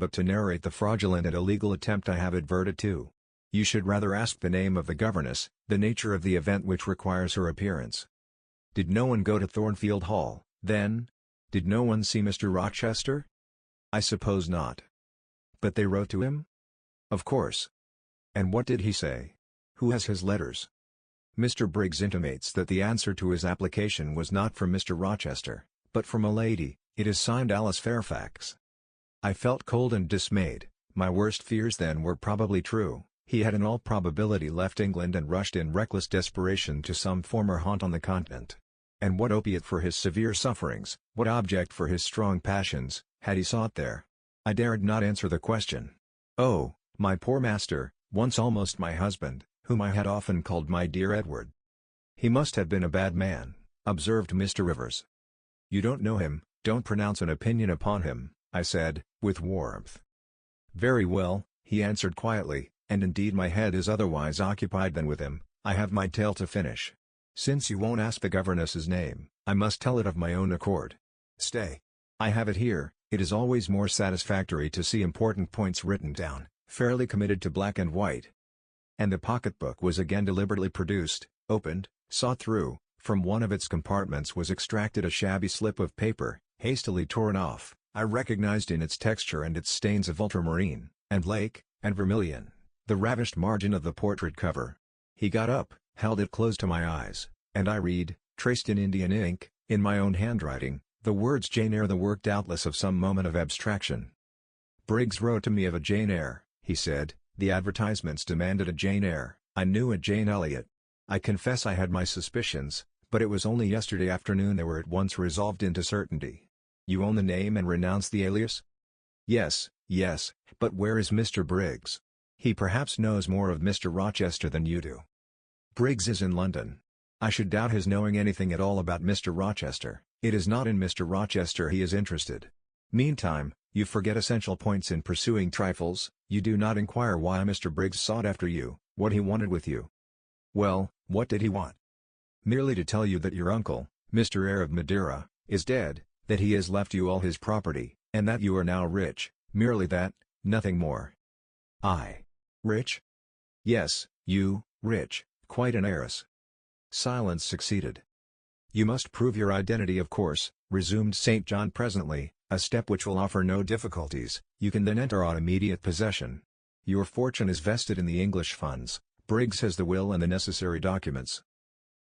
but to narrate the fraudulent and illegal attempt I have adverted to. You should rather ask the name of the governess, the nature of the event which requires her appearance. Did no one go to Thornfield Hall, then? Did no one see Mr. Rochester? I suppose not. But they wrote to him? Of course. And what did he say? Who has his letters? Mr. Briggs intimates that the answer to his application was not from Mr. Rochester, but from a lady. It is signed Alice Fairfax. I felt cold and dismayed. My worst fears then were probably true. He had in all probability left England and rushed in reckless desperation to some former haunt on the continent. And what opiate for his severe sufferings, what object for his strong passions, had he sought there? I dared not answer the question. Oh, my poor master, once almost my husband, whom I had often called my dear Edward. He must have been a bad man, observed Mr. Rivers. You don't know him, don't pronounce an opinion upon him, I said, with warmth. Very well, he answered quietly, and indeed my head is otherwise occupied than with him. I have my tale to finish. Since you won't ask the governess's name, I must tell it of my own accord. Stay. I have it here. It is always more satisfactory to see important points written down, fairly committed to black and white. And the pocketbook was again deliberately produced, opened, sought through. From one of its compartments was extracted a shabby slip of paper, hastily torn off. I recognized in its texture and its stains of ultramarine, and lake, and vermilion, the ravished margin of the portrait cover. He got up, held it close to my eyes, and I read, traced in Indian ink, in my own handwriting, the words Jane Eyre, the work doubtless of some moment of abstraction. Briggs wrote to me of a Jane Eyre, he said. The advertisements demanded a Jane Eyre. I knew a Jane Elliot. I confess I had my suspicions, but it was only yesterday afternoon they were at once resolved into certainty. You own the name and renounce the alias? Yes, but where is Mr. Briggs? He perhaps knows more of Mr. Rochester than you do. Briggs is in London. I should doubt his knowing anything at all about Mr. Rochester. It is not in Mr. Rochester he is interested. Meantime, you forget essential points in pursuing trifles. You do not inquire why Mr. Briggs sought after you, what he wanted with you. Well, what did he want? Merely to tell you that your uncle, Mr. Eyre of Madeira, is dead, that he has left you all his property, and that you are now rich, merely that, nothing more. I. Rich? Yes, you, rich, quite an heiress. Silence succeeded. You must prove your identity, of course, resumed St. John presently, a step which will offer no difficulties. You can then enter on immediate possession. Your fortune is vested in the English funds. Briggs has the will and the necessary documents.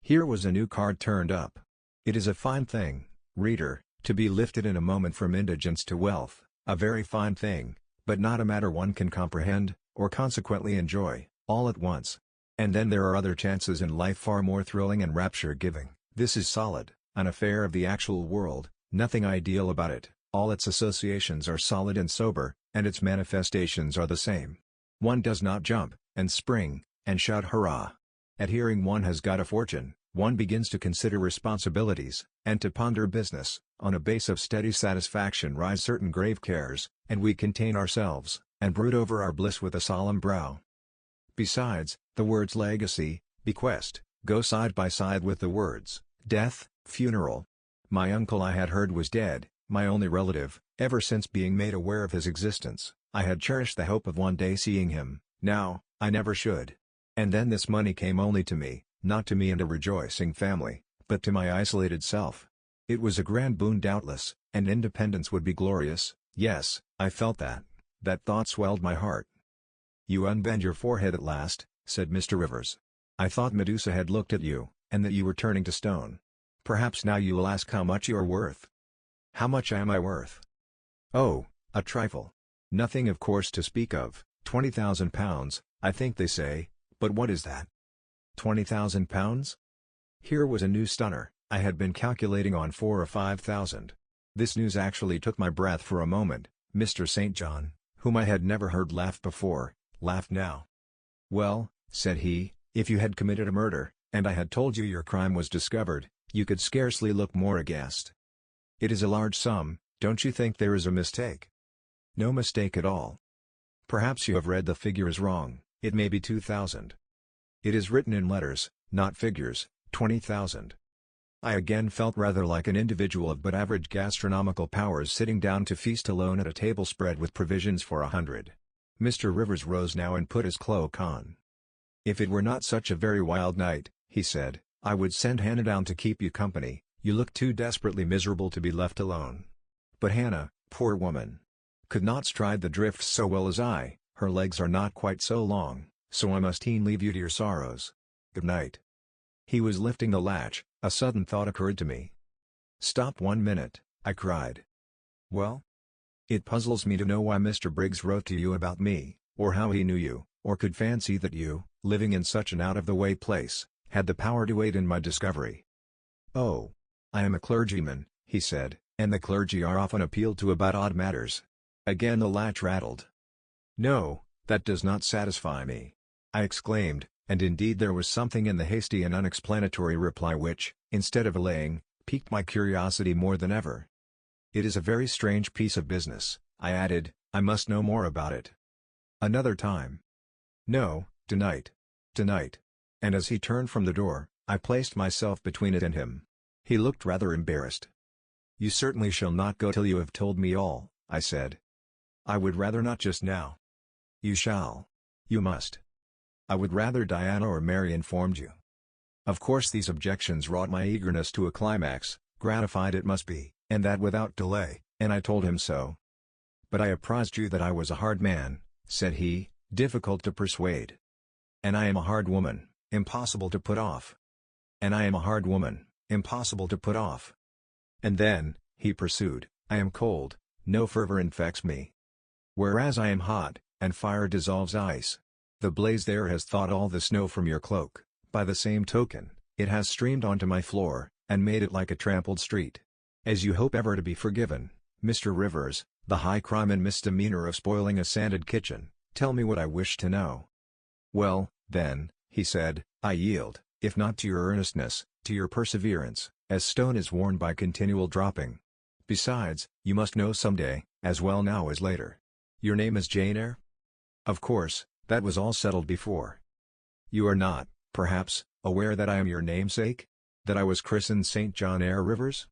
Here was a new card turned up. It is a fine thing, reader, to be lifted in a moment from indigence to wealth, a very fine thing, but not a matter one can comprehend, or consequently enjoy, all at once. And then there are other chances in life far more thrilling and rapture-giving. This is solid, an affair of the actual world, nothing ideal about it. All its associations are solid and sober, and its manifestations are the same. One does not jump, and spring, and shout hurrah. At hearing one has got a fortune, one begins to consider responsibilities, and to ponder business. On a base of steady satisfaction rise certain grave cares, and we contain ourselves, and brood over our bliss with a solemn brow. Besides, the words legacy, bequest, go side by side with the words death, funeral. My uncle I had heard was dead, my only relative. Ever since being made aware of his existence, I had cherished the hope of one day seeing him. Now, I never should. And then this money came only to me, not to me and a rejoicing family, but to my isolated self. It was a grand boon doubtless, and independence would be glorious. Yes, I felt that. That thought swelled my heart. You unbend your forehead at last, said Mr. Rivers. I thought Medusa had looked at you, and that you were turning to stone. Perhaps now you will ask how much you are worth. How much am I worth? Oh, a trifle. Nothing of course to speak of. £20,000, I think they say, but what is that? £20,000? Here was a new stunner. I had been calculating on 4 or 5,000. This news actually took my breath for a moment. Mr. St. John, whom I had never heard laugh before, laughed now. Well, said he, if you had committed a murder, and I had told you your crime was discovered, you could scarcely look more aghast. It is a large sum, don't you think there is a mistake? No mistake at all. Perhaps you have read the figures wrong, it may be 2,000. It is written in letters, not figures, 20,000. I again felt rather like an individual of but average gastronomical powers sitting down to feast alone at a table spread with provisions for 100. Mr. Rivers rose now and put his cloak on. "If it were not such a very wild night," he said, "I would send Hannah down to keep you company. You look too desperately miserable to be left alone." But Hannah, poor woman, could not stride the drifts so well as I. Her legs are not quite so long, so I must e'en leave you to your sorrows. Good night. He was lifting the latch. A sudden thought occurred to me. "Stop 1 minute," I cried. "Well?" "It puzzles me to know why Mr. Briggs wrote to you about me, or how he knew you, or could fancy that you, living in such an out-of-the-way place, had the power to aid in my discovery." "Oh, I am a clergyman," he said, "and the clergy are often appealed to about odd matters." Again the latch rattled. "No, that does not satisfy me," I exclaimed, and indeed there was something in the hasty and unexplanatory reply which, instead of allaying, piqued my curiosity more than ever. "It is a very strange piece of business," I added. "I must know more about it." "Another time." "No, tonight. Tonight." And as he turned from the door, I placed myself between it and him. He looked rather embarrassed. "You certainly shall not go till you have told me all," I said. "I would rather not just now." "You shall. You must." "I would rather Diana or Mary informed you." Of course these objections wrought my eagerness to a climax, gratified it must be, and that without delay, and I told him so. "But I apprised you that I was a hard man," said he, "difficult to persuade." "And I am a hard woman, impossible to put off." "And I am a hard woman, impossible to put off." "And then," he pursued, "I am cold, no fervor infects me. Whereas I am hot, and fire dissolves ice. The blaze there has thawed all the snow from your cloak, by the same token, it has streamed onto my floor, and made it like a trampled street. As you hope ever to be forgiven, Mr. Rivers, the high crime and misdemeanor of spoiling a sanded kitchen, tell me what I wish to know." "Well, then," he said, "I yield, if not to your earnestness, to your perseverance, as stone is worn by continual dropping. Besides, you must know some day, as well now as later. Your name is Jane Eyre?" "Of course, that was all settled before." "You are not, perhaps, aware that I am your namesake? That I was christened St. John Eyre Rivers?"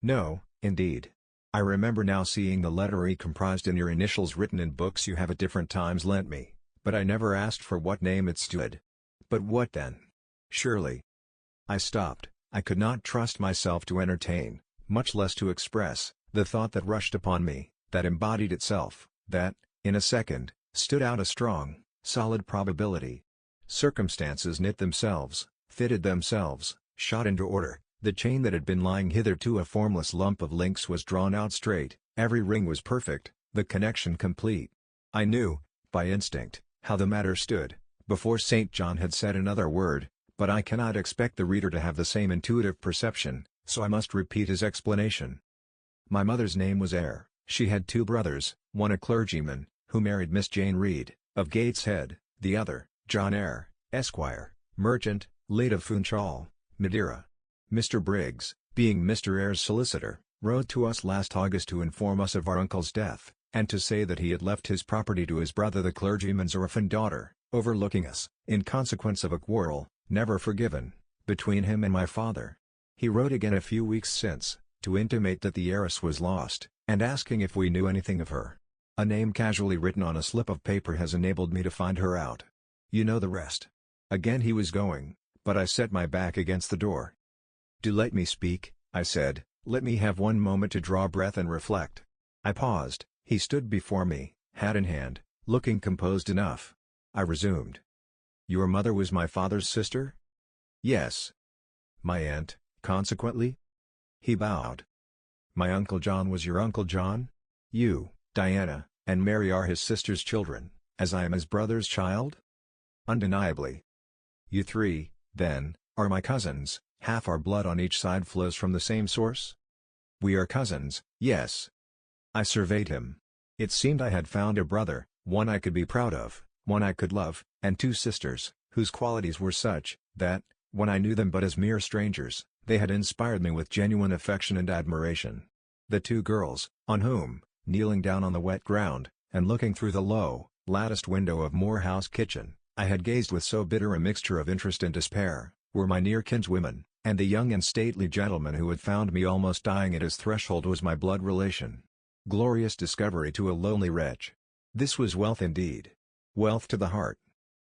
"No, indeed. I remember now seeing the letter E comprised in your initials written in books you have at different times lent me, but I never asked for what name it stood. But what then? Surely—" I stopped. I could not trust myself to entertain, much less to express, the thought that rushed upon me, that embodied itself, that, in a second, stood out a strong, solid probability. Circumstances knit themselves, fitted themselves, shot into order, the chain that had been lying hitherto a formless lump of links was drawn out straight, every ring was perfect, the connection complete. I knew, by instinct, how the matter stood, before St. John had said another word, but I cannot expect the reader to have the same intuitive perception, so I must repeat his explanation. My mother's name was Eyre. She had 2 brothers, one a clergyman, who married Miss Jane Reed, of Gateshead, the other, John Eyre, Esquire, merchant, late of Funchal, Madeira. Mr. Briggs, being Mr. Eyre's solicitor, wrote to us last August to inform us of our uncle's death, and to say that he had left his property to his brother the clergyman's orphan daughter, overlooking us, in consequence of a quarrel, never forgiven, between him and my father. He wrote again a few weeks since, to intimate that the heiress was lost, and asking if we knew anything of her. A name casually written on a slip of paper has enabled me to find her out. You know the rest. Again he was going, but I set my back against the door. "Do let me speak," I said, "let me have 1 moment to draw breath and reflect." I paused. He stood before me, hat in hand, looking composed enough. I resumed. "Your mother was my father's sister?" "Yes." "My aunt, consequently?" He bowed. "My Uncle John was your Uncle John? You, Diana, and Mary are his sister's children, as I am his brother's child?" "Undeniably." "You 3, then, are my cousins, half our blood on each side flows from the same source?" "We are cousins, yes." I surveyed him. It seemed I had found a brother, one I could be proud of, one I could love, and 2 sisters, whose qualities were such, that, when I knew them but as mere strangers, they had inspired me with genuine affection and admiration. The 2 girls, on whom, kneeling down on the wet ground, and looking through the low, latticed window of Moor House kitchen, I had gazed with so bitter a mixture of interest and despair, were my near kinswomen, And the young and stately gentleman who had found me almost dying at his threshold was my blood relation. Glorious discovery to a lonely wretch. This was wealth indeed. Wealth to the heart.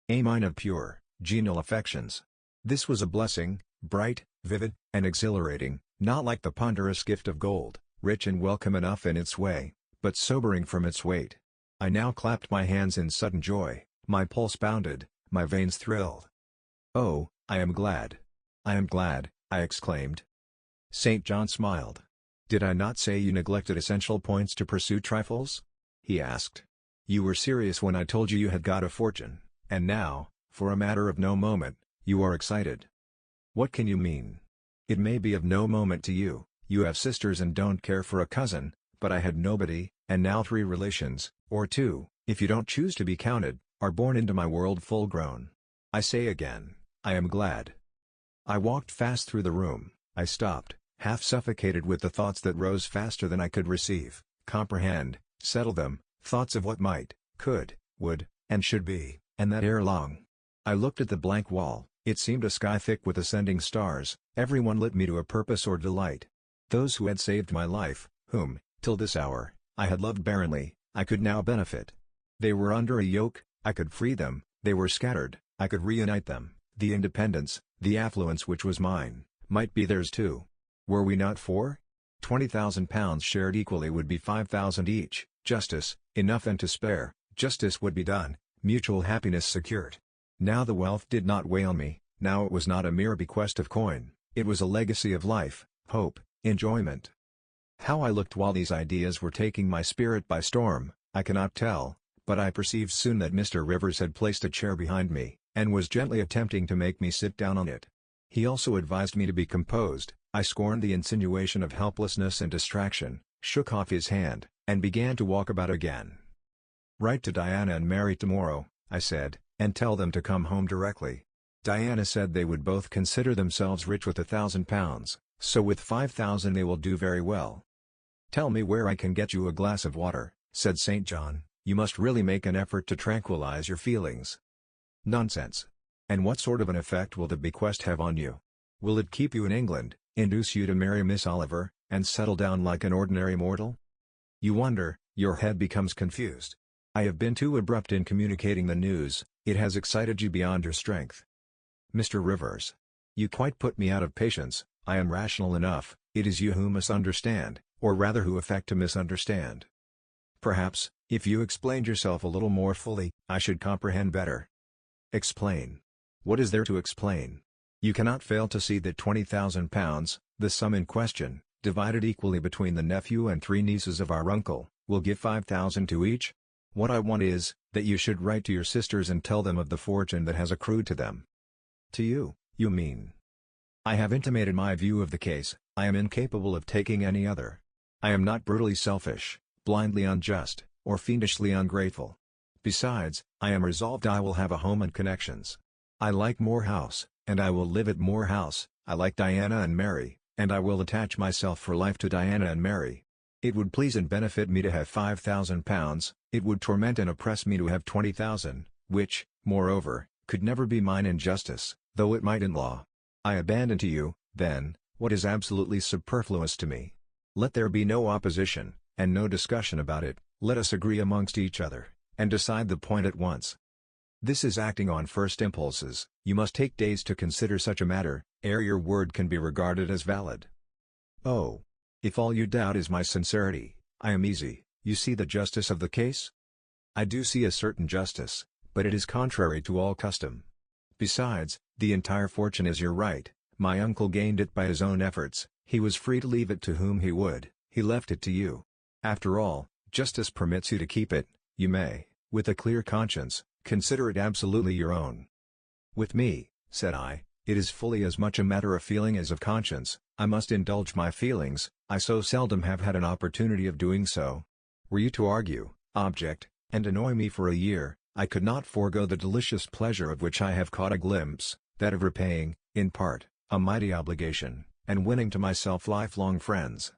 A mine of pure, genial affections. This was a blessing, bright, vivid, and exhilarating, not like the ponderous gift of gold, rich and welcome enough in its way, but sobering from its weight. I now clapped my hands in sudden joy, my pulse bounded, my veins thrilled. "Oh, I am glad. I am glad," I exclaimed. St. John smiled. "Did I not say you neglected essential points to pursue trifles?" he asked. "You were serious when I told you you had got a fortune, and now, for a matter of no moment, you are excited. What can you mean? It may be of no moment to you, you have sisters and don't care for a cousin, but I had nobody, and now 3 relations, or 2, if you don't choose to be counted, are born into my world full grown. I say again, I am glad." I walked fast through the room. I stopped, half suffocated with the thoughts that rose faster than I could receive, comprehend, settle them, thoughts of what might, could, would, and should be, and that ere long. I looked at the blank wall. It seemed a sky thick with ascending stars, every one lit me to a purpose or delight. Those who had saved my life, whom, till this hour, I had loved barrenly, I could now benefit. They were under a yoke, I could free them; they were scattered, I could reunite them. The independence, the affluence which was mine, might be theirs too. Were we not 4? £20,000 shared equally would be 5,000 each. Justice, enough and to spare, justice would be done, mutual happiness secured. Now the wealth did not weigh on me, now it was not a mere bequest of coin, it was a legacy of life, hope, enjoyment. How I looked while these ideas were taking my spirit by storm, I cannot tell, but I perceived soon that Mr. Rivers had placed a chair behind me, and was gently attempting to make me sit down on it. He also advised me to be composed. I scorned the insinuation of helplessness and distraction, shook off his hand, and began to walk about again. "Write to Diana and Mary tomorrow," I said, "and tell them to come home directly." Diana said they would both consider themselves rich with £1,000, so with 5,000 they will do very well. "Tell me where I can get you a glass of water," said St. John. "You must really make an effort to tranquilize your feelings." "Nonsense. And what sort of an effect will the bequest have on you? Will it keep you in England, induce you to marry Miss Oliver, and settle down like an ordinary mortal? You wonder, your head becomes confused. I have been too abrupt in communicating the news, it has excited you beyond your strength. Mr. Rivers. You quite put me out of patience. I am rational enough, it is you who misunderstand, or rather who affect to misunderstand. Perhaps, if you explained yourself a little more fully, I should comprehend better." "Explain. What is there to explain? You cannot fail to see that £20,000, the sum in question, divided equally between the nephew and 3 nieces of our uncle, will give 5,000 to each. What I want is, that you should write to your sisters and tell them of the fortune that has accrued to them." "To you, you mean?" "I have intimated my view of the case. I am incapable of taking any other. I am not brutally selfish, blindly unjust, or fiendishly ungrateful. Besides, I am resolved I will have a home and connections. I like Moor House, and I will live at Moor House. I like Diana and Mary, and I will attach myself for life to Diana and Mary. It would please and benefit me to have £5,000, it would torment and oppress me to have 20,000, which, moreover, could never be mine in justice, though it might in law. I abandon to you, then, what is absolutely superfluous to me. Let there be no opposition, and no discussion about it. Let us agree amongst each other, and decide the point at once. This is acting on first impulses. You must take days to consider such a matter, ere your word can be regarded as valid." "Oh. If all you doubt is my sincerity, I am easy. You see the justice of the case?" "I do see a certain justice, but it is contrary to all custom. Besides, the entire fortune is your right. My uncle gained it by his own efforts, he was free to leave it to whom he would, he left it to you. After all, justice permits you to keep it, you may, with a clear conscience, consider it absolutely your own." "With me," said I, "it is fully as much a matter of feeling as of conscience. I must indulge my feelings, I so seldom have had an opportunity of doing so. Were you to argue, object, and annoy me for a year, I could not forego the delicious pleasure of which I have caught a glimpse, that of repaying, in part, a mighty obligation, and winning to myself lifelong friends."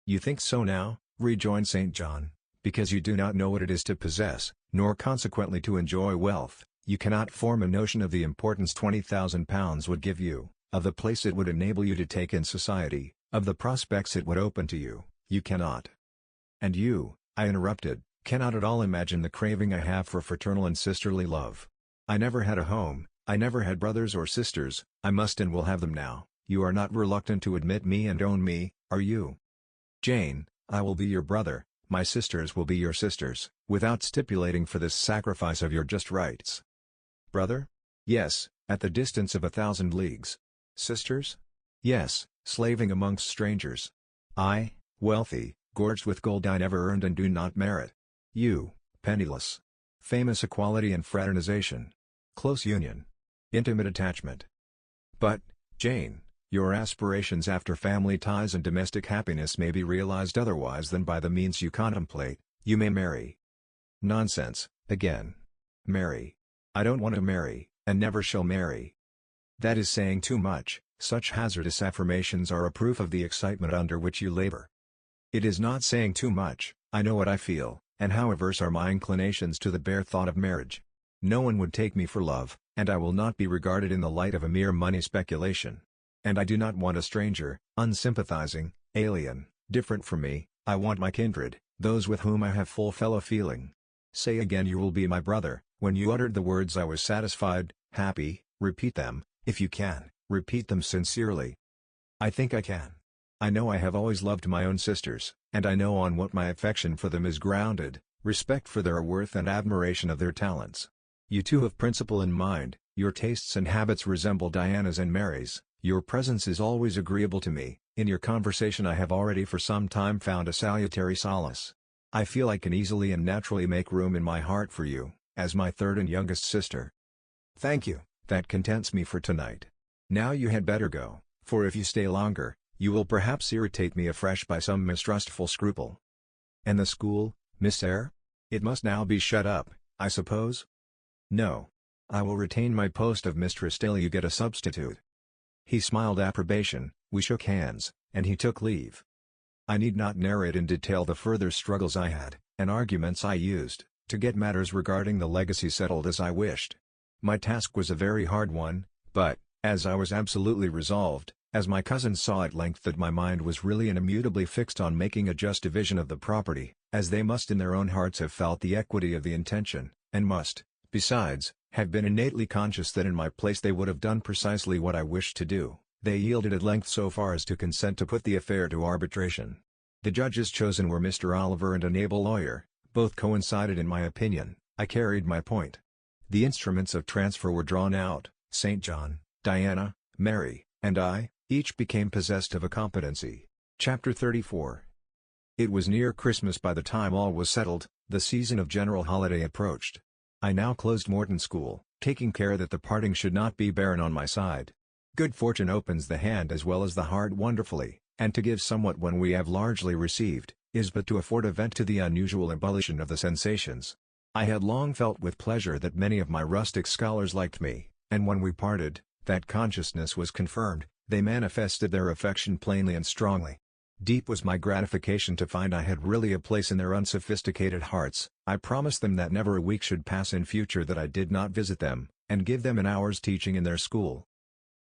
"You think so now," rejoined St. John, "because you do not know what it is to possess, nor consequently to enjoy wealth, you cannot form a notion of the importance £20,000 would give you. of the place it would enable you to take in society, of the prospects it would open to you, you cannot. And you, I interrupted, cannot at all imagine the craving I have for fraternal and sisterly love. I never had a home, I never had brothers or sisters, I must and will have them now. You are not reluctant to admit me and own me, are you? Jane, I will be your brother, my sisters will be your sisters, without stipulating for this sacrifice of your just rights. Brother? Yes, at the distance of 1,000 leagues. Sisters? Yes, slaving amongst strangers. I, wealthy, gorged with gold I never earned and do not merit. You, penniless. Famous equality and fraternization. Close union. Intimate attachment. But, Jane, your aspirations after family ties and domestic happiness may be realized otherwise than by the means you contemplate. You may marry. Nonsense, again. Marry. I don't want to marry, and never shall marry. That is saying too much. Such hazardous affirmations are a proof of the excitement under which you labor. It is not saying too much. I know what I feel, and how averse are my inclinations to the bare thought of marriage. No one would take me for love, and I will not be regarded in the light of a mere money speculation. And I do not want a stranger, unsympathizing, alien, different from me. I want my kindred, those with whom I have full fellow feeling. Say again you will be my brother. When you uttered the words I was satisfied, happy. Repeat them, if you can, repeat them sincerely. I think I can. I know I have always loved my own sisters, and I know on what my affection for them is grounded, respect for their worth and admiration of their talents. You too have principle in mind, your tastes and habits resemble Diana's and Mary's, your presence is always agreeable to me, in your conversation I have already for some time found a salutary solace. I feel I can easily and naturally make room in my heart for you, as my third and youngest sister. Thank you, that contents me for tonight. Now you had better go, for if you stay longer, you will perhaps irritate me afresh by some mistrustful scruple. And the school, Miss Eyre? It must now be shut up, I suppose? No. I will retain my post of mistress till you get a substitute. He smiled approbation, we shook hands, and he took leave. I need not narrate in detail the further struggles I had, and arguments I used, to get matters regarding the legacy settled as I wished. My task was a very hard one, but, as I was absolutely resolved, as my cousins saw at length that my mind was really and immutably fixed on making a just division of the property, as they must in their own hearts have felt the equity of the intention, and must, besides, have been innately conscious that in my place they would have done precisely what I wished to do, they yielded at length so far as to consent to put the affair to arbitration. The judges chosen were Mr. Oliver and an able lawyer, both coincided in my opinion. I carried my point. The instruments of transfer were drawn out, St. John, Diana, Mary, and I, each became possessed of a competency. Chapter 34. It was near Christmas by the time all was settled, the season of general holiday approached. I now closed Morton School, taking care that the parting should not be barren on my side. Good fortune opens the hand as well as the heart wonderfully, and to give somewhat when we have largely received, is but to afford a vent to the unusual ebullition of the sensations. I had long felt with pleasure that many of my rustic scholars liked me, and when we parted, that consciousness was confirmed, they manifested their affection plainly and strongly. Deep was my gratification to find I had really a place in their unsophisticated hearts. I promised them that never a week should pass in future that I did not visit them, and give them an hour's teaching in their school.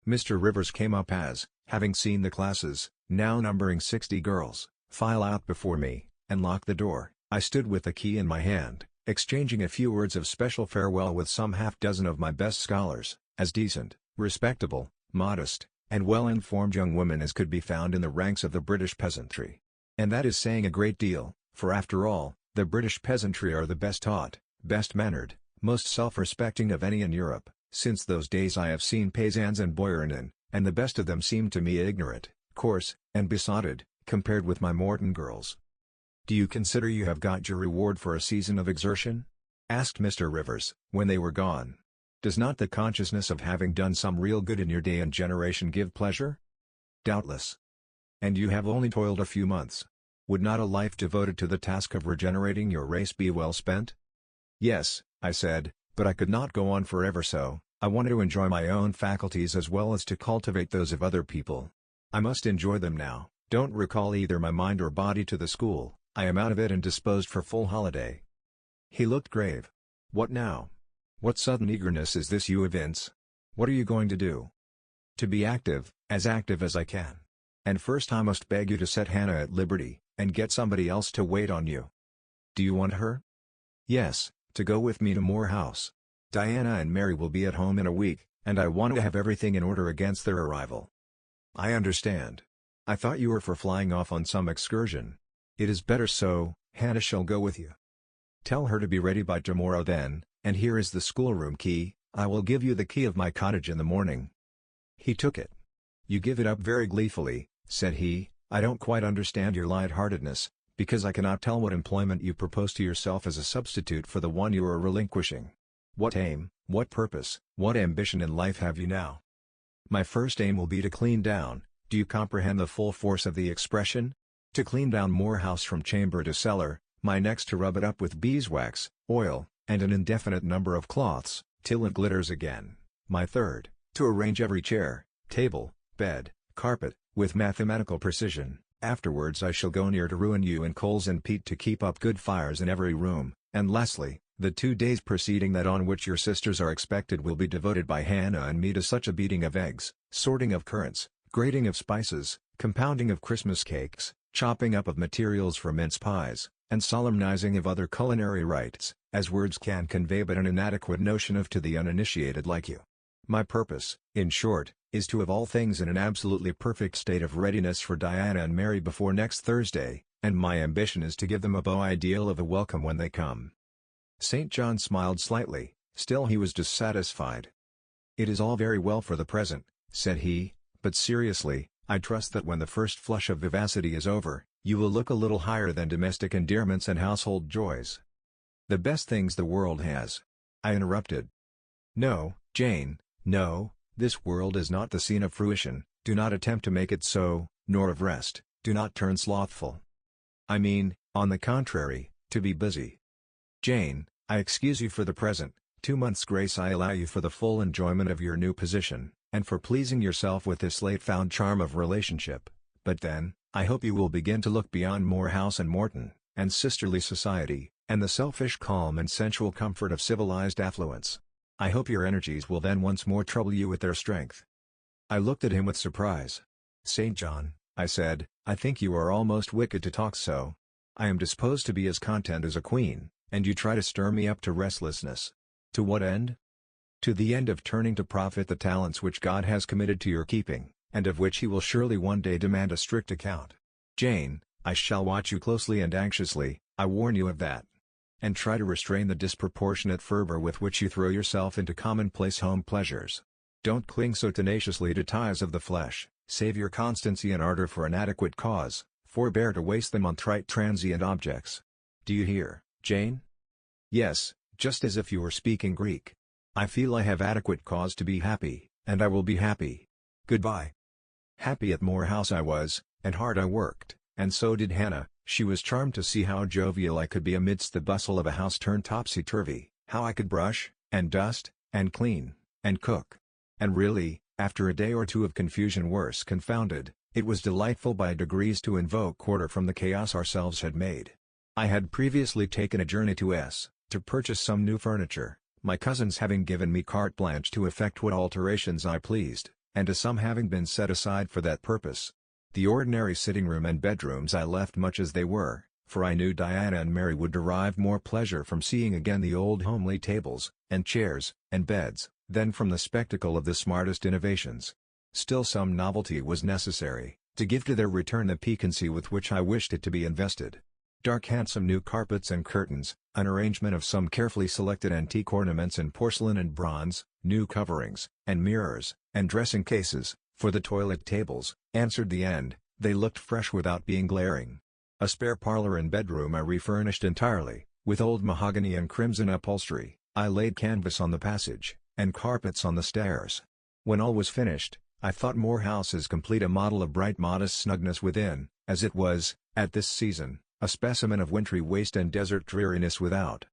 Mr. Rivers came up as, having seen the classes, now numbering 60 girls, file out before me, and lock the door, I stood with the key in my hand, exchanging a few words of special farewell with some half-dozen of my best scholars, as decent, respectable, modest, and well-informed young women as could be found in the ranks of the British peasantry. And that is saying a great deal, for after all, the British peasantry are the best taught, best mannered, most self-respecting of any in Europe. Since those days I have seen paysans and boyarinen, and the best of them seemed to me ignorant, coarse, and besotted, compared with my Morton girls. "Do you consider you have got your reward for a season of exertion?" asked Mr. Rivers, when they were gone. "Does not the consciousness of having done some real good in your day and generation give pleasure?" "Doubtless." "And you have only toiled a few months. Would not a life devoted to the task of regenerating your race be well spent?" "Yes," I said, "but I could not go on forever so. I want to enjoy my own faculties as well as to cultivate those of other people. I must enjoy them now. Don't recall either my mind or body to the school. I am out of it and disposed for full holiday." He looked grave. "What now? What sudden eagerness is this you evince? What are you going to do?" To be as active as I can. And first I must beg you to set Hannah at liberty, and get somebody else to wait on you. Do you want her? Yes, to go with me to Moor House. Diana and Mary will be at home in a week, and I want to have everything in order against their arrival. I understand. I thought you were for flying off on some excursion. It is better so. Hannah shall go with you. Tell her to be ready by tomorrow then, and here is the schoolroom key. I will give you the key of my cottage in the morning. He took it. You give it up very gleefully, said he. I don't quite understand your light-heartedness, because I cannot tell what employment you propose to yourself as a substitute for the one you are relinquishing. What aim, what purpose, what ambition in life have you now? My first aim will be to clean down. Do you comprehend the full force of the expression? To clean down Moor House from chamber to cellar, my next to rub it up with beeswax, oil, and an indefinite number of cloths, till it glitters again. My third, to arrange every chair, table, bed, carpet, with mathematical precision. Afterwards I shall go near to ruin you in coals and peat to keep up good fires in every room, and lastly, the 2 days preceding that on which your sisters are expected will be devoted by Hannah and me to such a beating of eggs, sorting of currants, grating of spices, compounding of Christmas cakes, chopping up of materials for mince pies, and solemnizing of other culinary rites, as words can convey but an inadequate notion of to the uninitiated like you. My purpose, in short, is to have all things in an absolutely perfect state of readiness for Diana and Mary before next Thursday, and my ambition is to give them a beau ideal of a welcome when they come. St. John smiled slightly, still he was dissatisfied. It is all very well for the present, said he, but seriously, I trust that when the first flush of vivacity is over, you will look a little higher than domestic endearments and household joys. The best things the world has. I interrupted. No, Jane, no, this world is not the scene of fruition, do not attempt to make it so, nor of rest, do not turn slothful. I mean, on the contrary, to be busy. Jane, I excuse you for the present, 2 months' grace I allow you for the full enjoyment of your new position, and for pleasing yourself with this late-found charm of relationship, but then, I hope you will begin to look beyond Moor House and Morton, and sisterly society, and the selfish calm and sensual comfort of civilized affluence. I hope your energies will then once more trouble you with their strength. I looked at him with surprise. St. John, I said, I think you are almost wicked to talk so. I am disposed to be as content as a queen, and you try to stir me up to restlessness. To what end? To the end of turning to profit the talents which God has committed to your keeping, and of which he will surely one day demand a strict account. Jane, I shall watch you closely and anxiously, I warn you of that. And try to restrain the disproportionate fervor with which you throw yourself into commonplace home pleasures. Don't cling so tenaciously to ties of the flesh, save your constancy and ardor for an adequate cause, forbear to waste them on trite transient objects. Do you hear, Jane? Yes, just as if you were speaking Greek. I feel I have adequate cause to be happy, and I will be happy. Goodbye. Happy at Moor House I was, and hard I worked, and so did Hannah. She was charmed to see how jovial I could be amidst the bustle of a house turned topsy-turvy, how I could brush, and dust, and clean, and cook. And really, after a day or two of confusion worse confounded, it was delightful by degrees to invoke order from the chaos ourselves had made. I had previously taken a journey to S, to purchase some new furniture, my cousins having given me carte blanche to effect what alterations I pleased, and a sum having been set aside for that purpose. The ordinary sitting room and bedrooms I left much as they were, for I knew Diana and Mary would derive more pleasure from seeing again the old homely tables, and chairs, and beds, than from the spectacle of the smartest innovations. Still some novelty was necessary, to give to their return the piquancy with which I wished it to be invested. Dark handsome new carpets and curtains, an arrangement of some carefully selected antique ornaments in porcelain and bronze, new coverings, and mirrors, and dressing cases, for the toilet tables, answered the end. They looked fresh without being glaring. A spare parlor and bedroom I refurnished entirely, with old mahogany and crimson upholstery. I laid canvas on the passage, and carpets on the stairs. When all was finished, I thought Moor House as complete a model of bright modest snugness within, as it was, at this season, a specimen of wintry waste and desert dreariness without.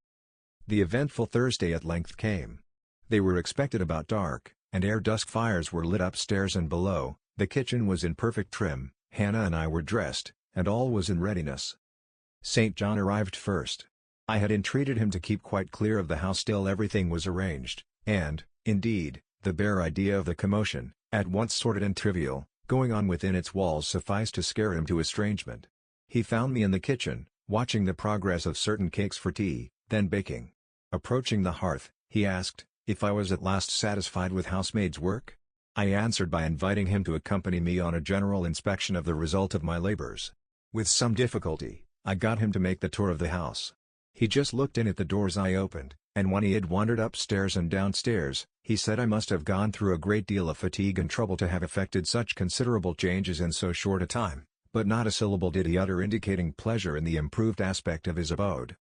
The eventful Thursday at length came. They were expected about dark, and ere dusk fires were lit upstairs and below. The kitchen was in perfect trim, Hannah and I were dressed, and all was in readiness. St. John arrived first. I had entreated him to keep quite clear of the house till everything was arranged, and, indeed, The bare idea of the commotion, at once sordid and trivial, going on within its walls sufficed to scare him to estrangement. He found me in the kitchen, watching the progress of certain cakes for tea, then baking. Approaching the hearth, he asked if I was at last satisfied with housemaid's work. I answered by inviting him to accompany me on a general inspection of the result of my labors. With some difficulty, I got him to make the tour of the house. He just looked in at the doors I opened, and when he had wandered upstairs and downstairs, he said I must have gone through a great deal of fatigue and trouble to have effected such considerable changes in so short a time, but not a syllable did he utter indicating pleasure in the improved aspect of his abode.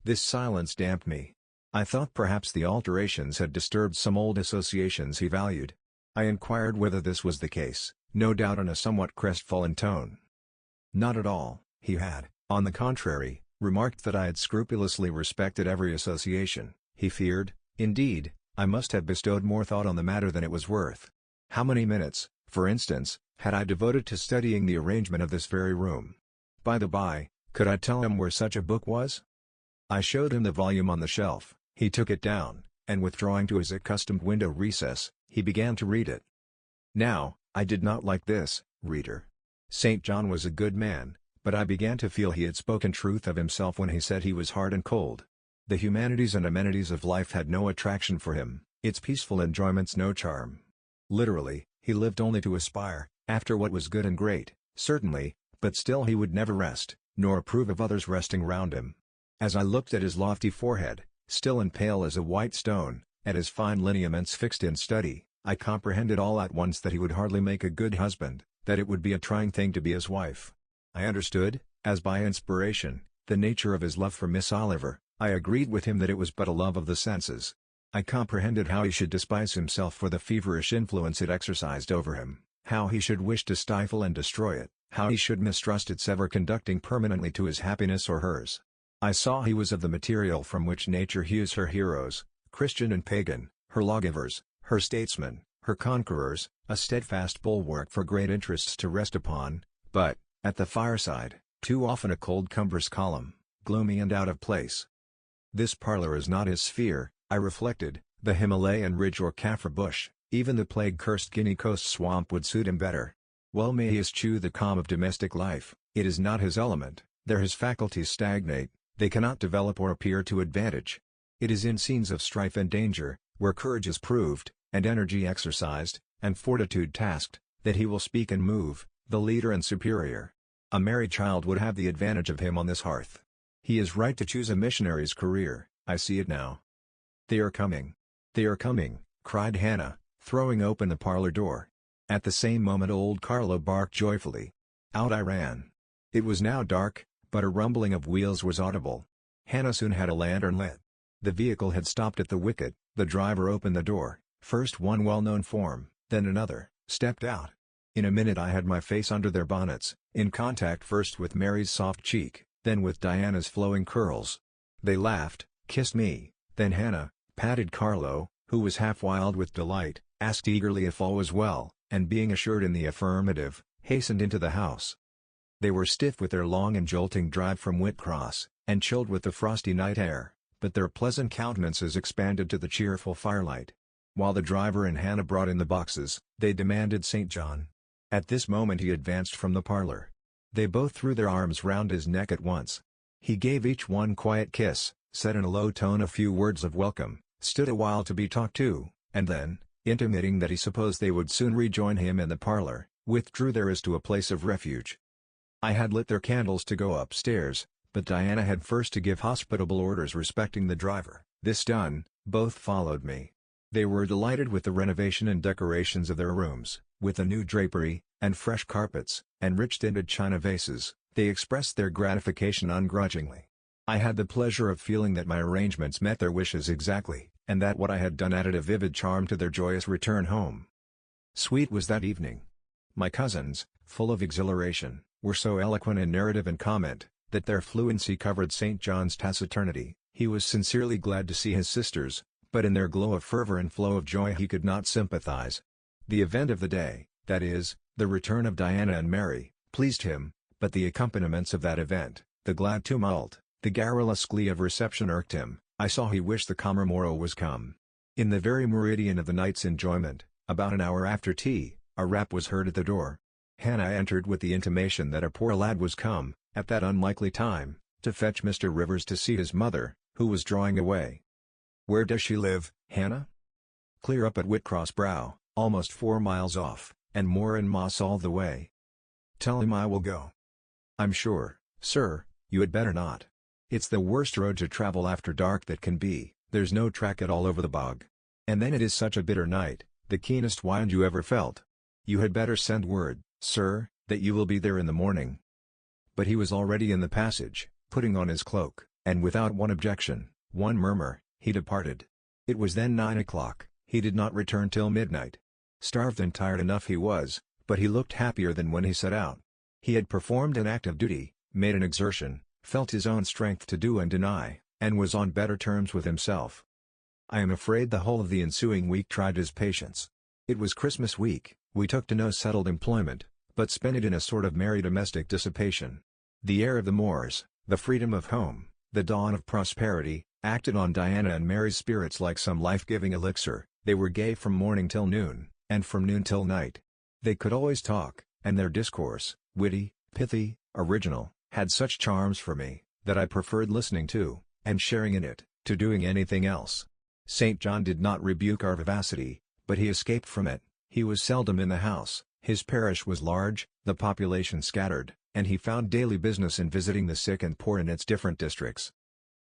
This silence damped me. I thought perhaps the alterations had disturbed some old associations he valued. I inquired whether this was the case, no doubt in a somewhat crestfallen tone. Not at all, he had, on the contrary, remarked that I had scrupulously respected every association. He feared, indeed, I must have bestowed more thought on the matter than it was worth. How many minutes, for instance, had I devoted to studying the arrangement of this very room? By the by, could I tell him where such a book was? I showed him the volume on the shelf. He took it down, and withdrawing to his accustomed window recess, he began to read it. Now, I did not like this, reader. St. John was a good man, but I began to feel he had spoken truth of himself when he said he was hard and cold. The humanities and amenities of life had no attraction for him, its peaceful enjoyments no charm. Literally, he lived only to aspire, after what was good and great, certainly, but still he would never rest, nor approve of others resting round him. As I looked at his lofty forehead, still and pale as a white stone, at his fine lineaments fixed in study, I comprehended all at once that he would hardly make a good husband, that it would be a trying thing to be his wife. I understood, as by inspiration, the nature of his love for Miss Oliver. I agreed with him that it was but a love of the senses. I comprehended how he should despise himself for the feverish influence it exercised over him, how he should wish to stifle and destroy it, how he should mistrust its ever conducting permanently to his happiness or hers. I saw he was of the material from which nature hews her heroes, Christian and pagan, her lawgivers, her statesmen, her conquerors, a steadfast bulwark for great interests to rest upon, but, at the fireside, too often a cold cumbrous column, gloomy and out of place. This parlor is not his sphere, I reflected. The Himalayan ridge or Kaffir bush, even the plague-cursed Guinea Coast swamp would suit him better. Well may he eschew the calm of domestic life, it is not his element, there his faculties stagnate, they cannot develop or appear to advantage. It is in scenes of strife and danger, where courage is proved, and energy exercised, and fortitude tasked, that he will speak and move, the leader and superior. A merry child would have the advantage of him on this hearth. He is right to choose a missionary's career, I see it now. "They are coming! They are coming!" cried Hannah, throwing open the parlor door. At the same moment old Carlo barked joyfully. Out I ran. It was now dark, but a rumbling of wheels was audible. Hannah soon had a lantern lit. The vehicle had stopped at the wicket, the driver opened the door, first one well-known form, then another, stepped out. In a minute I had my face under their bonnets, in contact first with Mary's soft cheek, then with Diana's flowing curls. They laughed, kissed me, then Hannah, patted Carlo, who was half wild with delight, asked eagerly if all was well, and being assured in the affirmative, hastened into the house. They were stiff with their long and jolting drive from Whitcross, and chilled with the frosty night air, but their pleasant countenances expanded to the cheerful firelight. While the driver and Hannah brought in the boxes, they demanded St. John. At this moment he advanced from the parlor. They both threw their arms round his neck at once. He gave each one quiet kiss, said in a low tone a few words of welcome, stood a while to be talked to, and then, intimating that he supposed they would soon rejoin him in the parlor, withdrew there as to a place of refuge. I had lit their candles to go upstairs, but Diana had first to give hospitable orders respecting the driver. This done, both followed me. They were delighted with the renovation and decorations of their rooms, with the new drapery, and fresh carpets, and rich tinted china vases. They expressed their gratification ungrudgingly. I had the pleasure of feeling that my arrangements met their wishes exactly, and that what I had done added a vivid charm to their joyous return home. Sweet was that evening. My cousins, full of exhilaration, were so eloquent in narrative and comment, that their fluency covered St. John's taciturnity. He was sincerely glad to see his sisters, but in their glow of fervor and flow of joy he could not sympathize. The event of the day, that is, the return of Diana and Mary, pleased him, but the accompaniments of that event, the glad tumult, the garrulous glee of reception irked him. I saw he wished the calmer morrow was come. In the very meridian of the night's enjoyment, about an hour after tea, a rap was heard at the door. Hannah entered with the intimation that a poor lad was come, at that unlikely time, to fetch Mr. Rivers to see his mother, who was drawing away. "Where does she live, Hannah?" "Clear up at Whitcross Brow, almost 4 miles off, and Moor and Moss all the way." "Tell him I will go." "I'm sure, sir, you had better not. It's the worst road to travel after dark that can be, there's no track at all over the bog. And then it is such a bitter night, the keenest wind you ever felt. You had better send word, sir, that you will be there in the morning." But he was already in the passage, putting on his cloak, and without one objection, one murmur, he departed. It was then 9 o'clock, he did not return till midnight. Starved and tired enough he was, but he looked happier than when he set out. He had performed an act of duty, made an exertion, felt his own strength to do and deny, and was on better terms with himself. I am afraid the whole of the ensuing week tried his patience. It was Christmas week, we took to no settled employment, but spent it in a sort of merry domestic dissipation. The air of the moors, the freedom of home, the dawn of prosperity, acted on Diana and Mary's spirits like some life-giving elixir. They were gay from morning till noon, and from noon till night. They could always talk, and their discourse, witty, pithy, original, had such charms for me, that I preferred listening to, and sharing in it, to doing anything else. St. John did not rebuke our vivacity, but he escaped from it. He was seldom in the house, his parish was large, the population scattered, and he found daily business in visiting the sick and poor in its different districts.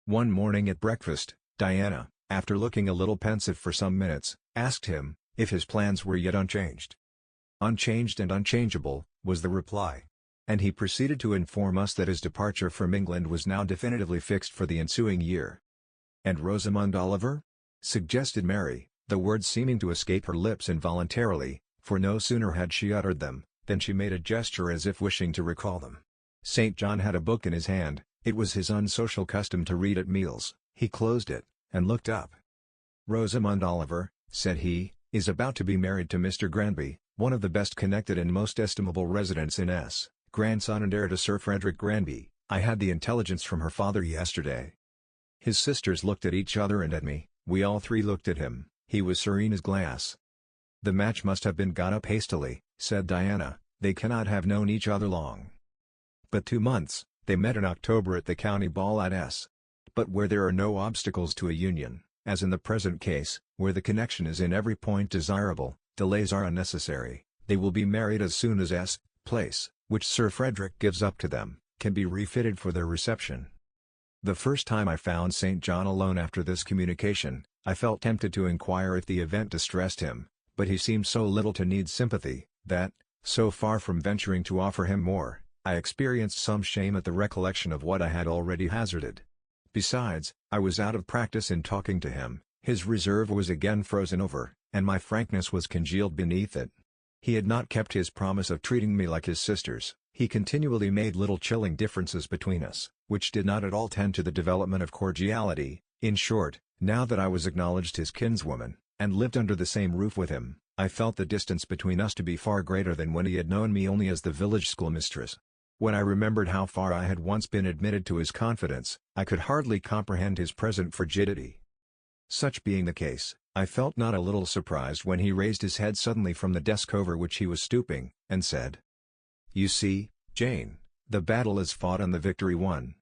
One morning at breakfast, Diana, after looking a little pensive for some minutes, asked him, if his plans were yet unchanged. "Unchanged and unchangeable," was the reply. And he proceeded to inform us that his departure from England was now definitively fixed for the ensuing year. "And Rosamond Oliver?" suggested Mary, the words seeming to escape her lips involuntarily, for no sooner had she uttered them, than she made a gesture as if wishing to recall them. St. John had a book in his hand. It was his unsocial custom to read at meals. He closed it, and looked up. "Rosamond Oliver," said he, "is about to be married to Mr. Granby, one of the best connected and most estimable residents in S., grandson and heir to Sir Frederick Granby. I had the intelligence from her father yesterday." His sisters looked at each other and at me, we all three looked at him. He was serene as glass. "The match must have been got up hastily," said Diana, "they cannot have known each other long." "But 2 months, they met in October at the county ball at S. But where there are no obstacles to a union, as in the present case, where the connection is in every point desirable, delays are unnecessary. They will be married as soon as S. place, which Sir Frederick gives up to them, can be refitted for their reception." The first time I found St. John alone after this communication, I felt tempted to inquire if the event distressed him, but he seemed so little to need sympathy, that, so far from venturing to offer him more, I experienced some shame at the recollection of what I had already hazarded. Besides, I was out of practice in talking to him, his reserve was again frozen over, and my frankness was congealed beneath it. He had not kept his promise of treating me like his sisters. He continually made little chilling differences between us, which did not at all tend to the development of cordiality. In short, now that I was acknowledged his kinswoman, and lived under the same roof with him, I felt the distance between us to be far greater than when he had known me only as the village schoolmistress. When I remembered how far I had once been admitted to his confidence, I could hardly comprehend his present frigidity. Such being the case, I felt not a little surprised when he raised his head suddenly from the desk over which he was stooping, and said, "You see, Jane, the battle is fought and the victory won."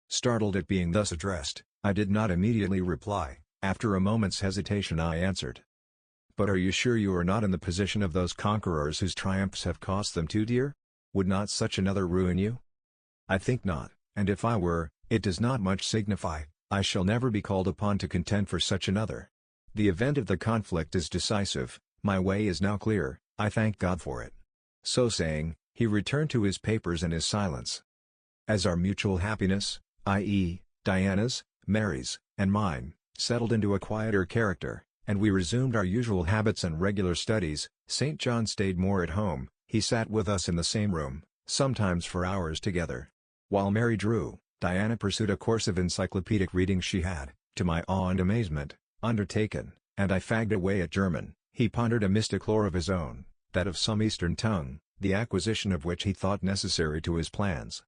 Startled at being thus addressed, I did not immediately reply. After a moment's hesitation I answered, "But are you sure you are not in the position of those conquerors whose triumphs have cost them too dear? Would not such another ruin you?" "I think not, and if I were, it does not much signify. I shall never be called upon to contend for such another. The event of the conflict is decisive, my way is now clear, I thank God for it." So saying, he returned to his papers and his silence. As our mutual happiness, i.e., Diana's, Mary's, and mine, settled into a quieter character, and we resumed our usual habits and regular studies, St. John stayed more at home. He sat with us in the same room, sometimes for hours together. While Mary drew, Diana pursued a course of encyclopedic reading she had, to my awe and amazement, undertaken, and I fagged away at German. He pondered a mystic lore of his own, that of some Eastern tongue, the acquisition of which he thought necessary to his plans.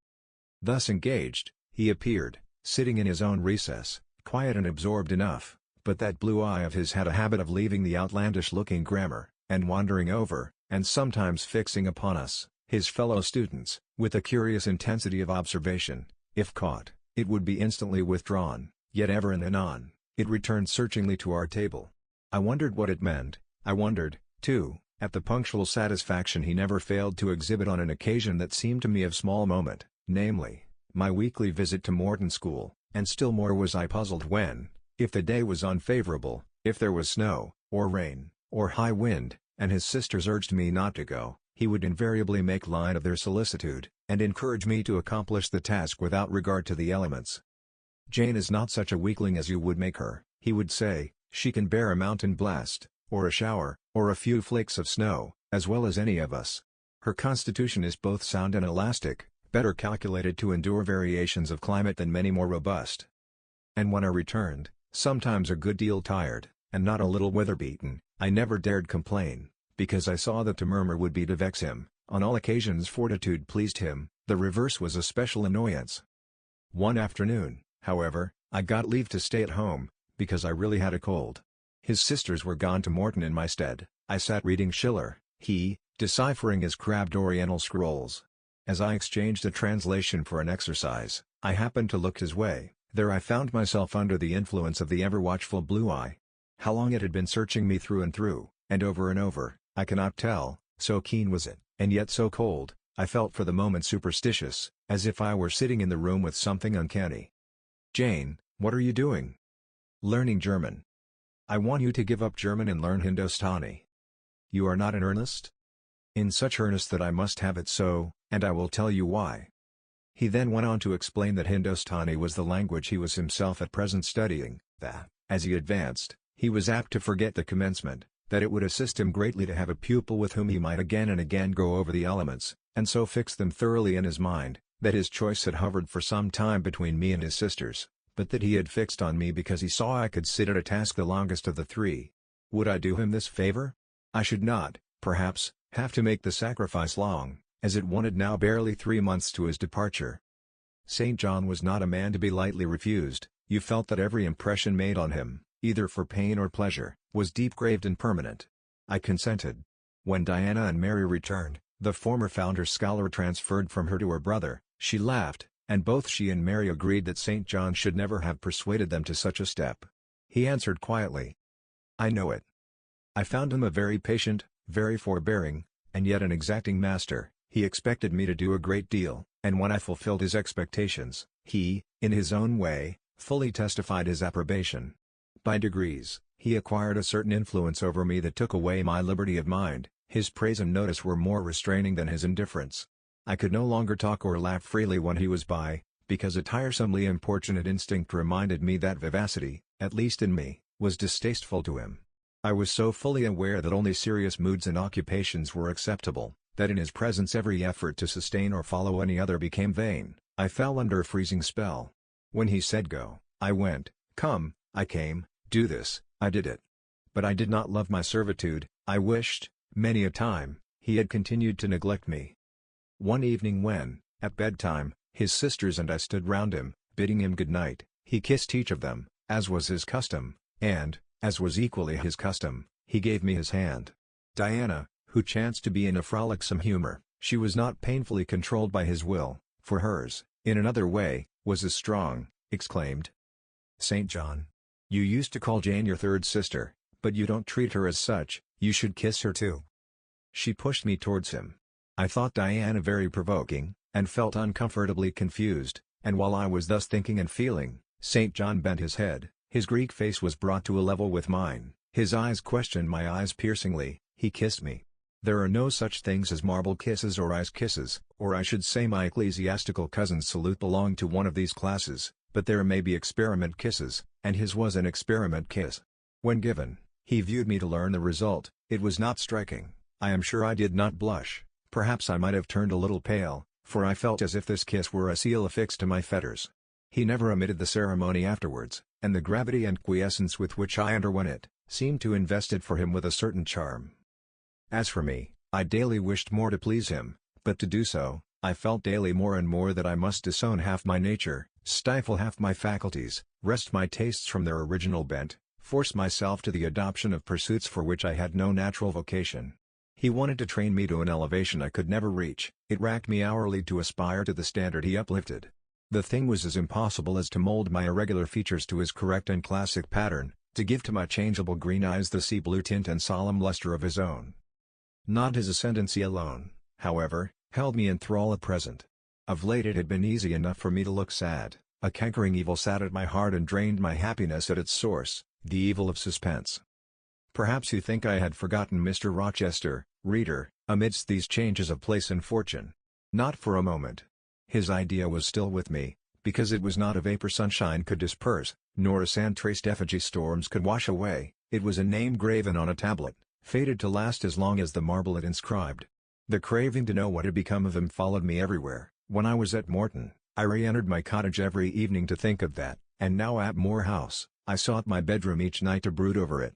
Thus engaged, he appeared, sitting in his own recess, quiet and absorbed enough, but that blue eye of his had a habit of leaving the outlandish-looking grammar, and wandering over, and sometimes fixing upon us, his fellow students, with a curious intensity of observation. If caught, it would be instantly withdrawn, yet ever and anon, it returned searchingly to our table. I wondered what it meant. I wondered, too, at the punctual satisfaction he never failed to exhibit on an occasion that seemed to me of small moment, namely, my weekly visit to Morton School, and still more was I puzzled when, if the day was unfavorable, if there was snow, or rain, or high wind, and his sisters urged me not to go, he would invariably make light of their solicitude, and encourage me to accomplish the task without regard to the elements. "Jane is not such a weakling as you would make her," he would say. "She can bear a mountain blast, or a shower, or a few flakes of snow, as well as any of us. Her constitution is both sound and elastic, better calculated to endure variations of climate than many more robust." And when I returned, sometimes a good deal tired, and not a little weather-beaten, I never dared complain, because I saw that to murmur would be to vex him. On all occasions fortitude pleased him, the reverse was a special annoyance. One afternoon, however, I got leave to stay at home, because I really had a cold. His sisters were gone to Morton in my stead. I sat reading Schiller, he, deciphering his crabbed oriental scrolls. As I exchanged a translation for an exercise, I happened to look his way. There I found myself under the influence of the ever-watchful blue eye. How long it had been searching me through, and over, I cannot tell, so keen was it, and yet so cold. I felt for the moment superstitious, as if I were sitting in the room with something uncanny. "Jane, what are you doing?" "Learning German." "I want you to give up German and learn Hindustani." "You are not in earnest?" "In such earnest that I must have it so, and I will tell you why." He then went on to explain that Hindustani was the language he was himself at present studying, that, as he advanced, he was apt to forget the commencement, that it would assist him greatly to have a pupil with whom he might again and again go over the elements, and so fix them thoroughly in his mind, that his choice had hovered for some time between me and his sisters, but that he had fixed on me because he saw I could sit at a task the longest of the three. Would I do him this favor? I should not, perhaps, have to make the sacrifice long, as it wanted now barely 3 months to his departure. St. John was not a man to be lightly refused. You felt that every impression made on him, either for pain or pleasure, was deep-graved and permanent. I consented. When Diana and Mary returned, the former found her scholar transferred from her to her brother. She laughed, and both she and Mary agreed that St. John should never have persuaded them to such a step. He answered quietly, "I know it." I found him a very patient, very forbearing, and yet an exacting master. He expected me to do a great deal, and when I fulfilled his expectations, he, in his own way, fully testified his approbation. By degrees, he acquired a certain influence over me that took away my liberty of mind. His praise and notice were more restraining than his indifference. I could no longer talk or laugh freely when he was by, because a tiresomely importunate instinct reminded me that vivacity, at least in me, was distasteful to him. I was so fully aware that only serious moods and occupations were acceptable, that in his presence every effort to sustain or follow any other became vain. I fell under a freezing spell. When he said go, I went, come, I came, do this, I did it. But I did not love my servitude. I wished, many a time, he had continued to neglect me. One evening when, at bedtime, his sisters and I stood round him, bidding him good night, he kissed each of them, as was his custom, and, as was equally his custom, he gave me his hand. Diana, who chanced to be in a frolicsome humor, she was not painfully controlled by his will, for hers, in another way, was as strong, exclaimed, "St. John! You used to call Jane your third sister, but you don't treat her as such, you should kiss her too." She pushed me towards him. I thought Diana very provoking, and felt uncomfortably confused, and while I was thus thinking and feeling, St. John bent his head, his Greek face was brought to a level with mine, his eyes questioned my eyes piercingly, he kissed me. There are no such things as marble kisses or ice kisses, or I should say my ecclesiastical cousin's salute belonged to one of these classes, but there may be experiment kisses, and his was an experiment kiss. When given, he viewed me to learn the result. It was not striking. I am sure I did not blush, perhaps I might have turned a little pale, for I felt as if this kiss were a seal affixed to my fetters. He never omitted the ceremony afterwards, and the gravity and quiescence with which I underwent it, seemed to invest it for him with a certain charm. As for me, I daily wished more to please him, but to do so, I felt daily more and more that I must disown half my nature, stifle half my faculties, wrest my tastes from their original bent, force myself to the adoption of pursuits for which I had no natural vocation. He wanted to train me to an elevation I could never reach. It racked me hourly to aspire to the standard he uplifted. The thing was as impossible as to mold my irregular features to his correct and classic pattern, to give to my changeable green eyes the sea blue tint and solemn luster of his own. Not his ascendancy alone, however, held me in thrall at present. Of late it had been easy enough for me to look sad. A cankering evil sat at my heart and drained my happiness at its source, the evil of suspense. Perhaps you think I had forgotten Mr. Rochester, reader, amidst these changes of place and fortune. Not for a moment. His idea was still with me, because it was not a vapor sunshine could disperse, nor a sand-traced effigy storms could wash away. It was a name graven on a tablet, fated to last as long as the marble it inscribed. The craving to know what had become of him followed me everywhere. When I was at Morton, I re-entered my cottage every evening to think of that, and now at Moor House, I sought my bedroom each night to brood over it.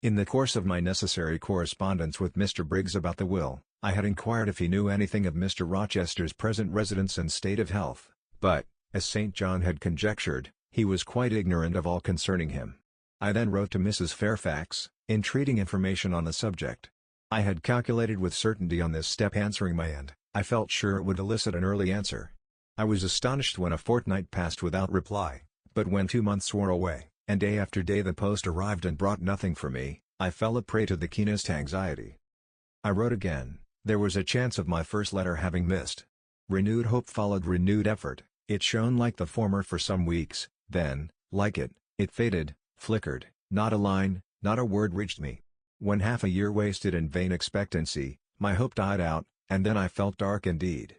In the course of my necessary correspondence with Mr. Briggs about the will, I had inquired if he knew anything of Mr. Rochester's present residence and state of health, but, as St. John had conjectured, he was quite ignorant of all concerning him. I then wrote to Mrs. Fairfax, entreating information on the subject. I had calculated with certainty on this step answering my end. I felt sure it would elicit an early answer. I was astonished when a fortnight passed without reply, but when 2 months wore away, and day after day the post arrived and brought nothing for me, I fell a prey to the keenest anxiety. I wrote again. There was a chance of my first letter having missed. Renewed hope followed renewed effort. It shone like the former for some weeks, then, like it, it faded, flickered. Not a line, not a word reached me. When half a year wasted in vain expectancy, my hope died out, and then I felt dark indeed.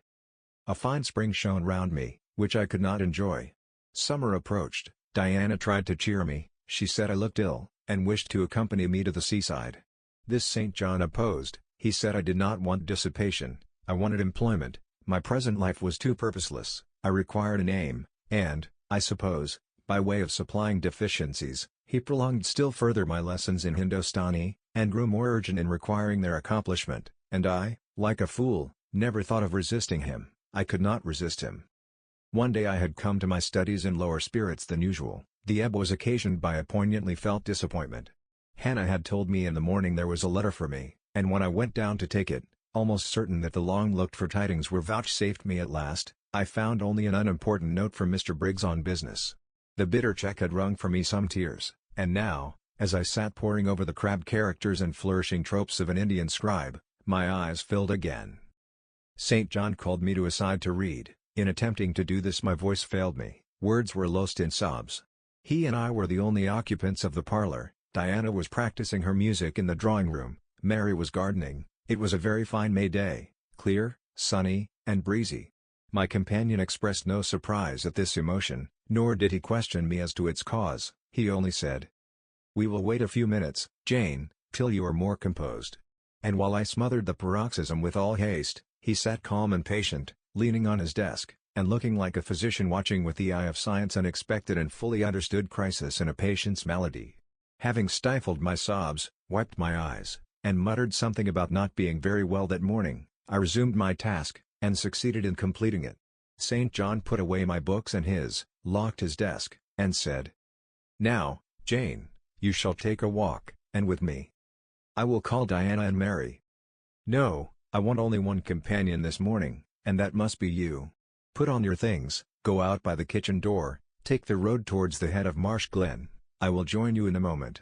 A fine spring shone round me, which I could not enjoy. Summer approached. Diana tried to cheer me. She said I looked ill, and wished to accompany me to the seaside. This St. John opposed. He said I did not want dissipation, I wanted employment. My present life was too purposeless. I required an aim, and, I suppose, by way of supplying deficiencies, he prolonged still further my lessons in Hindostani, and grew more urgent in requiring their accomplishment, and I, like a fool, never thought of resisting him. I could not resist him. One day I had come to my studies in lower spirits than usual. The ebb was occasioned by a poignantly felt disappointment. Hannah had told me in the morning there was a letter for me, and when I went down to take it, almost certain that the long-looked-for tidings were vouchsafed me at last, I found only an unimportant note from Mr. Briggs on business. The bitter check had wrung from me some tears, and now, as I sat poring over the crabbed characters and flourishing tropes of an Indian scribe, my eyes filled again. St. John called me to a side to read. In attempting to do this my voice failed me, words were lost in sobs. He and I were the only occupants of the parlor. Diana was practicing her music in the drawing-room, Mary was gardening. It was a very fine May day, clear, sunny, and breezy. My companion expressed no surprise at this emotion, nor did he question me as to its cause. He only said, "We will wait a few minutes, Jane, till you are more composed." And while I smothered the paroxysm with all haste, he sat calm and patient, leaning on his desk, and looking like a physician watching with the eye of science an expected and fully understood crisis in a patient's malady. Having stifled my sobs, wiped my eyes, and muttered something about not being very well that morning, I resumed my task, and succeeded in completing it. St. John put away my books and his, locked his desk, and said, "Now, Jane, you shall take a walk, and with me. I will call Diana and Mary. No, I want only one companion this morning, and that must be you. Put on your things, go out by the kitchen door, take the road towards the head of Marsh Glen. I will join you in a moment.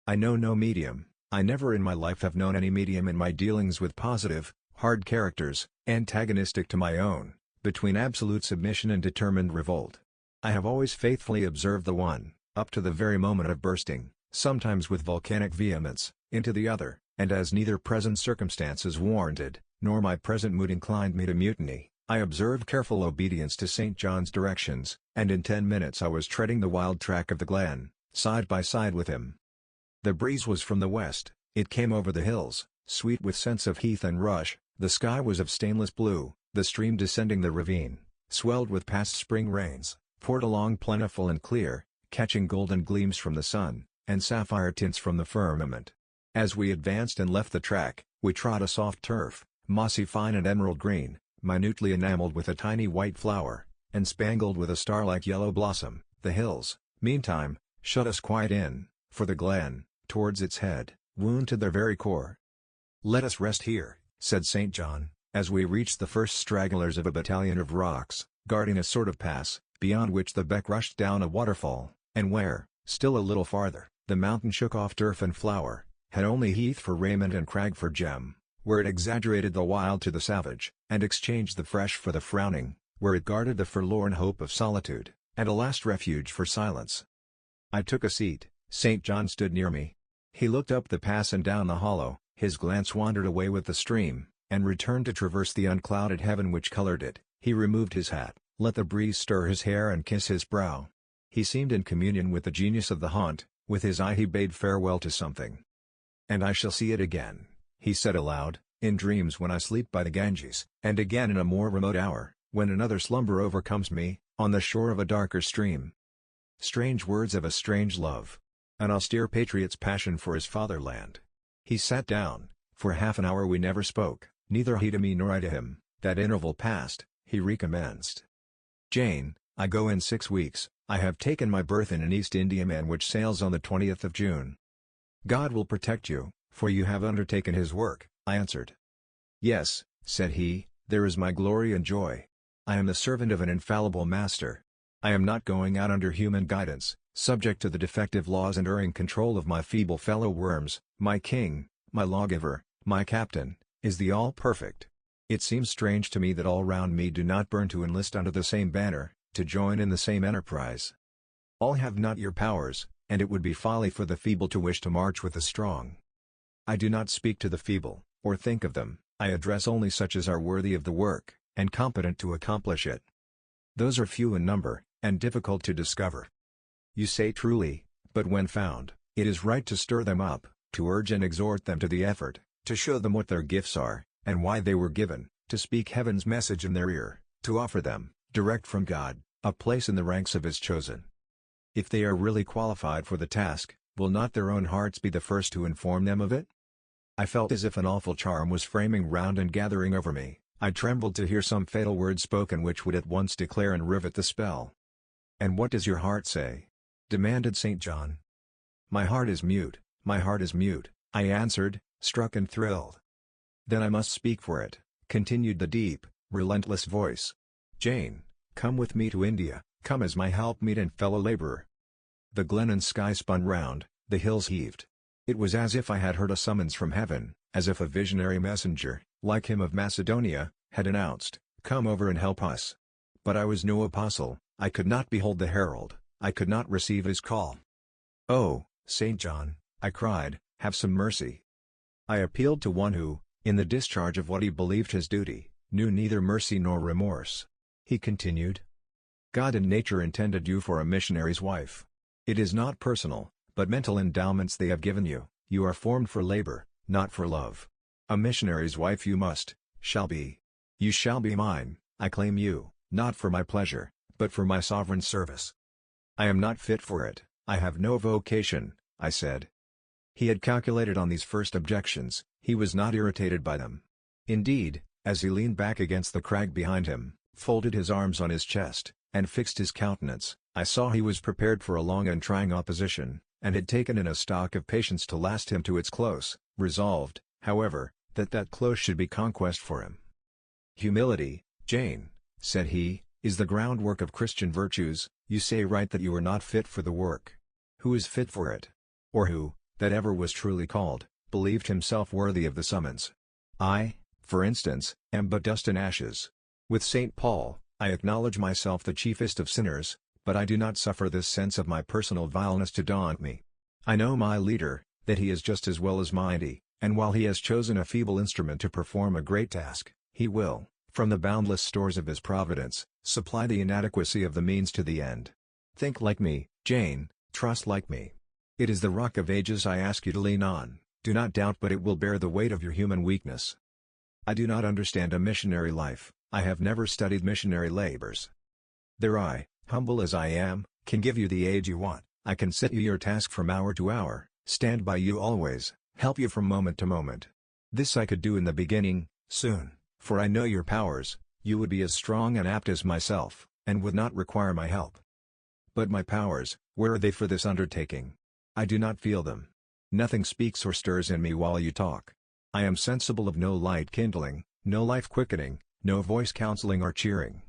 I know no medium, I never in my life have known any medium in my dealings with positive, hard characters, antagonistic to my own, between absolute submission and determined revolt. I have always faithfully observed the one, up to the very moment of bursting, sometimes with volcanic vehemence, into the other, and as neither present circumstances warranted, nor my present mood inclined me to mutiny, I observed careful obedience to St. John's directions, and in 10 minutes I was treading the wild track of the glen, side by side with him. The breeze was from the west, it came over the hills, sweet with scents of heath and rush, the sky was of stainless blue, the stream descending the ravine, swelled with past spring rains, poured along plentiful and clear, catching golden gleams from the sun, and sapphire tints from the firmament. As we advanced and left the track, we trod a soft turf, mossy fine and emerald green, minutely enameled with a tiny white flower, and spangled with a star-like yellow blossom. The hills, meantime, shut us quite in, for the glen, towards its head, wound to their very core. "Let us rest here," said St. John, as we reached the first stragglers of a battalion of rocks, guarding a sort of pass, beyond which the beck rushed down a waterfall, and where, still a little farther, the mountain shook off turf and flower, had only heath for raiment and crag for gem, where it exaggerated the wild to the savage, and exchanged the fresh for the frowning, where it guarded the forlorn hope of solitude, and a last refuge for silence. I took a seat. St. John stood near me. He looked up the pass and down the hollow, his glance wandered away with the stream, and returned to traverse the unclouded heaven which colored it. He removed his hat, let the breeze stir his hair and kiss his brow. He seemed in communion with the genius of the haunt, with his eye he bade farewell to something. "And I shall see it again," he said aloud, "in dreams when I sleep by the Ganges, and again in a more remote hour, when another slumber overcomes me, on the shore of a darker stream." Strange words of a strange love. An austere patriot's passion for his fatherland. He sat down. For half an hour we never spoke, neither he to me nor I to him. That interval passed, he recommenced. "Jane, I go in 6 weeks. I have taken my berth in an East Indiaman which sails on the 20th of June. God will protect you, for you have undertaken his work," I answered. "Yes," said he, "there is my glory and joy. I am the servant of an infallible master. I am not going out under human guidance, subject to the defective laws and erring control of my feeble fellow worms. My king, my lawgiver, my captain, is the all-perfect. It seems strange to me that all round me do not burn to enlist under the same banner, to join in the same enterprise. All have not your powers, and it would be folly for the feeble to wish to march with the strong. I do not speak to the feeble, or think of them, I address only such as are worthy of the work, and competent to accomplish it. Those are few in number, and difficult to discover. You say truly, but when found, it is right to stir them up, to urge and exhort them to the effort, to show them what their gifts are, and why they were given, to speak heaven's message in their ear, to offer them, direct from God, a place in the ranks of his chosen. If they are really qualified for the task, will not their own hearts be the first to inform them of it? I felt as if an awful charm was framing round and gathering over me. I trembled to hear some fatal word spoken which would at once declare and rivet the spell. "And what does your heart say?" demanded St. John. "My heart is mute, my heart is mute," I answered, struck and thrilled. "Then I must speak for it," continued the deep, relentless voice. "Jane, come with me to India, come as my helpmeet and fellow-laborer." The glen and sky spun round, the hills heaved. It was as if I had heard a summons from heaven, as if a visionary messenger, like him of Macedonia, had announced, "Come over and help us." But I was no apostle, I could not behold the herald, I could not receive his call. "Oh, St. John," I cried, "have some mercy." I appealed to one who, in the discharge of what he believed his duty, knew neither mercy nor remorse. He continued, "God and nature intended you for a missionary's wife. It is not personal, but mental endowments they have given you. You are formed for labor, not for love. A missionary's wife you shall be. You shall be mine, I claim you, not for my pleasure, but for my sovereign service." "I am not fit for it, I have no vocation," I said. He had calculated on these first objections, he was not irritated by them. Indeed, as he leaned back against the crag behind him, folded his arms on his chest, and fixed his countenance, I saw he was prepared for a long and trying opposition, and had taken in a stock of patience to last him to its close, resolved, however, that close should be conquest for him. "Humility, Jane," said he, "is the groundwork of Christian virtues. You say right that you are not fit for the work. Who is fit for it? Or who, that ever was truly called, believed himself worthy of the summons? I, for instance, am but dust and ashes. With St. Paul, I acknowledge myself the chiefest of sinners, but I do not suffer this sense of my personal vileness to daunt me. I know my leader, that he is just as well as mighty, and while he has chosen a feeble instrument to perform a great task, he will, from the boundless stores of his providence, supply the inadequacy of the means to the end. Think like me, Jane, trust like me. It is the rock of ages I ask you to lean on, do not doubt but it will bear the weight of your human weakness. I do not understand a missionary life, I have never studied missionary labors. There I, humble as I am, can give you the aid you want, I can set you your task from hour to hour, stand by you always, help you from moment to moment. This I could do in the beginning, soon, for I know your powers, you would be as strong and apt as myself, and would not require my help. But my powers, where are they for this undertaking? I do not feel them. Nothing speaks or stirs in me while you talk. I am sensible of no light kindling, no life quickening, no voice counseling or cheering.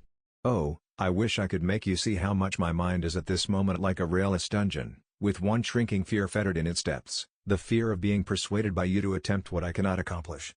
Oh, I wish I could make you see how much my mind is at this moment like a railless dungeon, with one shrinking fear fettered in its depths, the fear of being persuaded by you to attempt what I cannot accomplish.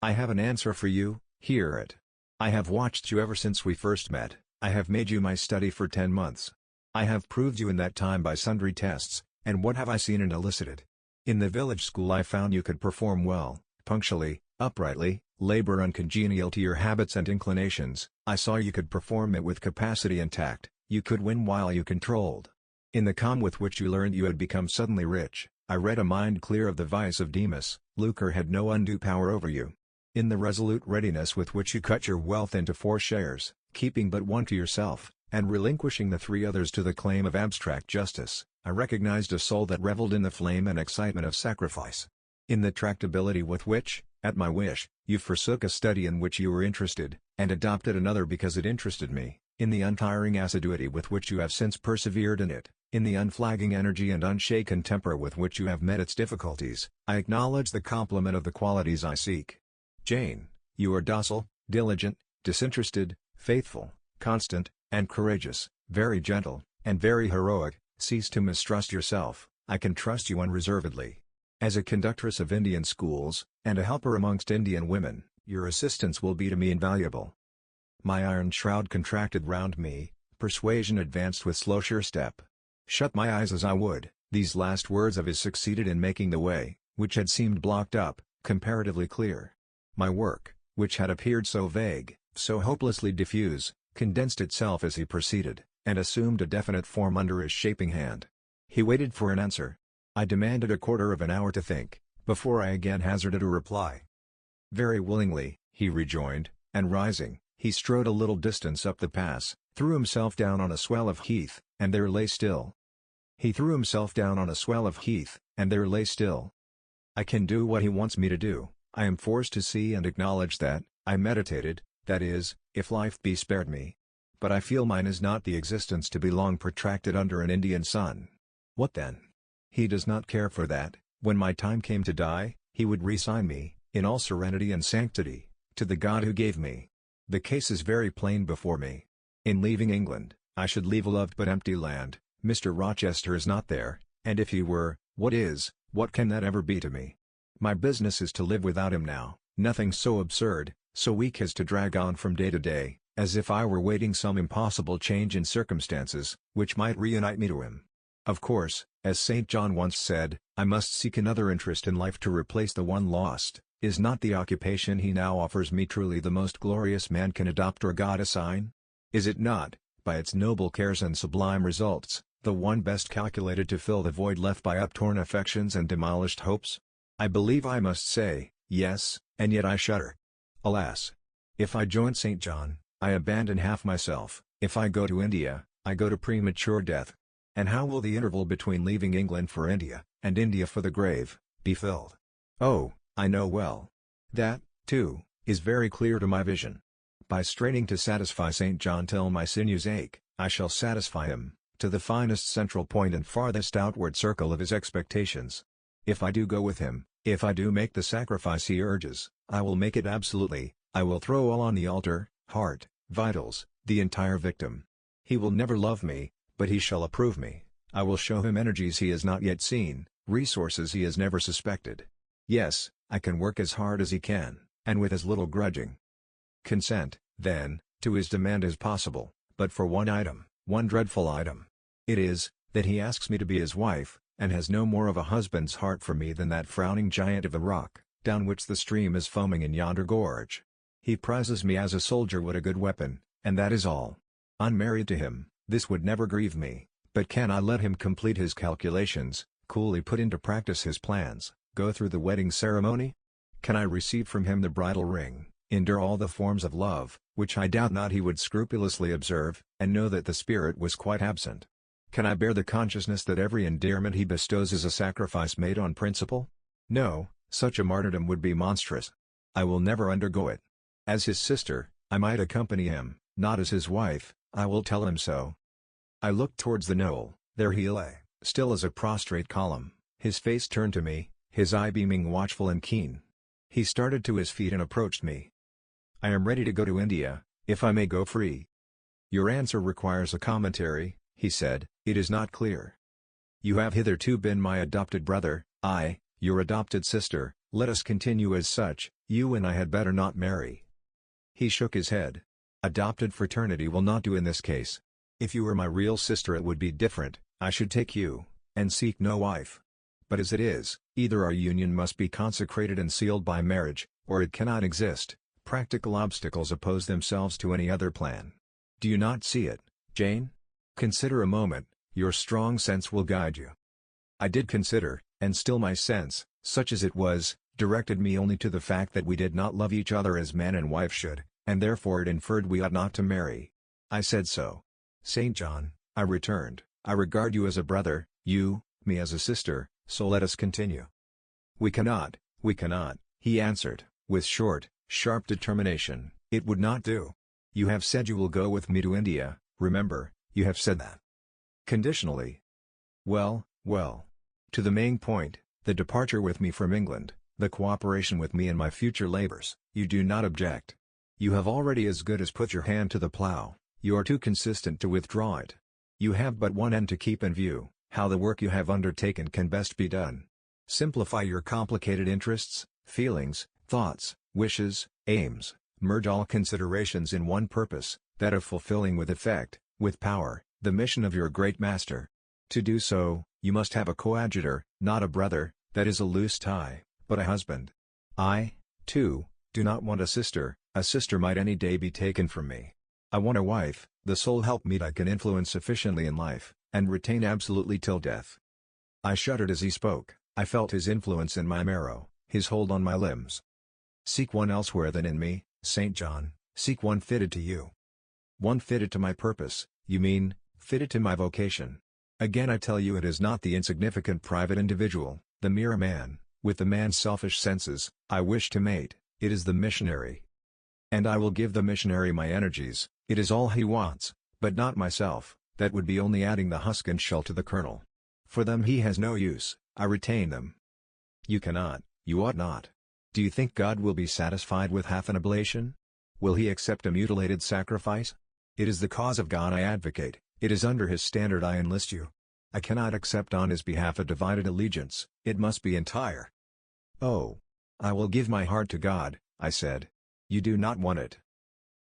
I have an answer for you, hear it. I have watched you ever since we first met, I have made you my study for 10 months. I have proved you in that time by sundry tests, and what have I seen and elicited? In the village school I found you could perform well, punctually, uprightly, labor uncongenial to your habits and inclinations. I saw you could perform it with capacity and tact, you could win while you controlled. In the calm with which you learned you had become suddenly rich, I read a mind clear of the vice of Demas, lucre had no undue power over you. In the resolute readiness with which you cut your wealth into 4 shares, keeping but one to yourself, and relinquishing the 3 others to the claim of abstract justice, I recognized a soul that reveled in the flame and excitement of sacrifice. In the tractability with which, at my wish, you forsook a study in which you were interested, and adopted another because it interested me, in the untiring assiduity with which you have since persevered in it, in the unflagging energy and unshaken temper with which you have met its difficulties, I acknowledge the complement of the qualities I seek. Jane, you are docile, diligent, disinterested, faithful, constant, and courageous, very gentle, and very heroic. Cease to mistrust yourself, I can trust you unreservedly. As a conductress of Indian schools, and a helper amongst Indian women, your assistance will be to me invaluable. My iron shroud contracted round me, persuasion advanced with slow sure step. Shut my eyes as I would, these last words of his succeeded in making the way, which had seemed blocked up, comparatively clear. My work, which had appeared so vague, so hopelessly diffuse, condensed itself as he proceeded, and assumed a definite form under his shaping hand. He waited for an answer. I demanded a quarter of an hour to think, before I again hazarded a reply. Very willingly, he rejoined, and rising, he strode a little distance up the pass, threw himself down on a swell of heath, and there lay still. He threw himself down on a swell of heath, and there lay still. I can do what he wants me to do, I am forced to see and acknowledge that, I meditated, that is, if life be spared me. But I feel mine is not the existence to be long protracted under an Indian sun. What then? He does not care for that. When my time came to die, he would resign me, in all serenity and sanctity, to the God who gave me. The case is very plain before me. In leaving England, I should leave a loved but empty land. Mr. Rochester is not there, and if he were, what can that ever be to me? My business is to live without him now, nothing so absurd, so weak as to drag on from day to day, as if I were waiting some impossible change in circumstances, which might reunite me to him. Of course, as St. John once said, I must seek another interest in life to replace the one lost. Is not the occupation he now offers me truly the most glorious man can adopt or God assign? Is it not, by its noble cares and sublime results, the one best calculated to fill the void left by uptorn affections and demolished hopes? I believe I must say, yes, and yet I shudder. Alas! If I join St. John, I abandon half myself. If I go to India, I go to premature death. And how will the interval between leaving England for India, and India for the grave, be filled? Oh, I know well. That, too, is very clear to my vision. By straining to satisfy St. John till my sinews ache, I shall satisfy him, to the finest central point and farthest outward circle of his expectations. If I do go with him, if I do make the sacrifice he urges, I will make it absolutely, I will throw all on the altar, heart, vitals, the entire victim. He will never love me, but he shall approve me. I will show him energies he has not yet seen, resources he has never suspected. Yes, I can work as hard as he can, and with as little grudging consent, then, to his demand as possible, but for one item, one dreadful item. It is, that he asks me to be his wife, and has no more of a husband's heart for me than that frowning giant of the rock, down which the stream is foaming in yonder gorge. He prizes me as a soldier would a good weapon, and that is all. Unmarried to him, this would never grieve me, but can I let him complete his calculations, coolly put into practice his plans, go through the wedding ceremony? Can I receive from him the bridal ring, endure all the forms of love, which I doubt not he would scrupulously observe, and know that the spirit was quite absent? Can I bear the consciousness that every endearment he bestows is a sacrifice made on principle? No, such a martyrdom would be monstrous. I will never undergo it. As his sister, I might accompany him, not as his wife, I will tell him so. I looked towards the knoll, there he lay, still as a prostrate column, his face turned to me, his eye beaming watchful and keen. He started to his feet and approached me. "I am ready to go to India, if I may go free." "Your answer requires a commentary," he said. "It is not clear. You have hitherto been my adopted brother, I, your adopted sister. Let us continue as such. You and I had better not marry." He shook his head. "Adopted fraternity will not do in this case. If you were my real sister it would be different. I should take you, and seek no wife. But as it is, either our union must be consecrated and sealed by marriage, or it cannot exist. Practical obstacles oppose themselves to any other plan. Do you not see it, Jane? Consider a moment, your strong sense will guide you." I did consider, and still my sense, such as it was, directed me only to the fact that we did not love each other as man and wife should, and therefore it inferred we ought not to marry. I said so. "St. John," I returned, "I regard you as a brother, you, me as a sister, so let us continue." We cannot," he answered, with short, sharp determination. "It would not do. You have said you will go with me to India, remember, you have said that." "Conditionally." Well. To the main point, the departure with me from England, the cooperation with me in my future labors, you do not object. You have already as good as put your hand to the plough, you are too consistent to withdraw it. You have but one end to keep in view, how the work you have undertaken can best be done. Simplify your complicated interests, feelings, thoughts, wishes, aims, merge all considerations in one purpose, that of fulfilling with effect, with power, the mission of your great master. To do so, you must have a coadjutor, not a brother, that is a loose tie, but a husband. I, too, do not want a sister might any day be taken from me. I want a wife, the sole helpmeet I can influence sufficiently in life, and retain absolutely till death. I shuddered as he spoke. I felt his influence in my marrow, his hold on my limbs. "Seek one elsewhere than in me, St. John, seek one fitted to you." "One fitted to my purpose, you mean, fitted to my vocation." Again I tell you it is not the insignificant private individual, the mere man, with the man's selfish senses, I wish to mate, it is the missionary. And I will give the missionary my energies, it is all he wants, but not myself, that would be only adding the husk and shell to the kernel. For them he has no use, I retain them. You cannot, you ought not. Do you think God will be satisfied with half an oblation? Will he accept a mutilated sacrifice? It is the cause of God I advocate. It is under his standard I enlist you. I cannot accept on his behalf a divided allegiance, it must be entire. "Oh! I will give my heart to God," I said. "You do not want it."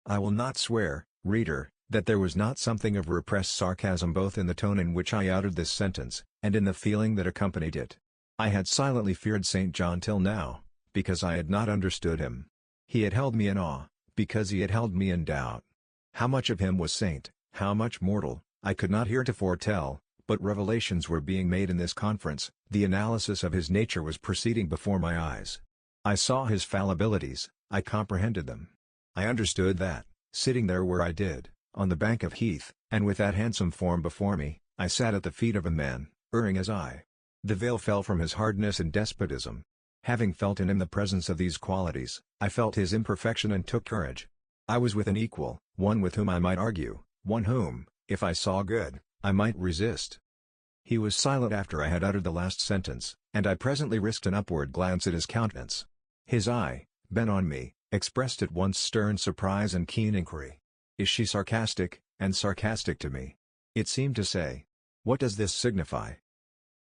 I will not swear, reader, that there was not something of repressed sarcasm both in the tone in which I uttered this sentence, and in the feeling that accompanied it. I had silently feared St. John till now, because I had not understood him. He had held me in awe, because he had held me in doubt. How much of him was saint, how much mortal, I could not heretofore tell, but revelations were being made in this conference, the analysis of his nature was proceeding before my eyes. I saw his fallibilities, I comprehended them. I understood that, sitting there where I did, on the bank of heath, and with that handsome form before me, I sat at the feet of a man, erring as I. The veil fell from his hardness and despotism. Having felt in him the presence of these qualities, I felt his imperfection and took courage. I was with an equal, one with whom I might argue, one whom, if I saw good, I might resist. He was silent after I had uttered the last sentence, and I presently risked an upward glance at his countenance. His eye, bent on me, expressed at once stern surprise and keen inquiry. Is she sarcastic, and sarcastic to me? It seemed to say, "What does this signify?"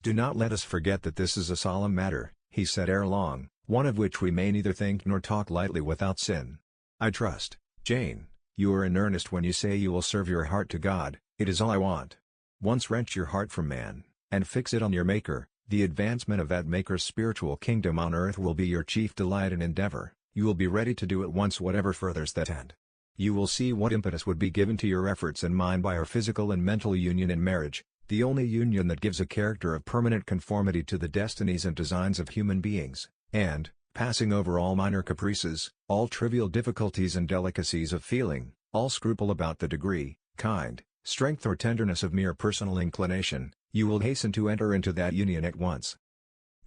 "Do not let us forget that this is a solemn matter," he said ere long, "one of which we may neither think nor talk lightly without sin. I trust, Jane, you are in earnest when you say you will serve your heart to God. It is all I want. Once wrench your heart from man, and fix it on your Maker, the advancement of that Maker's spiritual kingdom on earth will be your chief delight and endeavor. You will be ready to do at once whatever furthers that end. You will see what impetus would be given to your efforts and mine by our physical and mental union in marriage, the only union that gives a character of permanent conformity to the destinies and designs of human beings, and, passing over all minor caprices, all trivial difficulties and delicacies of feeling, all scruple about the degree, kind, strength or tenderness of mere personal inclination, you will hasten to enter into that union at once.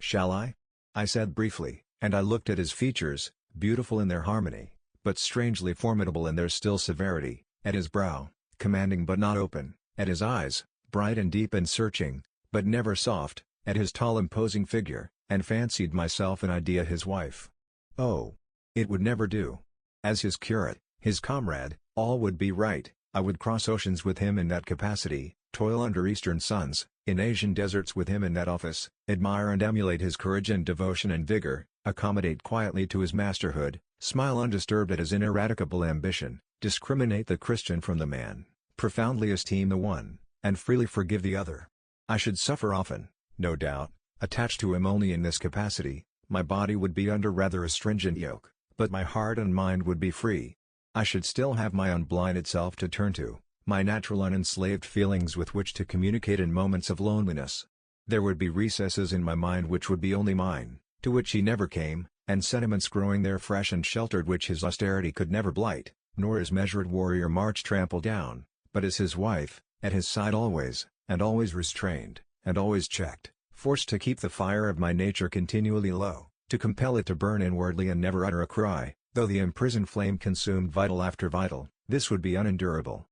"Shall I?" I said briefly, and I looked at his features, beautiful in their harmony, but strangely formidable in their still severity, at his brow, commanding but not open, at his eyes, bright and deep and searching, but never soft, at his tall imposing figure, and fancied myself an idea his wife. Oh! It would never do. As his curate, his comrade, all would be right. I would cross oceans with him in that capacity, toil under eastern suns, in Asian deserts with him in that office, admire and emulate his courage and devotion and vigor, accommodate quietly to his masterhood, smile undisturbed at his ineradicable ambition, discriminate the Christian from the man, profoundly esteem the one, and freely forgive the other. I should suffer often, no doubt, attached to him only in this capacity. My body would be under rather a stringent yoke, but my heart and mind would be free. I should still have my unblinded self to turn to, my natural unenslaved feelings with which to communicate in moments of loneliness. There would be recesses in my mind which would be only mine, to which he never came, and sentiments growing there fresh and sheltered which his austerity could never blight, nor his measured warrior march trample down, but as his wife, at his side always, and always restrained, and always checked, forced to keep the fire of my nature continually low, to compel it to burn inwardly and never utter a cry, though the imprisoned flame consumed vital after vital. This would be unendurable.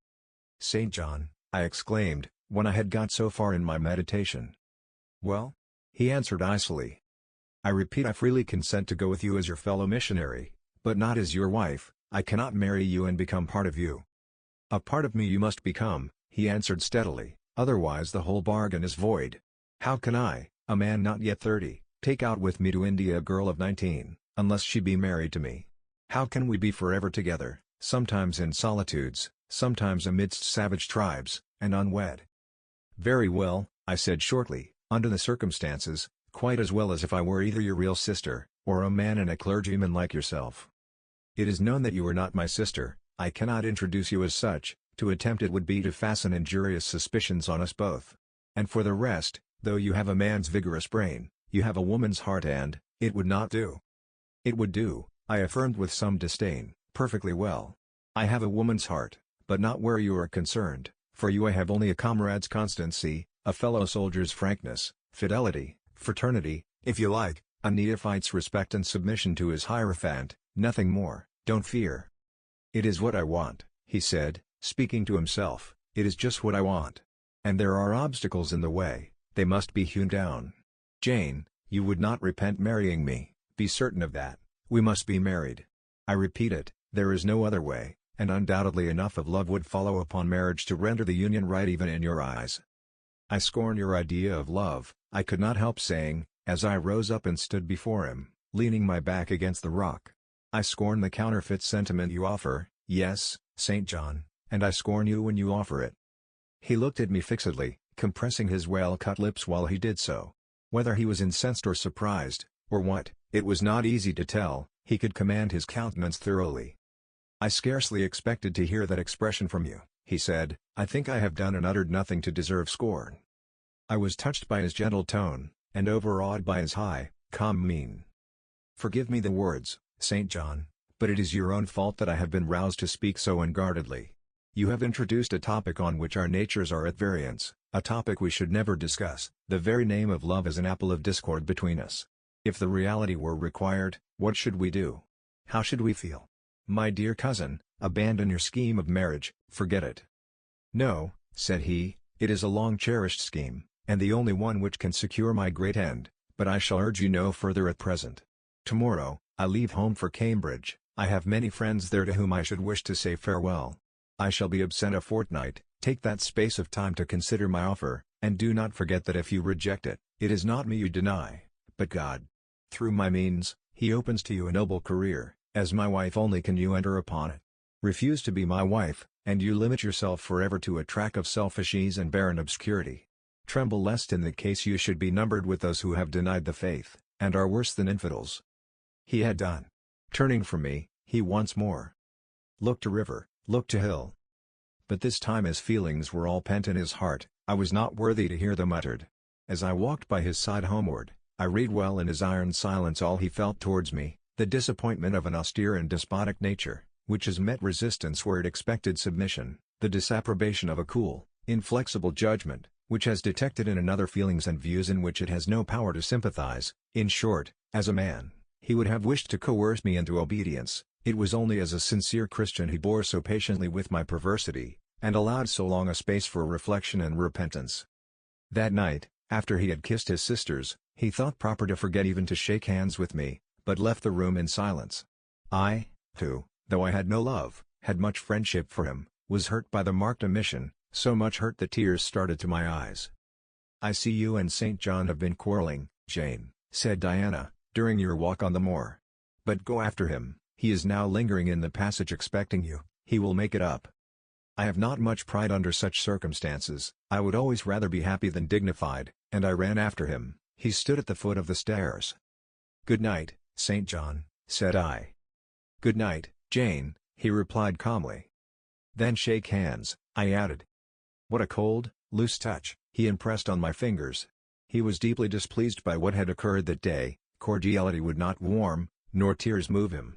"St. John," I exclaimed, when I had got so far in my meditation. "Well?" he answered icily. "I repeat, I freely consent to go with you as your fellow missionary, but not as your wife. I cannot marry you and become part of you." "A part of me you must become," he answered steadily, "otherwise the whole bargain is void. How can I, a man not yet 30, take out with me to India a girl of 19, unless she be married to me? How can we be forever together, sometimes in solitudes, sometimes amidst savage tribes, and unwed?" "Very well," I said shortly, "under the circumstances, quite as well as if I were either your real sister, or a man and a clergyman like yourself. It is known that you are not my sister. I cannot introduce you as such. To attempt it would be to fasten injurious suspicions on us both. And for the rest, though you have a man's vigorous brain, you have a woman's heart and, it would not do." "It would do," I affirmed with some disdain, "perfectly well. I have a woman's heart, but not where you are concerned. For you I have only a comrade's constancy, a fellow soldier's frankness, fidelity, fraternity, if you like, a neophyte's respect and submission to his hierophant, nothing more. Don't fear." "It is what I want," he said, speaking to himself, "it is just what I want. And there are obstacles in the way, they must be hewn down. Jane, you would not repent marrying me, be certain of that. We must be married. I repeat it, there is no other way, and undoubtedly enough of love would follow upon marriage to render the union right even in your eyes." "I scorn your idea of love," I could not help saying, as I rose up and stood before him, leaning my back against the rock. "I scorn the counterfeit sentiment you offer, yes, St. John, and I scorn you when you offer it." He looked at me fixedly, compressing his well-cut lips while he did so. Whether he was incensed or surprised, or what, it was not easy to tell. He could command his countenance thoroughly. "I scarcely expected to hear that expression from you," he said. "I think I have done and uttered nothing to deserve scorn." I was touched by his gentle tone, and overawed by his high, calm mien. "Forgive me the words, St. John, but it is your own fault that I have been roused to speak so unguardedly. You have introduced a topic on which our natures are at variance, a topic we should never discuss. The very name of love is an apple of discord between us. If the reality were required, what should we do? How should we feel? My dear cousin, abandon your scheme of marriage, forget it." "No," said he, "it is a long-cherished scheme, and the only one which can secure my great end, but I shall urge you no further at present. Tomorrow, I leave home for Cambridge. I have many friends there to whom I should wish to say farewell. I shall be absent a fortnight. Take that space of time to consider my offer, and do not forget that if you reject it, it is not me you deny, but God. Through my means, He opens to you a noble career. As my wife only can you enter upon it. Refuse to be my wife, and you limit yourself forever to a track of selfish ease and barren obscurity. Tremble lest in the case you should be numbered with those who have denied the faith, and are worse than infidels." He had done. Turning from me, he once more looked to river, looked to hill. But this time his feelings were all pent in his heart. I was not worthy to hear them uttered. As I walked by his side homeward, I read well in his iron silence all he felt towards me, the disappointment of an austere and despotic nature, which has met resistance where it expected submission, the disapprobation of a cool, inflexible judgment, which has detected in another feelings and views in which it has no power to sympathize. In short, as a man, he would have wished to coerce me into obedience. It was only as a sincere Christian he bore so patiently with my perversity, and allowed so long a space for reflection and repentance. That night, After he had kissed his sisters, he thought proper to forget even to shake hands with me, but left the room in silence. I, too, though I had no love, had much friendship for him, was hurt by the marked omission, so much hurt that tears started to my eyes. "I see you and St. John have been quarrelling, Jane," said Diana, "during your walk on the moor. But go after him, he is now lingering in the passage expecting you, he will make it up." I have not much pride under such circumstances, I would always rather be happy than dignified, and I ran after him. He stood at the foot of the stairs. "Good night, St. John," said I. "Good night, Jane," he replied calmly. "Then shake hands," I added. What a cold, loose touch he impressed on my fingers. He was deeply displeased by what had occurred that day. Cordiality would not warm, nor tears move him.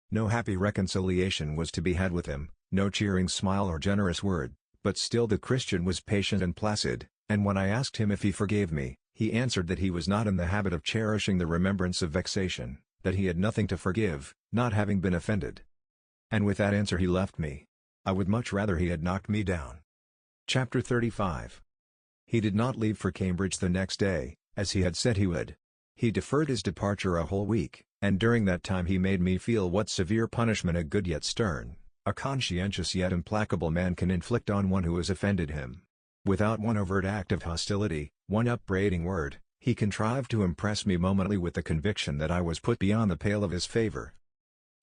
No happy reconciliation was to be had with him, no cheering smile or generous word, but still the Christian was patient and placid, and when I asked him if he forgave me, he answered that he was not in the habit of cherishing the remembrance of vexation, that he had nothing to forgive, not having been offended. And with that answer he left me. I would much rather he had knocked me down. Chapter 35. He did not leave for Cambridge the next day, as he had said he would. He deferred his departure a whole week, and during that time he made me feel what severe punishment a good yet stern, a conscientious yet implacable man can inflict on one who has offended him. Without one overt act of hostility, one upbraiding word, he contrived to impress me momently with the conviction that I was put beyond the pale of his favor.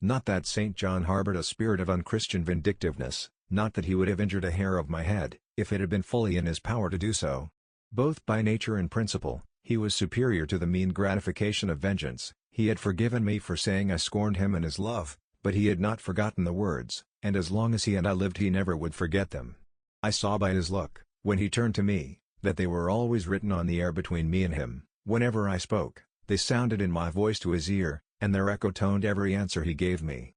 Not that St. John harbored a spirit of unchristian vindictiveness, not that he would have injured a hair of my head, if it had been fully in his power to do so. Both by nature and principle, he was superior to the mean gratification of vengeance. He had forgiven me for saying I scorned him and his love, but he had not forgotten the words, and as long as he and I lived he never would forget them. I saw by his look, when he turned to me, that they were always written on the air between me and him. Whenever I spoke, they sounded in my voice to his ear, and their echo toned every answer he gave me.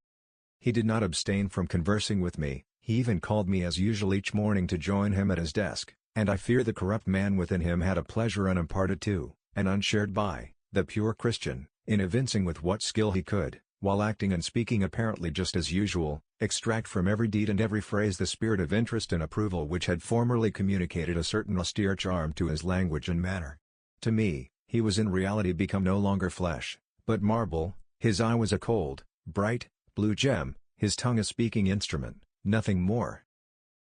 He did not abstain from conversing with me, he even called me as usual each morning to join him at his desk, and I fear the corrupt man within him had a pleasure unimparted to, and unshared by, the pure Christian, in evincing with what skill he could, while acting and speaking apparently just as usual, extract from every deed and every phrase the spirit of interest and approval which had formerly communicated a certain austere charm to his language and manner. To me, he was in reality become no longer flesh, but marble. His eye was a cold, bright, blue gem, his tongue a speaking instrument, nothing more.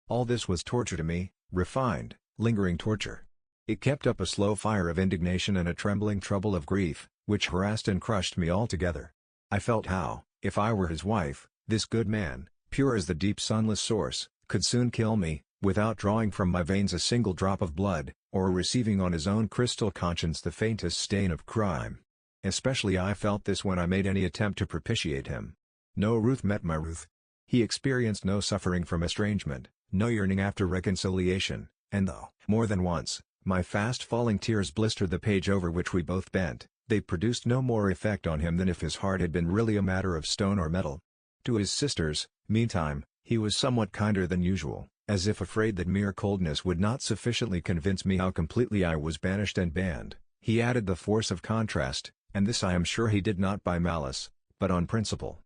All this was torture to me, refined, lingering torture. It kept up a slow fire of indignation and a trembling trouble of grief, which harassed and crushed me altogether. I felt how, if I were his wife, this good man, pure as the deep sunless source, could soon kill me, without drawing from my veins a single drop of blood, or receiving on his own crystal conscience the faintest stain of crime. Especially I felt this when I made any attempt to propitiate him. No ruth met my ruth. He experienced no suffering from estrangement, no yearning after reconciliation, and though, more than once, my fast-falling tears blistered the page over which we both bent, they produced no more effect on him than if his heart had been really a matter of stone or metal. To his sisters, meantime, he was somewhat kinder than usual, as if afraid that mere coldness would not sufficiently convince me how completely I was banished and banned. He added the force of contrast, and this I am sure he did not by malice, but on principle.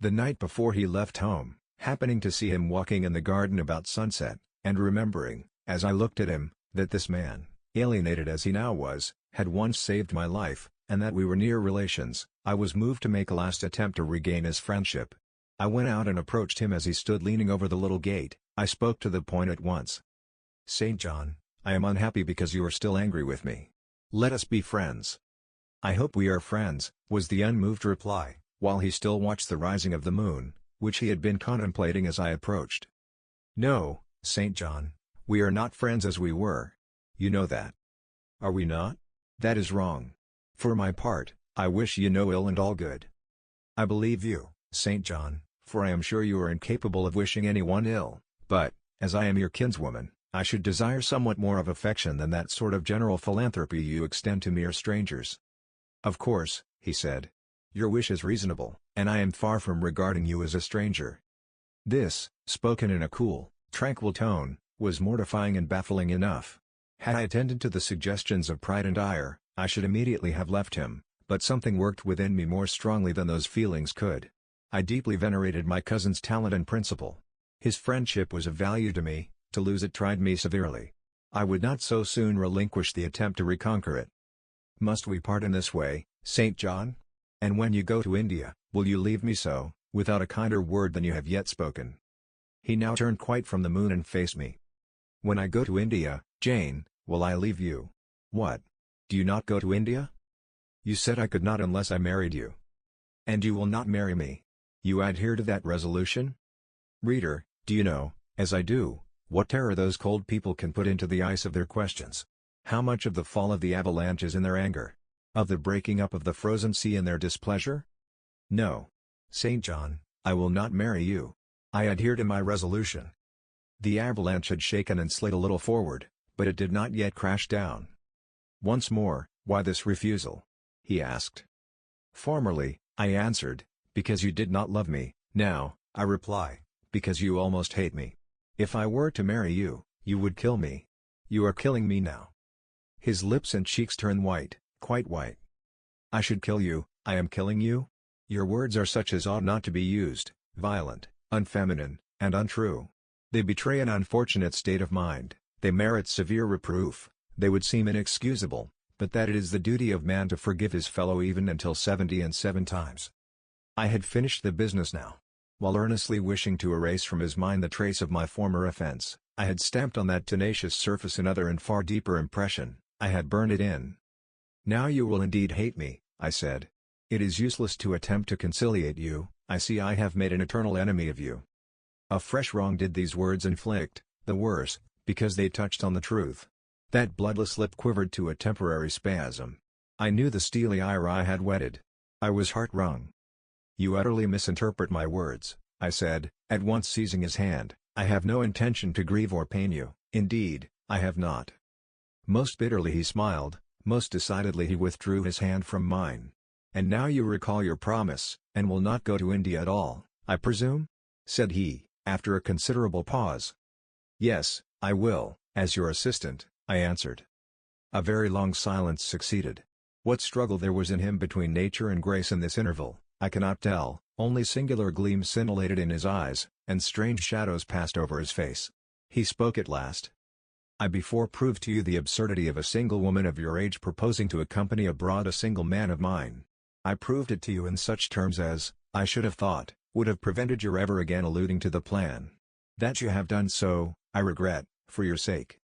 The night before he left home, happening to see him walking in the garden about sunset, and remembering, as I looked at him, that this man, alienated as he now was, had once saved my life, and that we were near relations, I was moved to make a last attempt to regain his friendship. I went out and approached him as he stood leaning over the little gate. I spoke to the point at once. "St. John, I am unhappy because you are still angry with me. Let us be friends." "I hope we are friends," was the unmoved reply, while he still watched the rising of the moon, which he had been contemplating as I approached. "No, St. John, we are not friends as we were. You know that." "Are we not? That is wrong. For my part, I wish you no ill and all good." "I believe you, St. John, for I am sure you are incapable of wishing anyone ill, but, as I am your kinswoman, I should desire somewhat more of affection than that sort of general philanthropy you extend to mere strangers." "Of course," he said. "Your wish is reasonable, and I am far from regarding you as a stranger." This, spoken in a cool, tranquil tone, was mortifying and baffling enough. Had I attended to the suggestions of pride and ire, I should immediately have left him, but something worked within me more strongly than those feelings could. I deeply venerated my cousin's talent and principle. His friendship was of value to me, to lose it tried me severely. I would not so soon relinquish the attempt to reconquer it. Must we part in this way, St. John? And when you go to India, will you leave me so, without a kinder word than you have yet spoken? He now turned quite from the moon and faced me. When I go to India, Jane, will I leave you? What? Do you not go to India? You said I could not unless I married you. And you will not marry me. You adhere to that resolution? Reader, do you know, as I do, what terror those cold people can put into the ice of their questions? How much of the fall of the avalanche is in their anger? Of the breaking up of the frozen sea in their displeasure? No. St. John, I will not marry you. I adhere to my resolution. The avalanche had shaken and slid a little forward, but it did not yet crash down. Once more, why this refusal? He asked. Formerly, I answered, because you did not love me. Now, I reply, because you almost hate me. If I were to marry you, you would kill me. You are killing me now. His lips and cheeks turned white, quite white. I should kill you, I am killing you? Your words are such as ought not to be used, violent, unfeminine, and untrue. They betray an unfortunate state of mind, they merit severe reproof, they would seem inexcusable, but that it is the duty of man to forgive his fellow even until 77 times. I had finished the business now. While earnestly wishing to erase from his mind the trace of my former offense, I had stamped on that tenacious surface another and far deeper impression, I had burned it in. Now you will indeed hate me, I said. It is useless to attempt to conciliate you, I see I have made an eternal enemy of you. A fresh wrong did these words inflict, the worse, because they touched on the truth. That bloodless lip quivered to a temporary spasm. I knew the steely Eyre I had wedded. I was heart-wrung. You utterly misinterpret my words, I said, at once seizing his hand. I have no intention to grieve or pain you, indeed, I have not. Most bitterly he smiled, most decidedly he withdrew his hand from mine. And now you recall your promise, and will not go to India at all, I presume? Said he, after a considerable pause. Yes, I will, as your assistant, I answered. A very long silence succeeded. What struggle there was in him between nature and grace in this interval, I cannot tell, only singular gleams scintillated in his eyes, and strange shadows passed over his face. He spoke at last. I before proved to you the absurdity of a single woman of your age proposing to accompany abroad a single man of mine. I proved it to you in such terms as, I should have thought, would have prevented your ever again alluding to the plan. That you have done so, I regret, for your sake.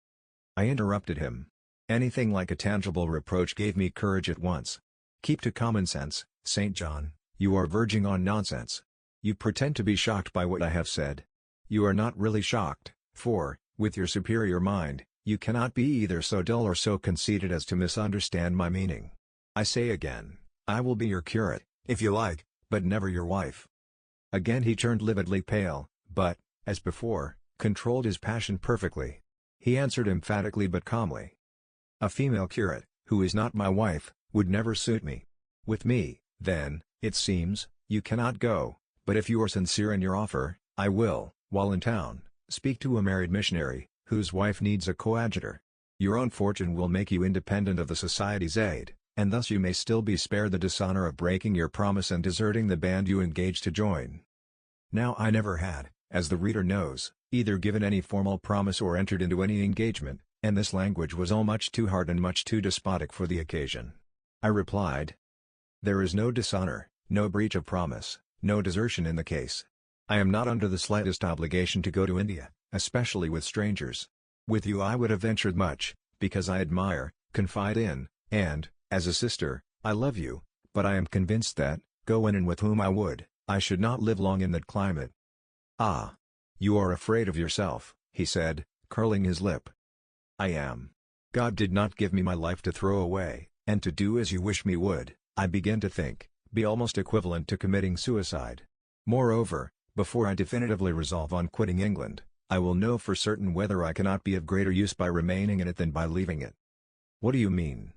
I interrupted him. Anything like a tangible reproach gave me courage at once. Keep to common sense, St. John, you are verging on nonsense. You pretend to be shocked by what I have said. You are not really shocked, for, with your superior mind, you cannot be either so dull or so conceited as to misunderstand my meaning. I say again, I will be your curate, if you like, but never your wife. Again he turned lividly pale, but, as before, controlled his passion perfectly. He answered emphatically but calmly. A female curate, who is not my wife, would never suit me. With me, then, it seems, you cannot go, but if you are sincere in your offer, I will, while in town, speak to a married missionary, whose wife needs a coadjutor. Your own fortune will make you independent of the Society's aid, and thus you may still be spared the dishonor of breaking your promise and deserting the band you engaged to join. Now I never had, as the reader knows, either given any formal promise or entered into any engagement, and this language was all much too hard and much too despotic for the occasion. I replied, there is no dishonor, no breach of promise, no desertion in the case. I am not under the slightest obligation to go to India, especially with strangers. With you I would have ventured much, because I admire, confide in, and, as a sister, I love you, but I am convinced that, go when and with whom I would, I should not live long in that climate. Ah! You are afraid of yourself, he said, curling his lip. I am. God did not give me my life to throw away, and to do as you wish me would, I begin to think, be almost equivalent to committing suicide. Moreover, before I definitively resolve on quitting England, I will know for certain whether I cannot be of greater use by remaining in it than by leaving it. What do you mean?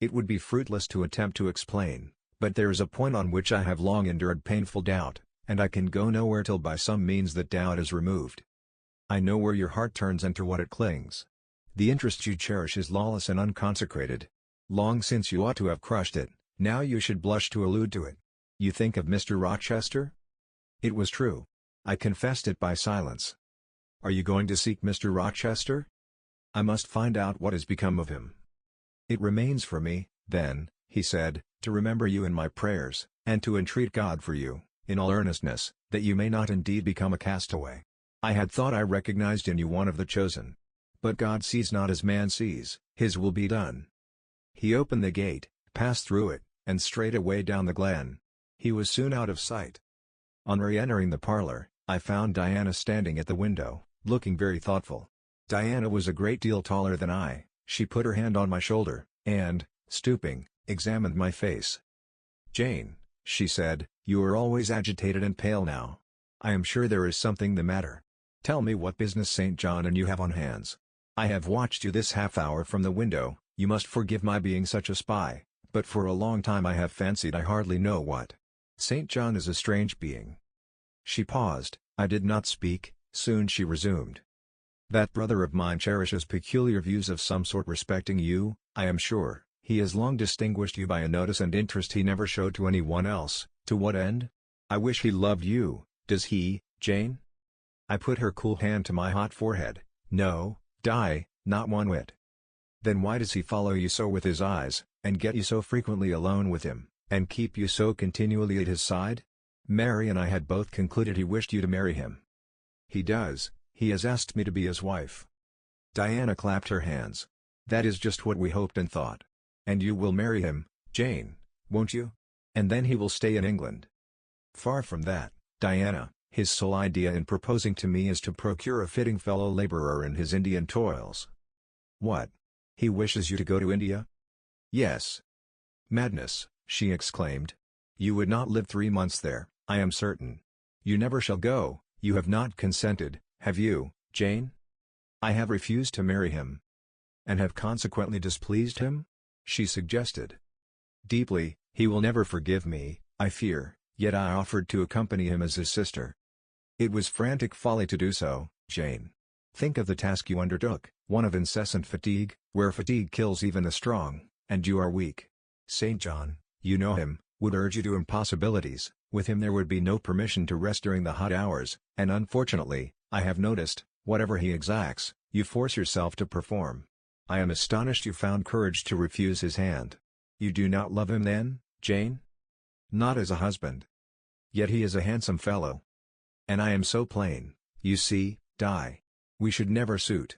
It would be fruitless to attempt to explain, but there is a point on which I have long endured painful doubt, and I can go nowhere till by some means that doubt is removed. I know where your heart turns and to what it clings. The interest you cherish is lawless and unconsecrated. Long since you ought to have crushed it, now you should blush to allude to it. You think of Mr. Rochester? It was true. I confessed it by silence. Are you going to seek Mr. Rochester? I must find out what has become of him. It remains for me, then, he said, to remember you in my prayers, and to entreat God for you, in all earnestness, that you may not indeed become a castaway. I had thought I recognized in you one of the chosen. But God sees not as man sees, his will be done. He opened the gate, passed through it, and straight away down the glen. He was soon out of sight. On re-entering the parlor, I found Diana standing at the window, looking very thoughtful. Diana was a great deal taller than I. She put her hand on my shoulder, and, stooping, examined my face. "Jane," she said, "you are always agitated and pale now. I am sure there is something the matter. Tell me what business St. John and you have on hands. I have watched you this half-hour from the window. You must forgive my being such a spy, but for a long time I have fancied I hardly know what. St. John is a strange being." She paused. I did not speak. Soon she resumed. "That brother of mine cherishes peculiar views of some sort respecting you, I am sure. He has long distinguished you by a notice and interest he never showed to anyone else. To what end? I wish he loved you. Does he, Jane?" I put her cool hand to my hot forehead. "No, Di, not one whit." "Then why does he follow you so with his eyes, and get you so frequently alone with him, and keep you so continually at his side? Mary and I had both concluded he wished you to marry him." "He does. He has asked me to be his wife." Diana clapped her hands. "That is just what we hoped and thought. And you will marry him, Jane, won't you? And then he will stay in England." "Far from that, Diana. His sole idea in proposing to me is to procure a fitting fellow laborer in his Indian toils." "What? He wishes you to go to India?" "Yes." "Madness," she exclaimed. "You would not live 3 months there, I am certain. You never shall go. You have not consented, have you, Jane?" "I have refused to marry him." "And have consequently displeased him?" she suggested. "Deeply. He will never forgive me, I fear, yet I offered to accompany him as his sister." "It was frantic folly to do so, Jane. Think of the task you undertook, one of incessant fatigue, where fatigue kills even the strong, and you are weak. St. John, you know him, would urge you to impossibilities. With him there would be no permission to rest during the hot hours, and unfortunately, I have noticed, whatever he exacts, you force yourself to perform. I am astonished you found courage to refuse his hand. You do not love him then, Jane?" "Not as a husband." "Yet he is a handsome fellow. And I am so plain, you see, Di. We should never suit."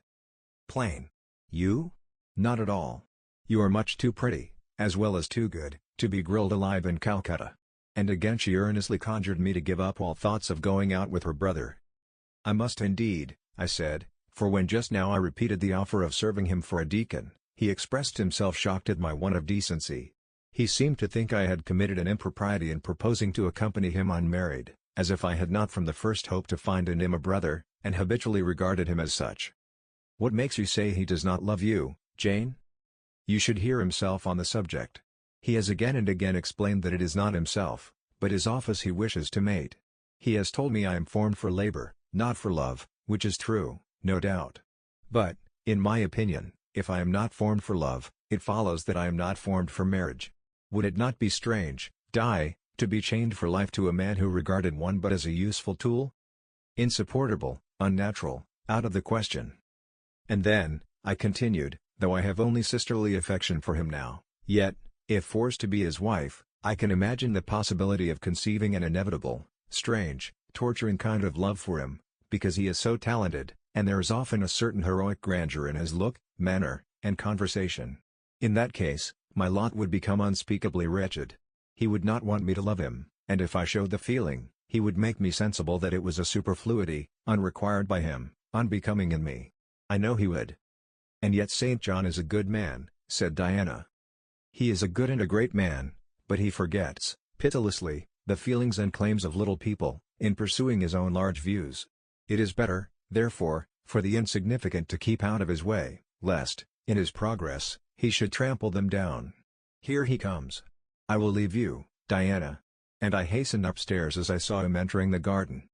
"Plain? You? Not at all. You are much too pretty, as well as too good, to be grilled alive in Calcutta." And again she earnestly conjured me to give up all thoughts of going out with her brother. "I must indeed," I said, for when just now I repeated the offer of serving him for a deacon, he expressed himself shocked at my want of decency. He seemed to think I had committed an impropriety in proposing to accompany him unmarried, as if I had not from the first hoped to find in him a brother, and habitually regarded him as such. "What makes you say he does not love you, Jane?" "You should hear himself on the subject. He has again and again explained that it is not himself, but his office he wishes to mate. He has told me I am formed for labor, not for love, which is true, no doubt. But, in my opinion, if I am not formed for love, it follows that I am not formed for marriage. Would it not be strange, Di, to be chained for life to a man who regarded one but as a useful tool? Insupportable, unnatural, out of the question. And then, I continued, though I have only sisterly affection for him now, yet, if forced to be his wife, I can imagine the possibility of conceiving an inevitable, strange, torturing kind of love for him, because he is so talented, and there is often a certain heroic grandeur in his look, manner, and conversation. In that case, my lot would become unspeakably wretched. He would not want me to love him, and if I showed the feeling, he would make me sensible that it was a superfluity, unrequired by him, unbecoming in me. I know he would." "And yet St. John is a good man," said Diana. "He is a good and a great man, but he forgets, pitilessly, the feelings and claims of little people, in pursuing his own large views. It is better, therefore, for the insignificant to keep out of his way, lest, in his progress, he should trample them down. Here he comes. I will leave you, Diana." And I hastened upstairs as I saw him entering the garden.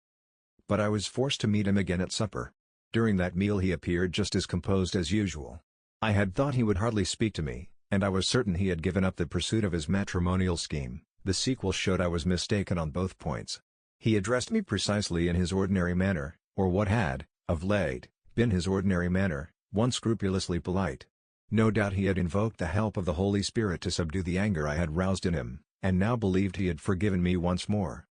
But I was forced to meet him again at supper. During that meal he appeared just as composed as usual. I had thought he would hardly speak to me, and I was certain he had given up the pursuit of his matrimonial scheme. The sequel showed I was mistaken on both points. He addressed me precisely in his ordinary manner, or what had, of late, been his ordinary manner, once scrupulously polite. No doubt he had invoked the help of the Holy Spirit to subdue the anger I had roused in him, and now believed he had forgiven me once more.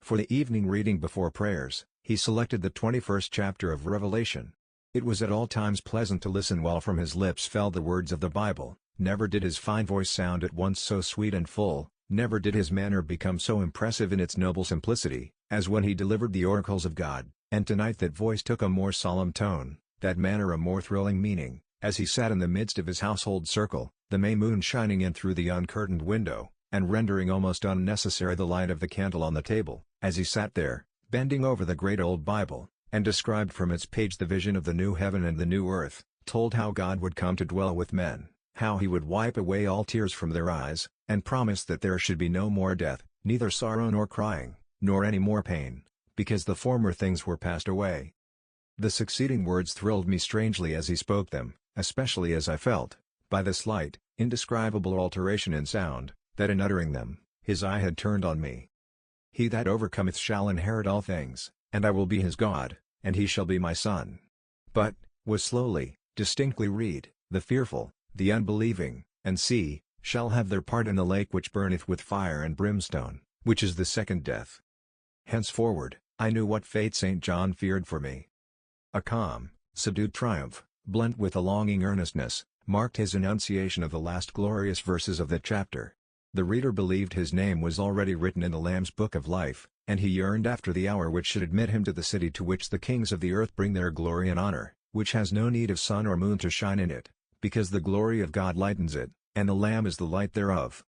For the evening reading before prayers, he selected the 21st chapter of Revelation. It was at all times pleasant to listen while from his lips fell the words of the Bible. Never did his fine voice sound at once so sweet and full, never did his manner become so impressive in its noble simplicity, as when he delivered the oracles of God, and tonight that voice took a more solemn tone, that manner a more thrilling meaning, as he sat in the midst of his household circle, the May moon shining in through the uncurtained window, and rendering almost unnecessary the light of the candle on the table, as he sat there, bending over the great old Bible, and described from its page the vision of the new heaven and the new earth, told how God would come to dwell with men, how he would wipe away all tears from their eyes, and promised that there should be no more death, neither sorrow nor crying, nor any more pain, because the former things were passed away. The succeeding words thrilled me strangely as he spoke them, especially as I felt, by the slight, indescribable alteration in sound, that in uttering them, his eye had turned on me. He that overcometh shall inherit all things, and I will be his God, and he shall be my son. But, was slowly, distinctly read, the fearful, the unbelieving, and see, shall have their part in the lake which burneth with fire and brimstone, which is the second death. Henceforward, I knew what fate St. John feared for me. A calm, subdued triumph, blent with a longing earnestness, marked his enunciation of the last glorious verses of that chapter. The reader believed his name was already written in the Lamb's book of life, and he yearned after the hour which should admit him to the city to which the kings of the earth bring their glory and honor, which has no need of sun or moon to shine in it, because the glory of God lightens it, and the Lamb is the light thereof.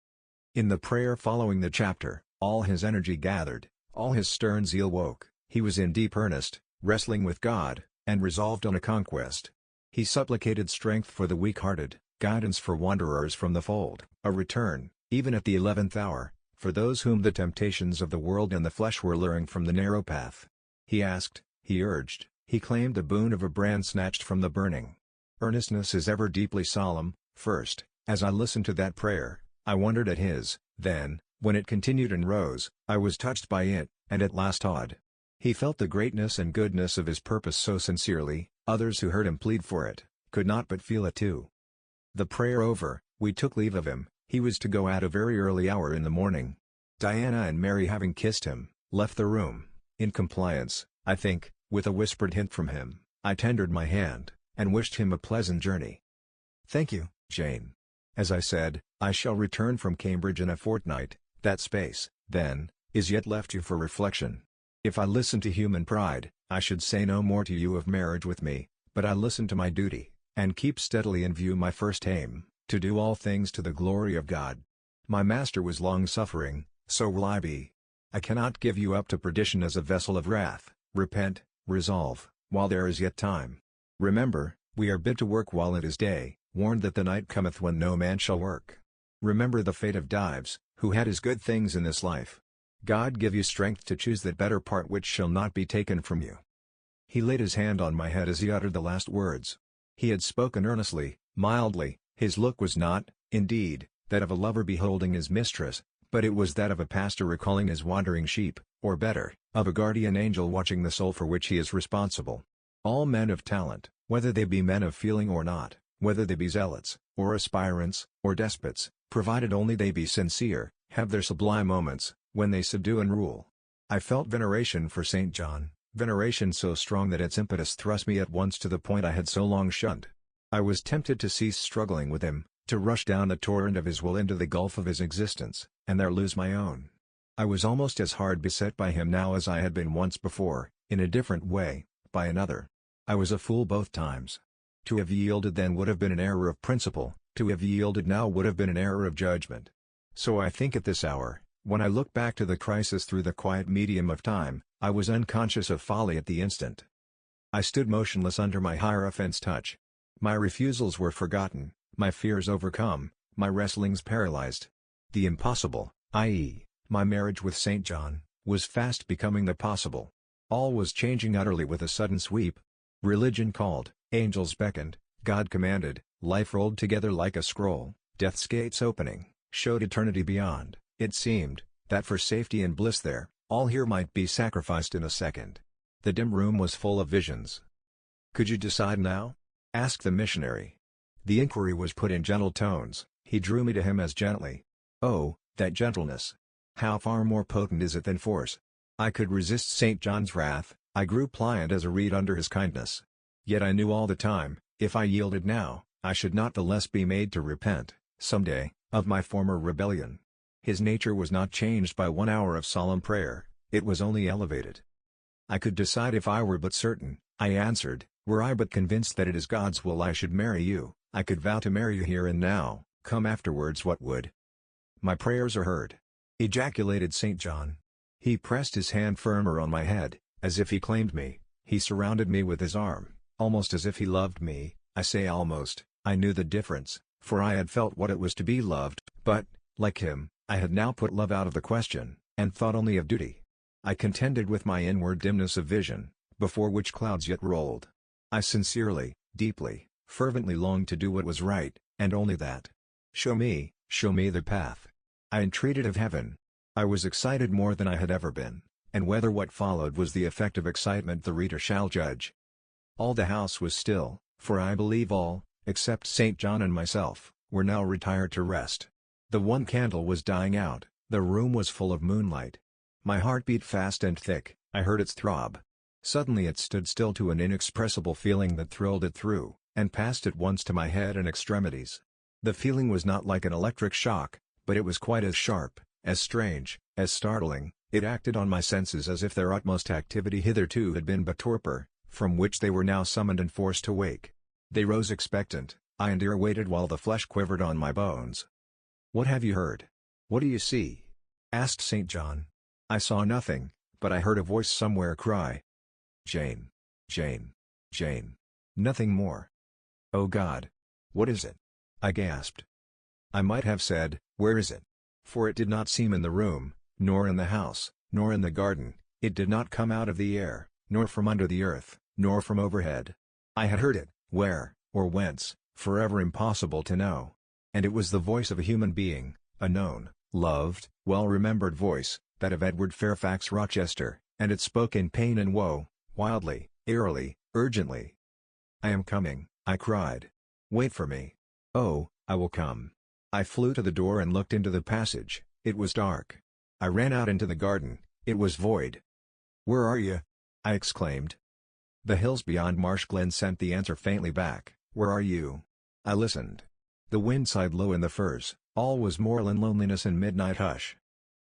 In the prayer following the chapter, all his energy gathered, all his stern zeal woke, he was in deep earnest, wrestling with God, and resolved on a conquest. He supplicated strength for the weak-hearted, guidance for wanderers from the fold, a return, even at the 11th hour, for those whom the temptations of the world and the flesh were luring from the narrow path. He asked, he urged, he claimed the boon of a brand snatched from the burning. Earnestness is ever deeply solemn. First, as I listened to that prayer, I wondered at his, then, when it continued and rose, I was touched by it, and at last awed. He felt the greatness and goodness of his purpose so sincerely, others who heard him plead for it, could not but feel it too. The prayer over, we took leave of him. He was to go at a very early hour in the morning. Diana and Mary, having kissed him, left the room. In compliance, I think, with a whispered hint from him, I tendered my hand, and wished him a pleasant journey. "Thank you, Jane. As I said, I shall return from Cambridge in a fortnight. That space, then, is yet left you for reflection. If I listened to human pride, I should say no more to you of marriage with me, but I listen to my duty, and keep steadily in view my first aim, to do all things to the glory of God. My Master was long-suffering, so will I be. I cannot give you up to perdition as a vessel of wrath. Repent, resolve, while there is yet time. Remember, we are bid to work while it is day, warned that the night cometh when no man shall work. Remember the fate of Dives, who had his good things in this life. God give you strength to choose that better part which shall not be taken from you." He laid his hand on my head as he uttered the last words. He had spoken earnestly, mildly. His look was not, indeed, that of a lover beholding his mistress, but it was that of a pastor recalling his wandering sheep, or better, of a guardian angel watching the soul for which he is responsible. All men of talent, whether they be men of feeling or not, whether they be zealots, or aspirants, or despots, provided only they be sincere, have their sublime moments, when they subdue and rule. I felt veneration for St. John, veneration so strong that its impetus thrust me at once to the point I had so long shunned. I was tempted to cease struggling with him, to rush down the torrent of his will into the gulf of his existence, and there lose my own. I was almost as hard beset by him now as I had been once before, in a different way, by another. I was a fool both times. To have yielded then would have been an error of principle, to have yielded now would have been an error of judgment. So I think at this hour, when I look back to the crisis through the quiet medium of time, I was unconscious of folly at the instant. I stood motionless under my Hierophant's touch. My refusals were forgotten, my fears overcome, my wrestlings paralyzed. The impossible, i.e., my marriage with St. John, was fast becoming the possible. All was changing utterly with a sudden sweep. Religion called, angels beckoned, God commanded, life rolled together like a scroll, death's gates opening, showed eternity beyond. It seemed, that for safety and bliss there, all here might be sacrificed in a second. The dim room was full of visions. "Could you decide now?" asked the missionary. The inquiry was put in gentle tones. He drew me to him as gently. Oh, that gentleness! How far more potent is it than force! I could resist St. John's wrath, I grew pliant as a reed under his kindness. Yet I knew all the time, if I yielded now, I should not the less be made to repent, some day, of my former rebellion. His nature was not changed by 1 hour of solemn prayer, it was only elevated. I could decide if I were but certain, I answered, were I but convinced that it is God's will I should marry you, I could vow to marry you here and now, come afterwards what would. My prayers are heard, ejaculated St. John. He pressed his hand firmer on my head, as if he claimed me, he surrounded me with his arm, almost as if he loved me. I say almost, I knew the difference, for I had felt what it was to be loved, but, like him, I had now put love out of the question, and thought only of duty. I contended with my inward dimness of vision, before which clouds yet rolled. I sincerely, deeply, fervently longed to do what was right, and only that. Show me the path. I entreated of heaven. I was excited more than I had ever been, and whether what followed was the effect of excitement the reader shall judge. All the house was still, for I believe all, except St. John and myself, were now retired to rest. The one candle was dying out, the room was full of moonlight. My heart beat fast and thick, I heard its throb. Suddenly it stood still to an inexpressible feeling that thrilled it through, and passed at once to my head and extremities. The feeling was not like an electric shock, but it was quite as sharp, as strange, as startling. It acted on my senses as if their utmost activity hitherto had been but torpor, from which they were now summoned and forced to wake. They rose expectant, I and Eyre waited while the flesh quivered on my bones. "What have you heard? What do you see?" asked St. John. I saw nothing, but I heard a voice somewhere cry, "Jane! Jane! Jane!" Nothing more. "Oh God! What is it?" I gasped. I might have said, "Where is it?" For it did not seem in the room, nor in the house, nor in the garden. It did not come out of the air, nor from under the earth, nor from overhead. I had heard it, where, or whence, forever impossible to know. And it was the voice of a human being, a known, loved, well-remembered voice, that of Edward Fairfax Rochester, and it spoke in pain and woe, wildly, eerily, urgently. "I am coming," I cried. "Wait for me. Oh, I will come." I flew to the door and looked into the passage. It was dark. I ran out into the garden. It was void. "Where are you?" I exclaimed. The hills beyond Marsh Glen sent the answer faintly back, "Where are you?" I listened. The wind sighed low in the firs, all was moorland loneliness and midnight hush.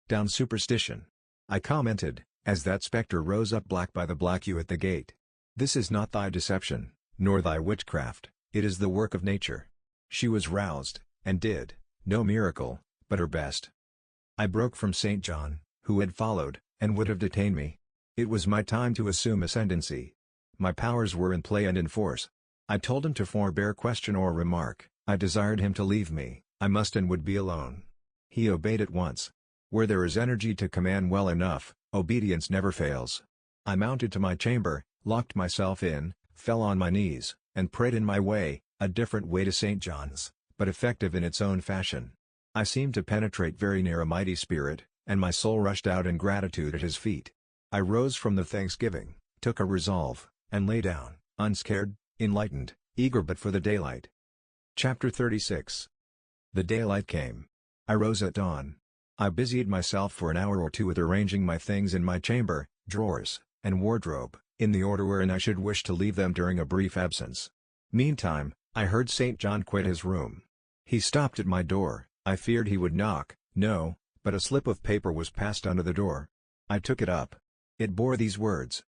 "Down superstition," I commented, as that spectre rose up black by the black yew at the gate. "This is not thy deception, nor thy witchcraft, it is the work of nature. She was roused, and did, no miracle, but her best." I broke from St. John, who had followed, and would have detained me. It was my time to assume ascendancy. My powers were in play and in force. I told him to forbear question or remark, I desired him to leave me, I must and would be alone. He obeyed at once. Where there is energy to command well enough, obedience never fails. I mounted to my chamber, locked myself in, fell on my knees, and prayed in my way, a different way to St. John's, but effective in its own fashion. I seemed to penetrate very near a mighty spirit, and my soul rushed out in gratitude at his feet. I rose from the thanksgiving, took a resolve, and lay down, unscared, enlightened, eager but for the daylight. Chapter 36. The daylight came. I rose at dawn. I busied myself for an hour or two with arranging my things in my chamber, drawers, and wardrobe, in the order wherein I should wish to leave them during a brief absence. Meantime, I heard St. John quit his room. He stopped at my door. I feared he would knock. No, but a slip of paper was passed under the door. I took it up. It bore these words: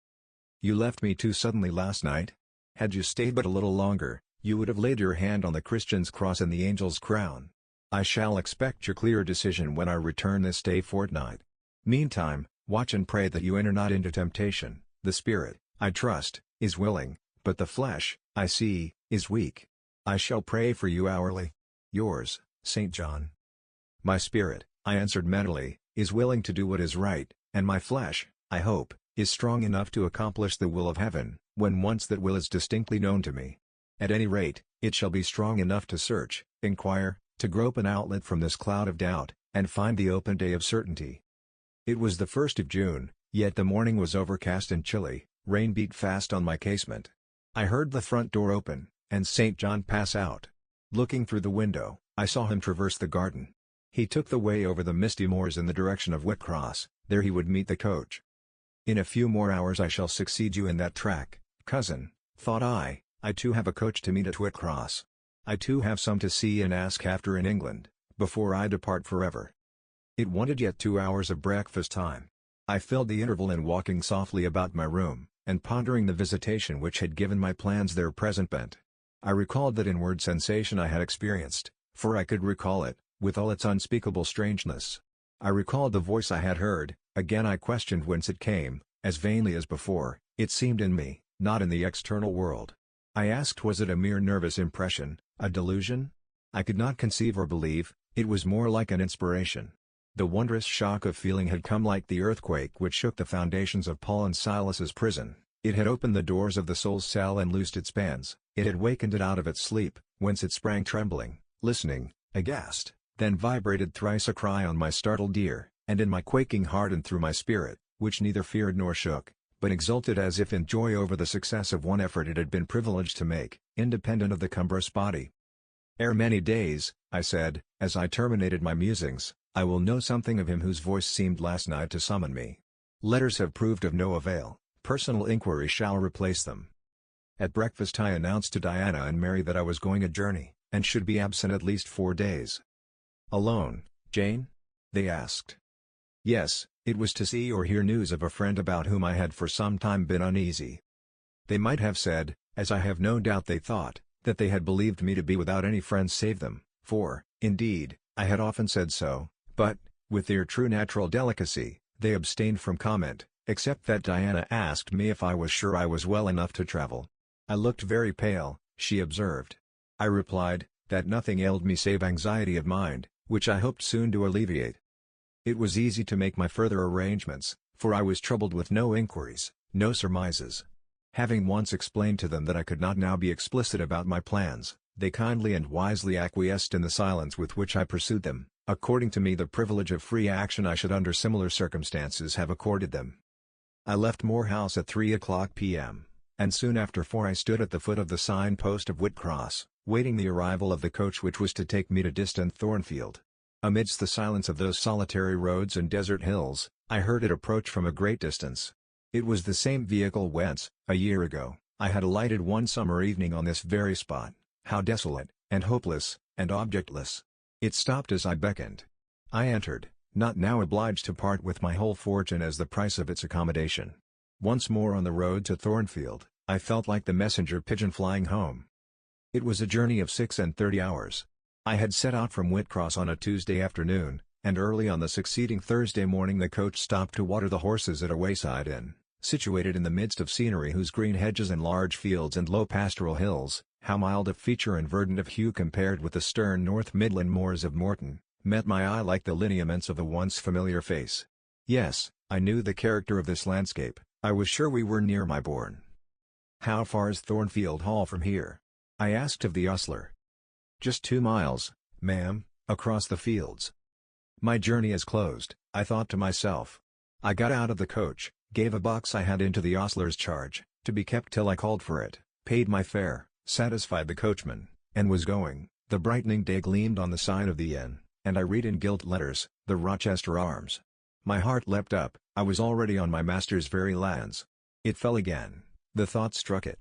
"You left me too suddenly last night. Had you stayed but a little longer, you would have laid your hand on the Christian's cross and the angel's crown. I shall expect your clear decision when I return this day fortnight. Meantime, watch and pray that you enter not into temptation. The spirit, I trust, is willing, but the flesh, I see, is weak. I shall pray for you hourly. Yours, St. John." My spirit, I answered mentally, is willing to do what is right, and my flesh, I hope, is strong enough to accomplish the will of heaven, when once that will is distinctly known to me. At any rate, it shall be strong enough to search, inquire, to grope an outlet from this cloud of doubt, and find the open day of certainty. It was the 1st of June, yet the morning was overcast and chilly, rain beat fast on my casement. I heard the front door open, and St. John pass out. Looking through the window, I saw him traverse the garden. He took the way over the misty moors in the direction of Whitcross. There he would meet the coach. In a few more hours I shall succeed you in that track, cousin, thought I too have a coach to meet at Whitcross. I too have some to see and ask after in England, before I depart forever. It wanted yet 2 hours of breakfast time. I filled the interval in walking softly about my room, and pondering the visitation which had given my plans their present bent. I recalled that inward sensation I had experienced, for I could recall it, with all its unspeakable strangeness. I recalled the voice I had heard. Again I questioned whence it came, as vainly as before. It seemed in me, not in the external world. I asked, was it a mere nervous impression, a delusion? I could not conceive or believe. It was more like an inspiration. The wondrous shock of feeling had come like the earthquake which shook the foundations of Paul and Silas's prison. It had opened the doors of the soul's cell and loosed its bands. It had wakened it out of its sleep, whence it sprang trembling, listening, aghast, then vibrated thrice a cry on my startled ear, and in my quaking heart and through my spirit, which neither feared nor shook, but exulted as if in joy over the success of one effort it had been privileged to make, independent of the cumbrous body. Ere many days, I said, as I terminated my musings, I will know something of him whose voice seemed last night to summon me. Letters have proved of no avail, personal inquiry shall replace them. At breakfast I announced to Diana and Mary that I was going a journey, and should be absent at least 4 days. Alone, Jane? They asked. Yes, it was to see or hear news of a friend about whom I had for some time been uneasy. They might have said, as I have no doubt they thought, that they had believed me to be without any friends save them, for, indeed, I had often said so, but, with their true natural delicacy, they abstained from comment, except that Diana asked me if I was sure I was well enough to travel. I looked very pale, she observed. I replied, that nothing ailed me save anxiety of mind, which I hoped soon to alleviate. It was easy to make my further arrangements, for I was troubled with no inquiries, no surmises. Having once explained to them that I could not now be explicit about my plans, they kindly and wisely acquiesced in the silence with which I pursued them, according to me the privilege of free action I should under similar circumstances have accorded them. I left Moor House at 3:00 p.m., and soon after 4 I stood at the foot of the sign-post of Whitcross, waiting the arrival of the coach which was to take me to distant Thornfield. Amidst the silence of those solitary roads and desert hills, I heard it approach from a great distance. It was the same vehicle whence, a year ago, I had alighted one summer evening on this very spot. How desolate, and hopeless, and objectless! It stopped as I beckoned. I entered, not now obliged to part with my whole fortune as the price of its accommodation. Once more on the road to Thornfield, I felt like the messenger pigeon flying home. It was a journey of 36 hours. I had set out from Whitcross on a Tuesday afternoon, and early on the succeeding Thursday morning the coach stopped to water the horses at a wayside inn, situated in the midst of scenery whose green hedges and large fields and low pastoral hills, how mild of feature and verdant of hue compared with the stern North Midland moors of Morton, met my eye like the lineaments of a once familiar face. Yes, I knew the character of this landscape. I was sure we were near my bourne. "How far is Thornfield Hall from here?" I asked of the ostler. "Just 2 miles, ma'am, across the fields." My journey is closed, I thought to myself. I got out of the coach, gave a box I had into the ostler's charge, to be kept till I called for it, paid my fare, satisfied the coachman, and was going. The brightening day gleamed on the sign of the inn, and I read in gilt letters, "The Rochester Arms." My heart leapt up, I was already on my master's very lands. It fell again, the thought struck it.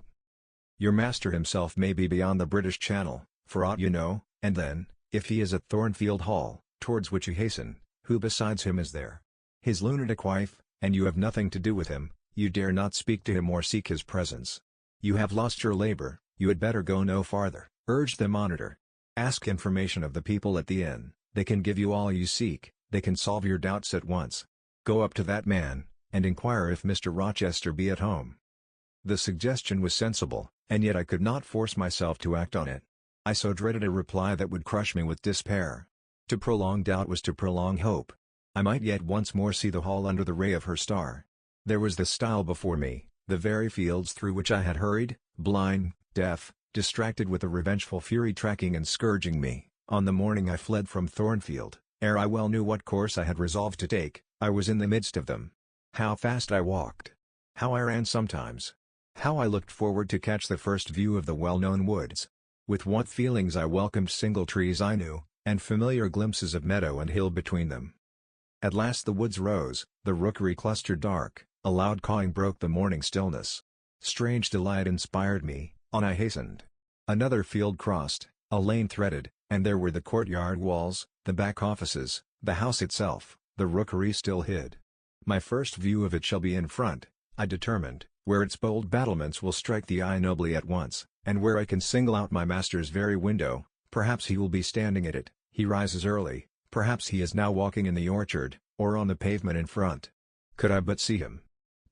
Your master himself may be beyond the British Channel, for aught you know, and then, if he is at Thornfield Hall, towards which you hasten, who besides him is there? His lunatic wife, and you have nothing to do with him, you dare not speak to him or seek his presence. You have lost your labor, you had better go no farther, urged the monitor. Ask information of the people at the inn, they can give you all you seek, they can solve your doubts at once. Go up to that man, and inquire if Mr. Rochester be at home. The suggestion was sensible, and yet I could not force myself to act on it. I so dreaded a reply that would crush me with despair. To prolong doubt was to prolong hope. I might yet once more see the hall under the ray of her star. There was the stile before me, the very fields through which I had hurried, blind, deaf, distracted with a revengeful fury tracking and scourging me, on the morning I fled from Thornfield. Ere I well knew what course I had resolved to take, I was in the midst of them. How fast I walked! How I ran sometimes! How I looked forward to catch the first view of the well-known woods. With what feelings I welcomed single trees I knew, and familiar glimpses of meadow and hill between them. At last the woods rose, the rookery clustered dark, a loud cawing broke the morning stillness. Strange delight inspired me, on I hastened. Another field crossed, a lane threaded, and there were the courtyard walls, the back offices, the house itself, the rookery still hid. My first view of it shall be in front, I determined, where its bold battlements will strike the eye nobly at once, and where I can single out my master's very window. Perhaps he will be standing at it, he rises early, perhaps he is now walking in the orchard, or on the pavement in front. Could I but see him!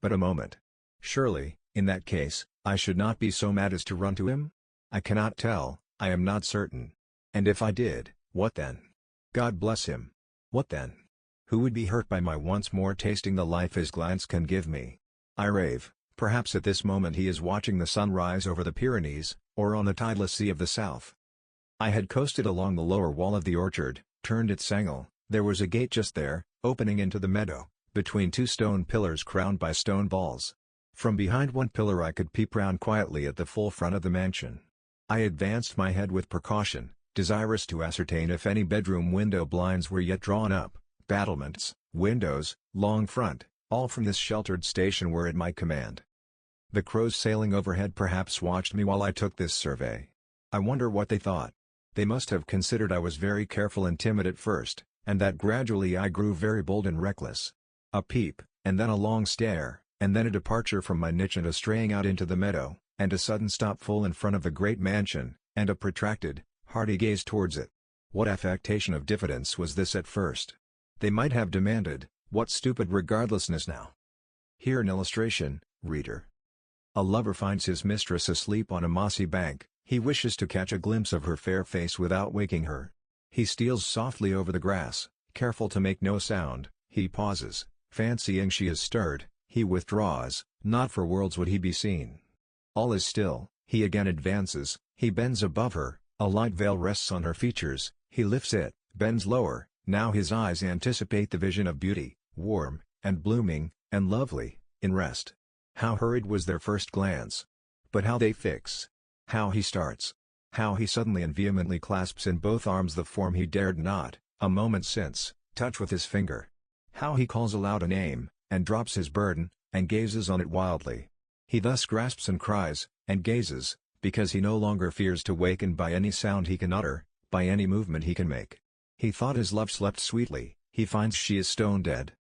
But a moment. Surely, in that case, I should not be so mad as to run to him? I cannot tell, I am not certain. And if I did, what then? God bless him. What then? Who would be hurt by my once more tasting the life his glance can give me? I rave. Perhaps at this moment he is watching the sun rise over the Pyrenees, or on the tideless sea of the south. I had coasted along the lower wall of the orchard, turned its angle. There was a gate just there, opening into the meadow, between two stone pillars crowned by stone balls. From behind one pillar I could peep round quietly at the full front of the mansion. I advanced my head with precaution, desirous to ascertain if any bedroom window blinds were yet drawn up. Battlements, windows, long front, all from this sheltered station were at my command. The crows sailing overhead perhaps watched me while I took this survey. I wonder what they thought. They must have considered I was very careful and timid at first, and that gradually I grew very bold and reckless. A peep, and then a long stare, and then a departure from my niche and a straying out into the meadow, and a sudden stop full in front of the great mansion, and a protracted, hearty gaze towards it. What affectation of diffidence was this at first? They might have demanded, what stupid regardlessness now? Here an illustration, reader. A lover finds his mistress asleep on a mossy bank. He wishes to catch a glimpse of her fair face without waking her. He steals softly over the grass, careful to make no sound. He pauses, fancying she is stirred. He withdraws, not for worlds would he be seen. All is still. He again advances. He bends above her. A light veil rests on her features. He lifts it, bends lower. Now his eyes anticipate the vision of beauty, warm, and blooming, and lovely, in rest. How hurried was their first glance! But how they fix! How he starts! How he suddenly and vehemently clasps in both arms the form he dared not, a moment since, touch with his finger! How he calls aloud a name, and drops his burden, and gazes on it wildly! He thus grasps and cries, and gazes, because he no longer fears to waken by any sound he can utter, by any movement he can make. He thought his love slept sweetly, he finds she is stone dead.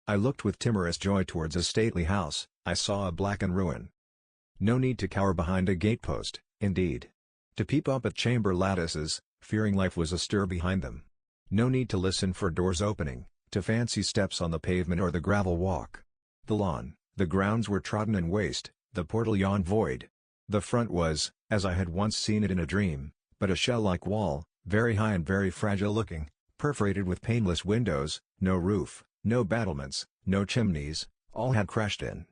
I looked with timorous joy towards a stately house. I saw a blackened ruin. No need to cower behind a gatepost, indeed. To peep up at chamber lattices, fearing life was astir behind them. No need to listen for doors opening, to fancy steps on the pavement or the gravel walk. The lawn, the grounds were trodden and waste, the portal yawned void. The front was, as I had once seen it in a dream, but a shell-like wall, very high and very fragile-looking, perforated with paneless windows, no roof, no battlements, no chimneys, all had crashed in.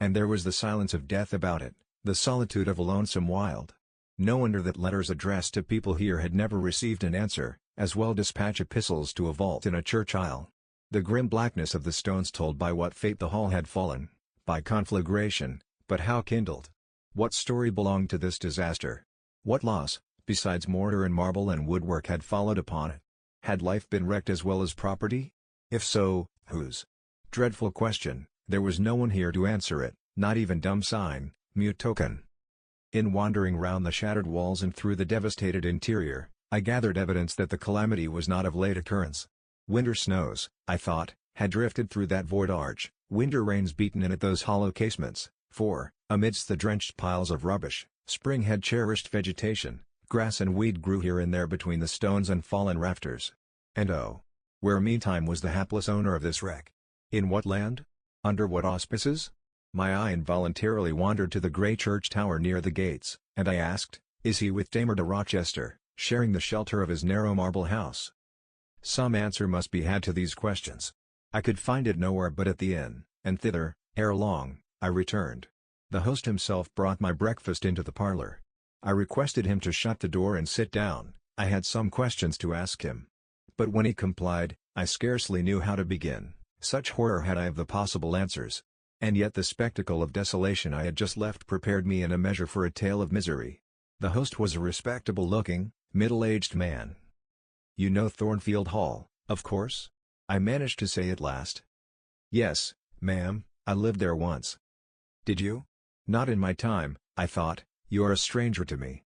And there was the silence of death about it, the solitude of a lonesome wild. No wonder that letters addressed to people here had never received an answer, as well dispatch epistles to a vault in a church aisle. The grim blackness of the stones told by what fate the hall had fallen, by conflagration, but how kindled. What story belonged to this disaster? What loss, besides mortar and marble and woodwork, had followed upon it? Had life been wrecked as well as property? If so, whose? Dreadful question. There was no one here to answer it, not even dumb sign, mute token. In wandering round the shattered walls and through the devastated interior, I gathered evidence that the calamity was not of late occurrence. Winter snows, I thought, had drifted through that void arch, winter rains beaten in at those hollow casements, for, amidst the drenched piles of rubbish, spring had cherished vegetation, grass and weed grew here and there between the stones and fallen rafters. And oh! Where meantime was the hapless owner of this wreck? In what land? Under what auspices? My eye involuntarily wandered to the grey church tower near the gates, and I asked, is he with Mr Rochester, sharing the shelter of his narrow marble house? Some answer must be had to these questions. I could find it nowhere but at the inn, and thither, ere long, I returned. The host himself brought my breakfast into the parlour. I requested him to shut the door and sit down. I had some questions to ask him. But when he complied, I scarcely knew how to begin, such horror had I of the possible answers. And yet the spectacle of desolation I had just left prepared me in a measure for a tale of misery. The host was a respectable-looking, middle-aged man. "You know Thornfield Hall, of course?" I managed to say at last. "Yes, ma'am, I lived there once." "Did you?" "Not in my time," I thought. "You're a stranger to me."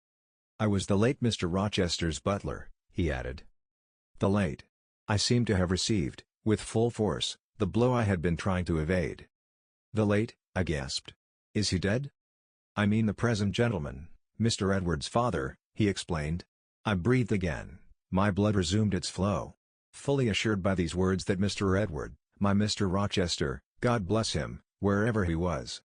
"I was the late Mr. Rochester's butler," he added. The late. I seemed to have received, with full force, the blow I had been trying to evade. "The late," I gasped. "Is he dead?" "I mean the present gentleman, Mr. Edward's father," he explained. I breathed again, my blood resumed its flow. Fully assured by these words that Mr. Edward, my Mr. Rochester, God bless him, wherever he was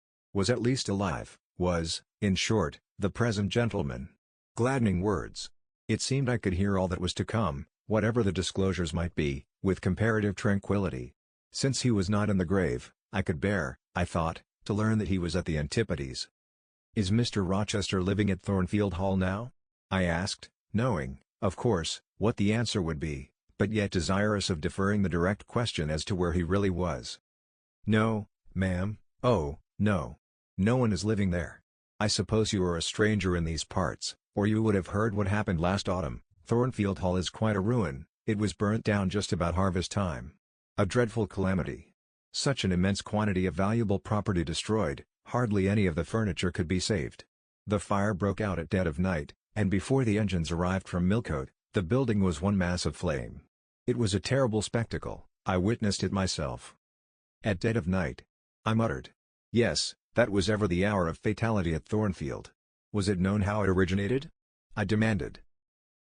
at least alive, was, in short, the present gentleman. Gladdening words. It seemed I could hear all that was to come, whatever the disclosures might be, with comparative tranquillity. Since he was not in the grave, I could bear, I thought, to learn that he was at the Antipodes. "Is Mr. Rochester living at Thornfield Hall now?" I asked, knowing, of course, what the answer would be, but yet desirous of deferring the direct question as to where he really was. "No, ma'am, oh, no. No one is living there. I suppose you are a stranger in these parts, or you would have heard what happened last autumn. Thornfield Hall is quite a ruin, it was burnt down just about harvest time. A dreadful calamity. Such an immense quantity of valuable property destroyed, hardly any of the furniture could be saved. The fire broke out at dead of night, and before the engines arrived from Millcote, the building was one mass of flame. It was a terrible spectacle, I witnessed it myself." "At dead of night?" I muttered. "Yes, that was ever the hour of fatality at Thornfield. Was it known how it originated?" I demanded.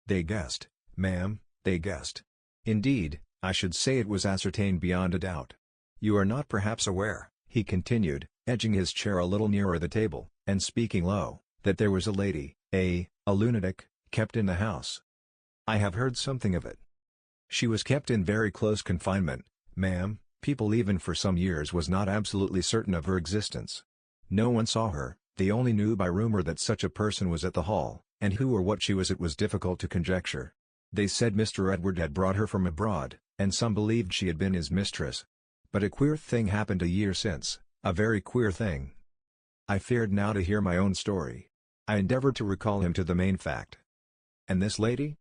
"They guessed, ma'am, they guessed. Indeed, I should say it was ascertained beyond a doubt. You are not perhaps aware," he continued, edging his chair a little nearer the table, and speaking low, "that there was a lady, a lunatic, kept in the house." "I have heard something of it." "She was kept in very close confinement, ma'am. People even for some years was not absolutely certain of her existence. No one saw her, they only knew by rumor that such a person was at the Hall, and who or what she was it was difficult to conjecture. They said Mr. Edward had brought her from abroad, and some believed she had been his mistress. But a queer thing happened a year since, a very queer thing." I feared now to hear my own story. I endeavored to recall him to the main fact. "And this lady?"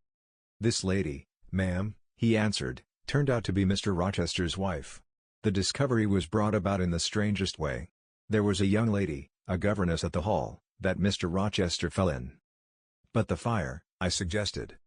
"This lady, ma'am," he answered, "turned out to be Mr. Rochester's wife. The discovery was brought about in the strangest way. There was a young lady, a governess at the Hall, that Mr. Rochester fell in." "But the fire," I suggested.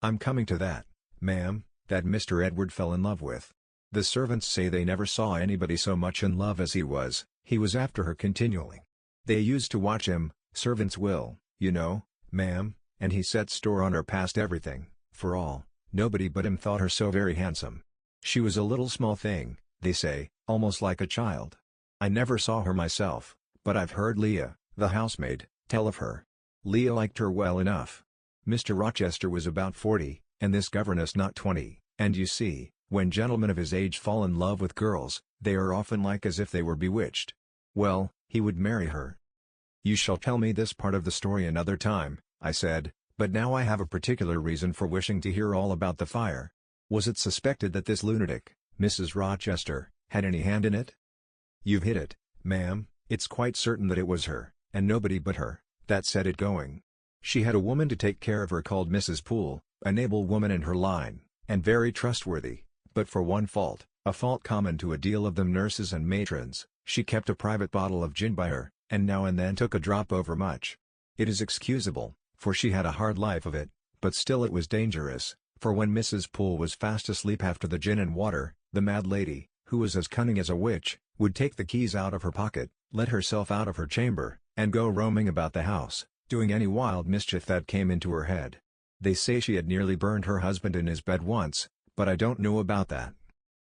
"I'm coming to that, ma'am, that Mr. Edward fell in love with. The servants say they never saw anybody so much in love as he was after her continually. They used to watch him, servants will, you know, ma'am, and he set store on her past everything, for all, nobody but him thought her so very handsome. She was a little small thing, they say, almost like a child. I never saw her myself, but I've heard Leah, the housemaid, tell of her. Leah liked her well enough. Mr. Rochester was about 40, and this governess not 20, and you see, when gentlemen of his age fall in love with girls, they are often like as if they were bewitched. Well, he would marry her." "You shall tell me this part of the story another time," I said, "but now I have a particular reason for wishing to hear all about the fire. Was it suspected that this lunatic, Mrs. Rochester, had any hand in it?" "You've hit it, ma'am. It's quite certain that it was her, and nobody but her, that set it going. She had a woman to take care of her called Mrs. Poole, an able woman in her line, and very trustworthy, but for one fault, a fault common to a deal of them nurses and matrons, she kept a private bottle of gin by her, and now and then took a drop overmuch. It is excusable, for she had a hard life of it, but still it was dangerous, for when Mrs. Poole was fast asleep after the gin and water, the mad lady, who was as cunning as a witch, would take the keys out of her pocket, let herself out of her chamber, and go roaming about the house, doing any wild mischief that came into her head. They say she had nearly burned her husband in his bed once, but I don't know about that.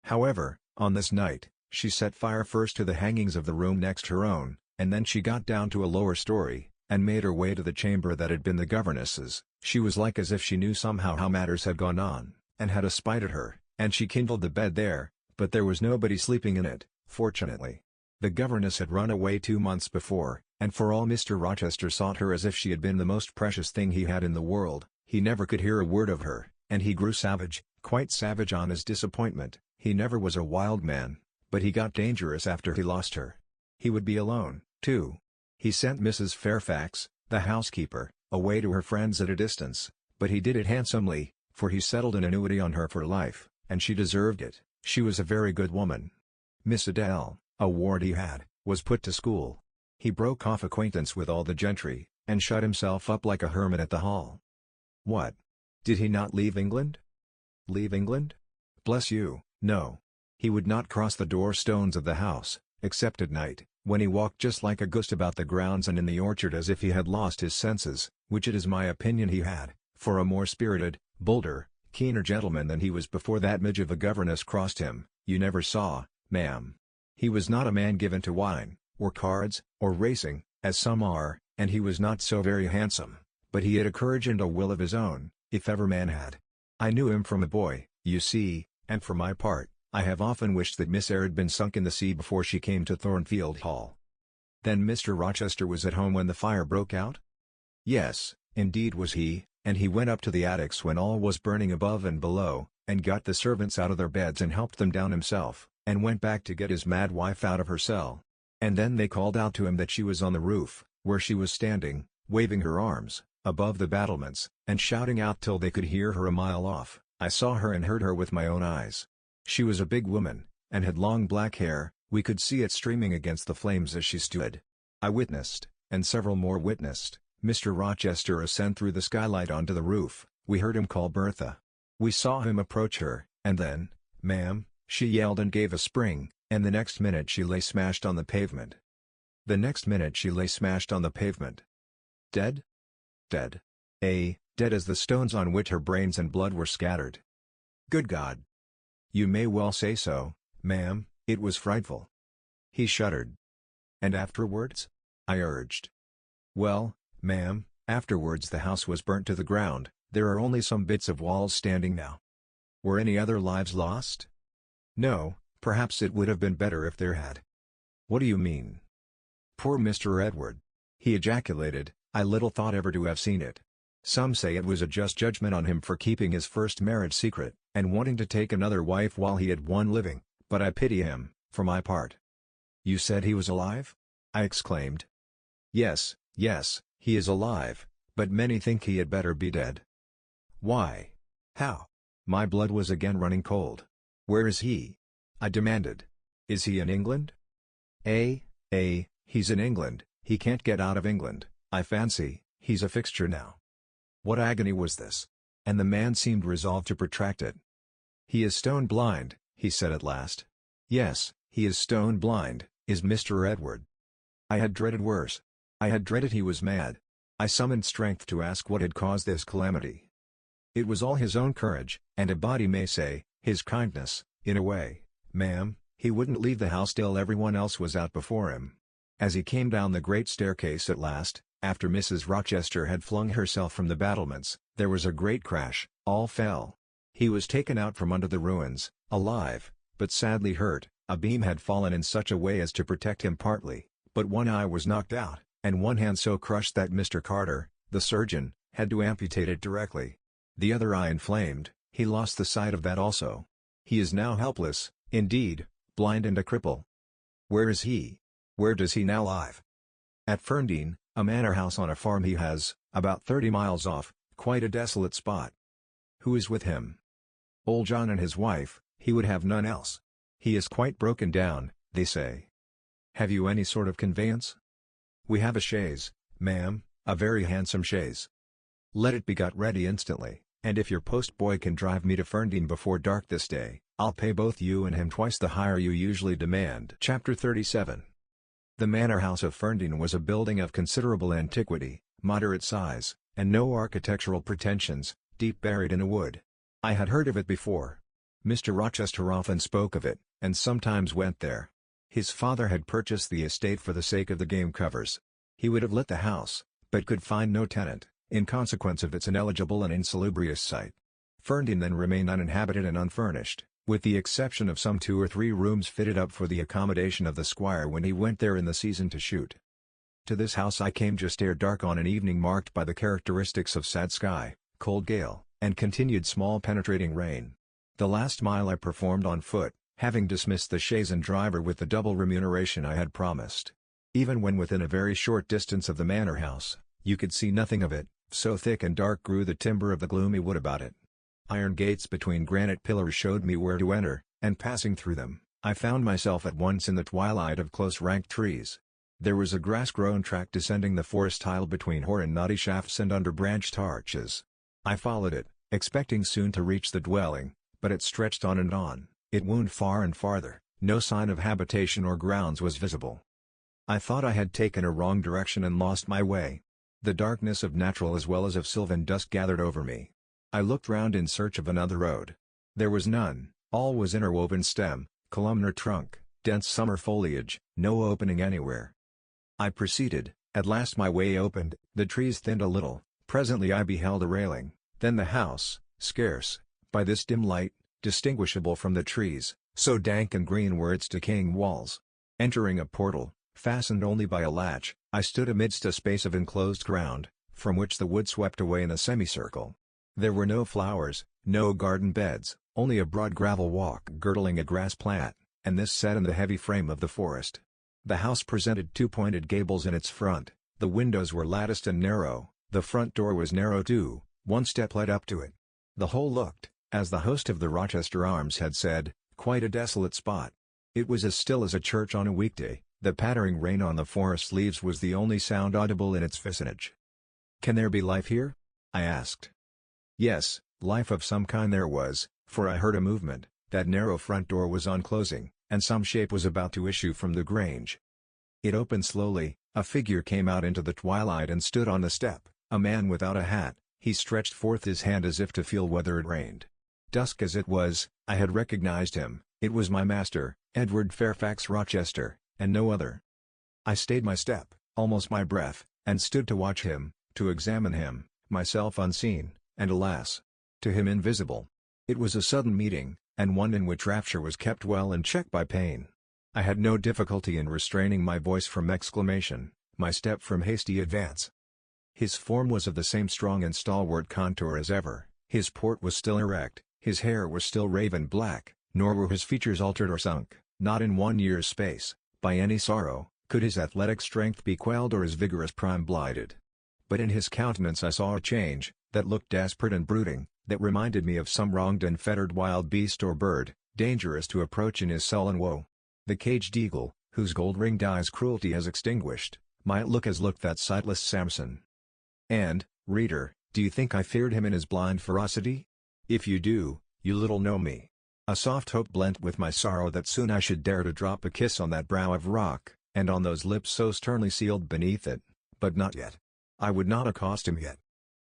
However, on this night, she set fire first to the hangings of the room next her own, and then she got down to a lower story, and made her way to the chamber that had been the governess's. She was like as if she knew somehow how matters had gone on, and had a spite at her, and she kindled the bed there, but there was nobody sleeping in it, fortunately. The governess had run away 2 months before, and for all Mr. Rochester sought her as if she had been the most precious thing he had in the world, he never could hear a word of her, and he grew savage, quite savage on his disappointment. He never was a wild man, but he got dangerous after he lost her. He would be alone, too. He sent Mrs. Fairfax, the housekeeper, away to her friends at a distance, but he did it handsomely, for he settled an annuity on her for life, and she deserved it. She was a very good woman. Miss Adele, a ward he had, was put to school. He broke off acquaintance with all the gentry, and shut himself up like a hermit at the Hall. What? Did he not leave England? Leave England? Bless you, no. He would not cross the door-stones of the house, except at night, when he walked just like a ghost about the grounds and in the orchard as if he had lost his senses, which it is my opinion he had, for a more spirited, bolder, keener gentleman than he was before that midge of a governess crossed him, you never saw, ma'am. He was not a man given to wine, or cards, or racing, as some are, and he was not so very handsome, but he had a courage and a will of his own, if ever man had. I knew him from a boy, you see, and for my part, I have often wished that Miss Eyre had been sunk in the sea before she came to Thornfield Hall. Then Mr. Rochester was at home when the fire broke out? Yes, indeed was he, and he went up to the attics when all was burning above and below, and got the servants out of their beds and helped them down himself, and went back to get his mad wife out of her cell. And then they called out to him that she was on the roof, where she was standing, waving her arms, above the battlements, and shouting out till they could hear her a mile off. I saw her and heard her with my own eyes. She was a big woman, and had long black hair, we could see it streaming against the flames as she stood. I witnessed, and several more witnessed, Mr. Rochester ascend through the skylight onto the roof. We heard him call Bertha. We saw him approach her, and then, ma'am, she yelled and gave a spring, and the next minute she lay smashed on the pavement. The next minute she lay smashed on the pavement. Dead? Dead. Dead as the stones on which her brains and blood were scattered. Good God! You may well say so, ma'am, it was frightful. He shuddered. And afterwards? I urged. Well, ma'am, afterwards the house was burnt to the ground, there are only some bits of walls standing now. Were any other lives lost? No, perhaps it would have been better if there had. What do you mean? Poor Mr. Edward! He ejaculated, I little thought ever to have seen it. Some say it was a just judgment on him for keeping his first marriage secret, and wanting to take another wife while he had one living, but I pity him, for my part. You said he was alive? I exclaimed. Yes, he is alive, but many think he had better be dead. Why? How? My blood was again running cold. Where is he? I demanded. Is he in England? He's in England, he can't get out of England, I fancy, he's a fixture now. What agony was this? And the man seemed resolved to protract it. He is stone blind, he said at last. Yes, he is stone blind, is Mr. Edward. I had dreaded worse. I had dreaded he was mad. I summoned strength to ask what had caused this calamity. It was all his own courage, and a body may say, his kindness, in a way, ma'am, he wouldn't leave the house till everyone else was out before him. As he came down the great staircase at last, after Mrs. Rochester had flung herself from the battlements, there was a great crash, all fell. He was taken out from under the ruins, alive, but sadly hurt. A beam had fallen in such a way as to protect him partly, but one eye was knocked out, and one hand so crushed that Mr. Carter, the surgeon, had to amputate it directly. The other eye inflamed, he lost the sight of that also. He is now helpless, indeed, blind and a cripple. Where is he? Where does he now live? At Ferndean, a manor house on a farm he has, about 30 miles off, quite a desolate spot. Who is with him? Old John and his wife, he would have none else. He is quite broken down, they say. Have you any sort of conveyance? We have a chaise, ma'am, a very handsome chaise. Let it be got ready instantly, and if your post-boy can drive me to Ferndean before dark this day, I'll pay both you and him twice the hire you usually demand. Chapter 37. The manor house of Ferndean was a building of considerable antiquity, moderate size, and no architectural pretensions, deep buried in a wood. I had heard of it before. Mr. Rochester often spoke of it, and sometimes went there. His father had purchased the estate for the sake of the game covers. He would have let the house, but could find no tenant, in consequence of its ineligible and insalubrious site. Ferndean then remained uninhabited and unfurnished, with the exception of some 2 or 3 rooms fitted up for the accommodation of the squire when he went there in the season to shoot. To this house I came just ere dark on an evening marked by the characteristics of sad sky, cold gale, and continued small penetrating rain. The last mile I performed on foot, having dismissed the chaise and driver with the double remuneration I had promised. Even when within a very short distance of the manor house, you could see nothing of it, so thick and dark grew the timber of the gloomy wood about it. Iron gates between granite pillars showed me where to enter, and passing through them, I found myself at once in the twilight of close-ranked trees. There was a grass-grown track descending the forest aisle between hoar and knotty shafts and under branched arches. I followed it, expecting soon to reach the dwelling, but it stretched on and on, it wound far and farther, no sign of habitation or grounds was visible. I thought I had taken a wrong direction and lost my way. The darkness of natural as well as of sylvan dusk gathered over me. I looked round in search of another road. There was none, all was interwoven stem, columnar trunk, dense summer foliage, no opening anywhere. I proceeded, at last my way opened, the trees thinned a little, presently I beheld a railing, then the house, scarce, by this dim light, distinguishable from the trees, so dank and green were its decaying walls. Entering a portal, fastened only by a latch, I stood amidst a space of enclosed ground, from which the wood swept away in a semicircle. There were no flowers, no garden beds, only a broad gravel walk girdling a grass plat, and this set in the heavy frame of the forest. The house presented two pointed gables in its front, the windows were latticed and narrow, the front door was narrow too, one step led up to it. The whole looked, as the host of the Rochester Arms had said, quite a desolate spot. It was as still as a church on a weekday, the pattering rain on the forest leaves was the only sound audible in its vicinage. "Can there be life here?" I asked. Yes, life of some kind there was, for I heard a movement, that narrow front door was unclosing, and some shape was about to issue from the grange. It opened slowly, a figure came out into the twilight and stood on the step, a man without a hat, he stretched forth his hand as if to feel whether it rained. Dusk as it was, I had recognized him, it was my master, Edward Fairfax Rochester, and no other. I stayed my step, almost my breath, and stood to watch him, to examine him, myself unseen, and alas, to him invisible. It was a sudden meeting, and one in which rapture was kept well in check by pain. I had no difficulty in restraining my voice from exclamation, my step from hasty advance. His form was of the same strong and stalwart contour as ever, his port was still erect, his hair was still raven black, nor were his features altered or sunk, not in 1 year's space, by any sorrow, could his athletic strength be quelled or his vigorous prime blighted. But in his countenance I saw a change, that looked desperate and brooding, that reminded me of some wronged and fettered wild beast or bird, dangerous to approach in his sullen woe. The caged eagle, whose gold-ringed eyes cruelty has extinguished, might look as looked that sightless Samson. And, reader, do you think I feared him in his blind ferocity? If you do, you little know me. A soft hope blent with my sorrow that soon I should dare to drop a kiss on that brow of rock, and on those lips so sternly sealed beneath it, but not yet. I would not accost him yet.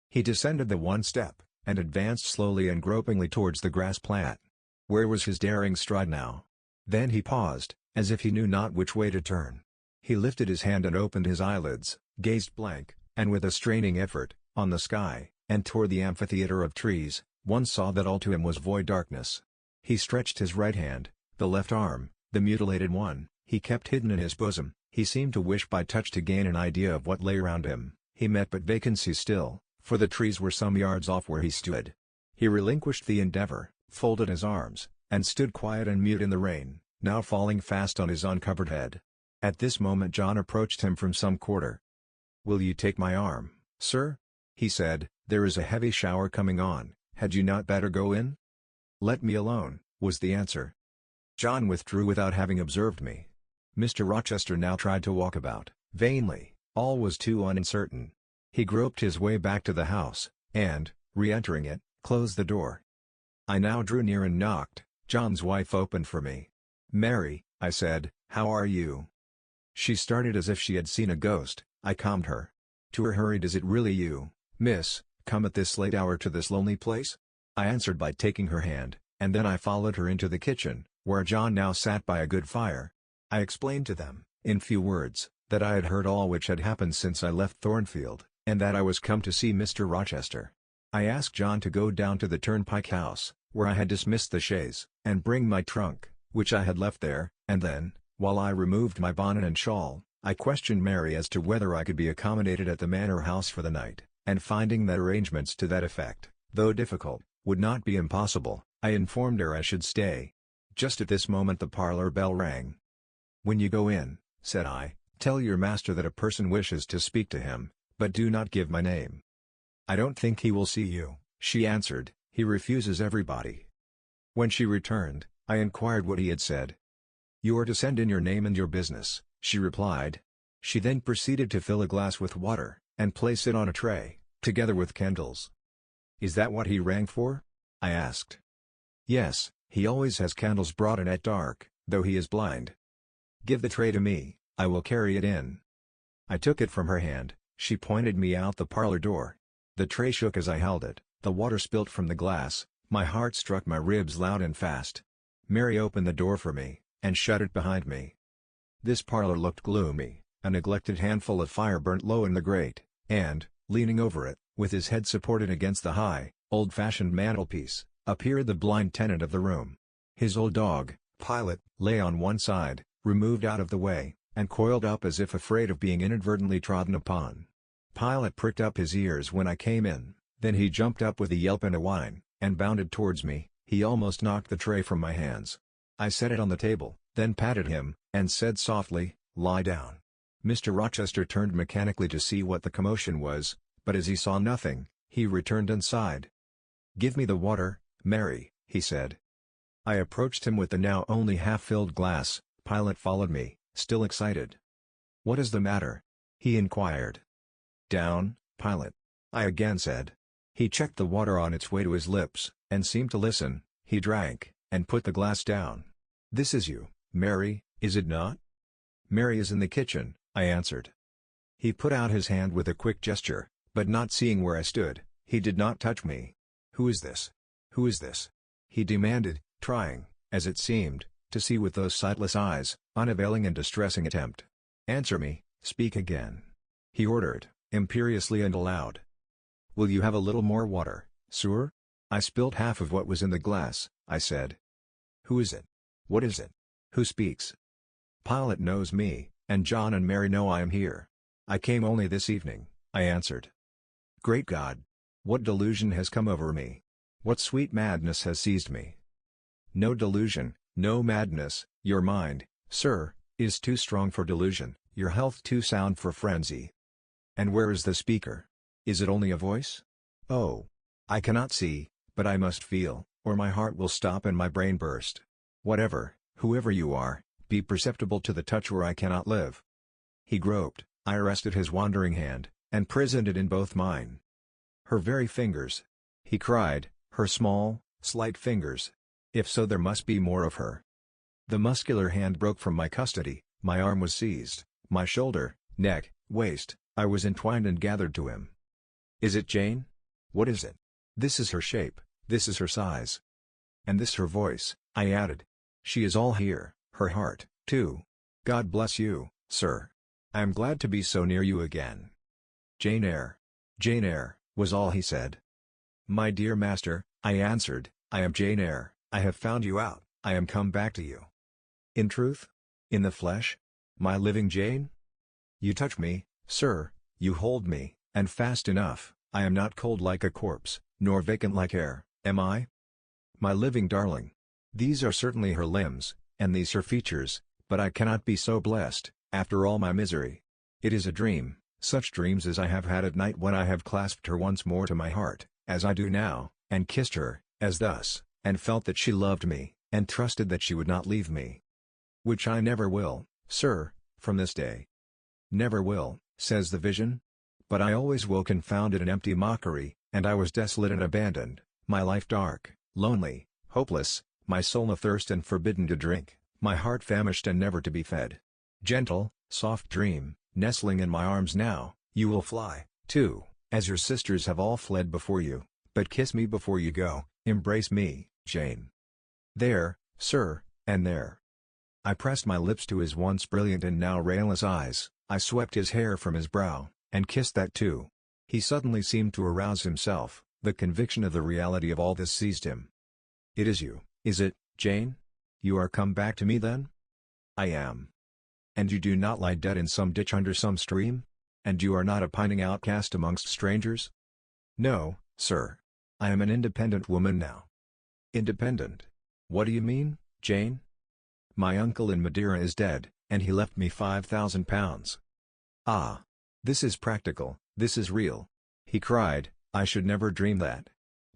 He descended the one step, and advanced slowly and gropingly towards the grass plat. Where was his daring stride now? Then he paused, as if he knew not which way to turn. He lifted his hand and opened his eyelids, gazed blank, and with a straining effort, on the sky, and toward the amphitheatre of trees. One saw that all to him was void darkness. He stretched his right hand, the left arm, the mutilated one, he kept hidden in his bosom. He seemed to wish by touch to gain an idea of what lay around him. He met but vacancy still, for the trees were some yards off where he stood. He relinquished the endeavor, folded his arms, and stood quiet and mute in the rain, now falling fast on his uncovered head. At this moment John approached him from some quarter. "Will you take my arm, sir?" he said. "There is a heavy shower coming on, had you not better go in?" "Let me alone," was the answer. John withdrew without having observed me. Mr. Rochester now tried to walk about, vainly, all was too uncertain. He groped his way back to the house, and, re-entering it, closed the door. I now drew near and knocked. John's wife opened for me. "Mary," I said, "how are you?" She started as if she had seen a ghost. I calmed her. To her hurried, "Is it really you, miss, come at this late hour to this lonely place?" I answered by taking her hand, and then I followed her into the kitchen, where John now sat by a good fire. I explained to them, in few words, that I had heard all which had happened since I left Thornfield, and that I was come to see Mr. Rochester. I asked John to go down to the turnpike house, where I had dismissed the chaise, and bring my trunk, which I had left there, and then, while I removed my bonnet and shawl, I questioned Mary as to whether I could be accommodated at the manor house for the night, and finding that arrangements to that effect, though difficult, would not be impossible, I informed her I should stay. Just at this moment the parlor bell rang. "When you go in," said I, "tell your master that a person wishes to speak to him, but do not give my name." "I don't think he will see you," she answered, "he refuses everybody." When she returned, I inquired what he had said. "You are to send in your name and your business," she replied. She then proceeded to fill a glass with water, and place it on a tray, together with candles. "Is that what he rang for?" I asked. "Yes, he always has candles brought in at dark, though he is blind." "Give the tray to me, I will carry it in." I took it from her hand, she pointed me out the parlor door. The tray shook as I held it, the water spilt from the glass, my heart struck my ribs loud and fast. Mary opened the door for me, and shut it behind me. This parlor looked gloomy. A neglected handful of fire burnt low in the grate, and, leaning over it, with his head supported against the high, old-fashioned mantelpiece, appeared the blind tenant of the room. His old dog, Pilot, lay on one side, removed out of the way, and coiled up as if afraid of being inadvertently trodden upon. Pilot pricked up his ears when I came in, then he jumped up with a yelp and a whine, and bounded towards me. He almost knocked the tray from my hands. I set it on the table, then patted him, and said softly, "Lie down." Mr. Rochester turned mechanically to see what the commotion was, but as he saw nothing, he returned and sighed. "Give me the water, Mary," he said. I approached him with the now only half-filled glass. Pilot followed me, still excited. "What is the matter?" he inquired. "Down, Pilot," I again said. He checked the water on its way to his lips, and seemed to listen. He drank, and put the glass down. "This is you, Mary, is it not?" "Mary is in the kitchen," I answered. He put out his hand with a quick gesture, but not seeing where I stood, he did not touch me. "Who is this? Who is this?" he demanded, trying, as it seemed, to see with those sightless eyes, unavailing and distressing attempt. "Answer me, speak again," he ordered, imperiously and aloud. "Will you have a little more water, sir?" "I spilt half of what was in the glass," I said. "Who is it? What is it? Who speaks?" "Pilot knows me, and John and Mary know I am here. I came only this evening," I answered. Great God! What delusion has come over me? What sweet madness has seized me? No delusion, no madness, your mind, sir, is too strong for delusion, your health too sound for frenzy. And where is the speaker? Is it only a voice? Oh! I cannot see, but I must feel, or my heart will stop and my brain burst. Whatever, whoever you are, be perceptible to the touch or I cannot live. He groped, I arrested his wandering hand, and prisoned it in both mine. Her very fingers! He cried, her small, slight fingers. If so, there must be more of her. The muscular hand broke from my custody, my arm was seized, my shoulder, neck, waist, I was entwined and gathered to him. Is it Jane? What is it? This is her shape, this is her size. And this her voice, I added. She is all here, her heart, too. God bless you, sir. I am glad to be so near you again. Jane Eyre, was all he said. My dear master, I answered, I am Jane Eyre, I have found you out, I am come back to you. In truth? In the flesh? My living Jane? You touch me, sir, you hold me, and fast enough. I am not cold like a corpse, nor vacant like air, am I? My living darling. These are certainly her limbs, and these her features, but I cannot be so blessed, after all my misery. It is a dream, such dreams as I have had at night when I have clasped her once more to my heart, as I do now, and kissed her, as thus, and felt that she loved me, and trusted that she would not leave me. Which I never will, sir, from this day. Never will, says the vision? But I always woke confounded in empty mockery, and I was desolate and abandoned, my life dark, lonely, hopeless, my soul athirst and forbidden to drink, my heart famished and never to be fed. Gentle, soft dream, nestling in my arms now, you will fly, too, as your sisters have all fled before you, but kiss me before you go, embrace me, Jane. There, sir, and there. I pressed my lips to his once brilliant and now rayless eyes, I swept his hair from his brow, and kissed that too. He suddenly seemed to arouse himself, the conviction of the reality of all this seized him. It is you, is it, Jane? You are come back to me then? I am. And you do not lie dead in some ditch under some stream? And you are not a pining outcast amongst strangers? No, sir. I am an independent woman now. Independent? What do you mean? Jane? My uncle in Madeira is dead, and he left me £5,000. Ah! This is practical, this is real. He cried, I should never dream that.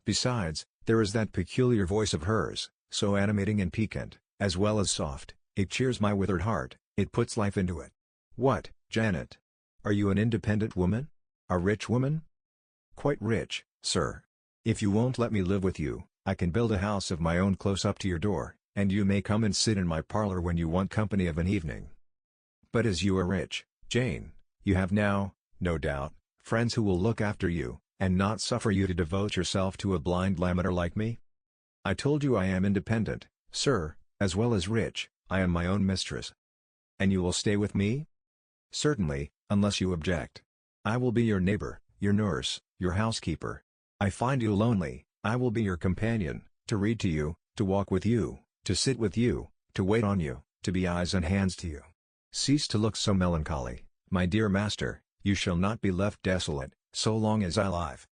Besides, there is that peculiar voice of hers, so animating and piquant, as well as soft, it cheers my withered heart, it puts life into it. What, Janet? Are you an independent woman? A rich woman? Quite rich, sir. If you won't let me live with you, I can build a house of my own close up to your door, and you may come and sit in my parlor when you want company of an evening. But as you are rich, Jane, you have now, no doubt, friends who will look after you, and not suffer you to devote yourself to a blind lamenter like me? I told you I am independent, sir, as well as rich, I am my own mistress. And you will stay with me? Certainly, unless you object. I will be your neighbor, your nurse, your housekeeper. I find you lonely, I will be your companion, to read to you, to walk with you, to sit with you, to wait on you, to be eyes and hands to you. Cease to look so melancholy, my dear master, you shall not be left desolate, so long as I live.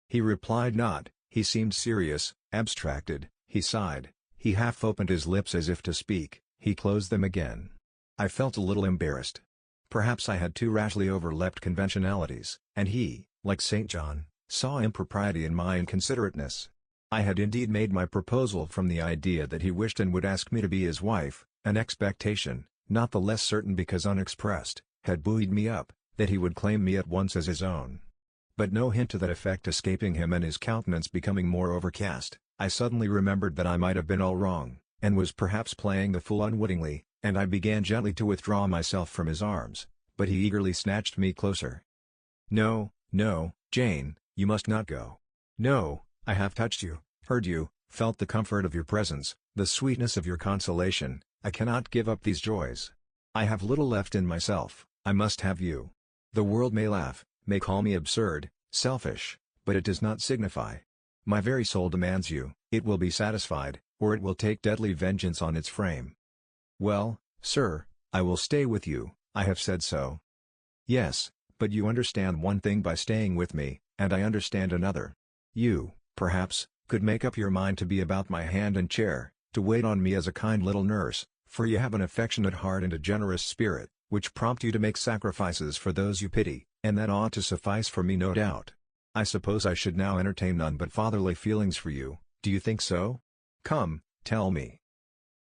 He replied not, he seemed serious, abstracted, he sighed, he half opened his lips as if to speak, he closed them again. I felt a little embarrassed. Perhaps I had too rashly overleapt conventionalities, and he, like St. John, saw impropriety in my inconsiderateness. I had indeed made my proposal from the idea that he wished and would ask me to be his wife, an expectation, not the less certain because unexpressed, had buoyed me up, that he would claim me at once as his own. But no hint to that effect escaping him and his countenance becoming more overcast, I suddenly remembered that I might have been all wrong, and was perhaps playing the fool unwittingly, and I began gently to withdraw myself from his arms, but he eagerly snatched me closer. No, no, Jane, you must not go. No, I have touched you, heard you, felt the comfort of your presence, the sweetness of your consolation, I cannot give up these joys. I have little left in myself, I must have you. The world may laugh, may call me absurd, selfish, but it does not signify. My very soul demands you, it will be satisfied, or it will take deadly vengeance on its frame. Well, sir, I will stay with you, I have said so. Yes, but you understand one thing by staying with me, and I understand another. You, perhaps, could make up your mind to be about my hand and chair, to wait on me as a kind little nurse, for you have an affectionate heart and a generous spirit, which prompt you to make sacrifices for those you pity, and that ought to suffice for me no doubt. I suppose I should now entertain none but fatherly feelings for you, do you think so? Come, tell me.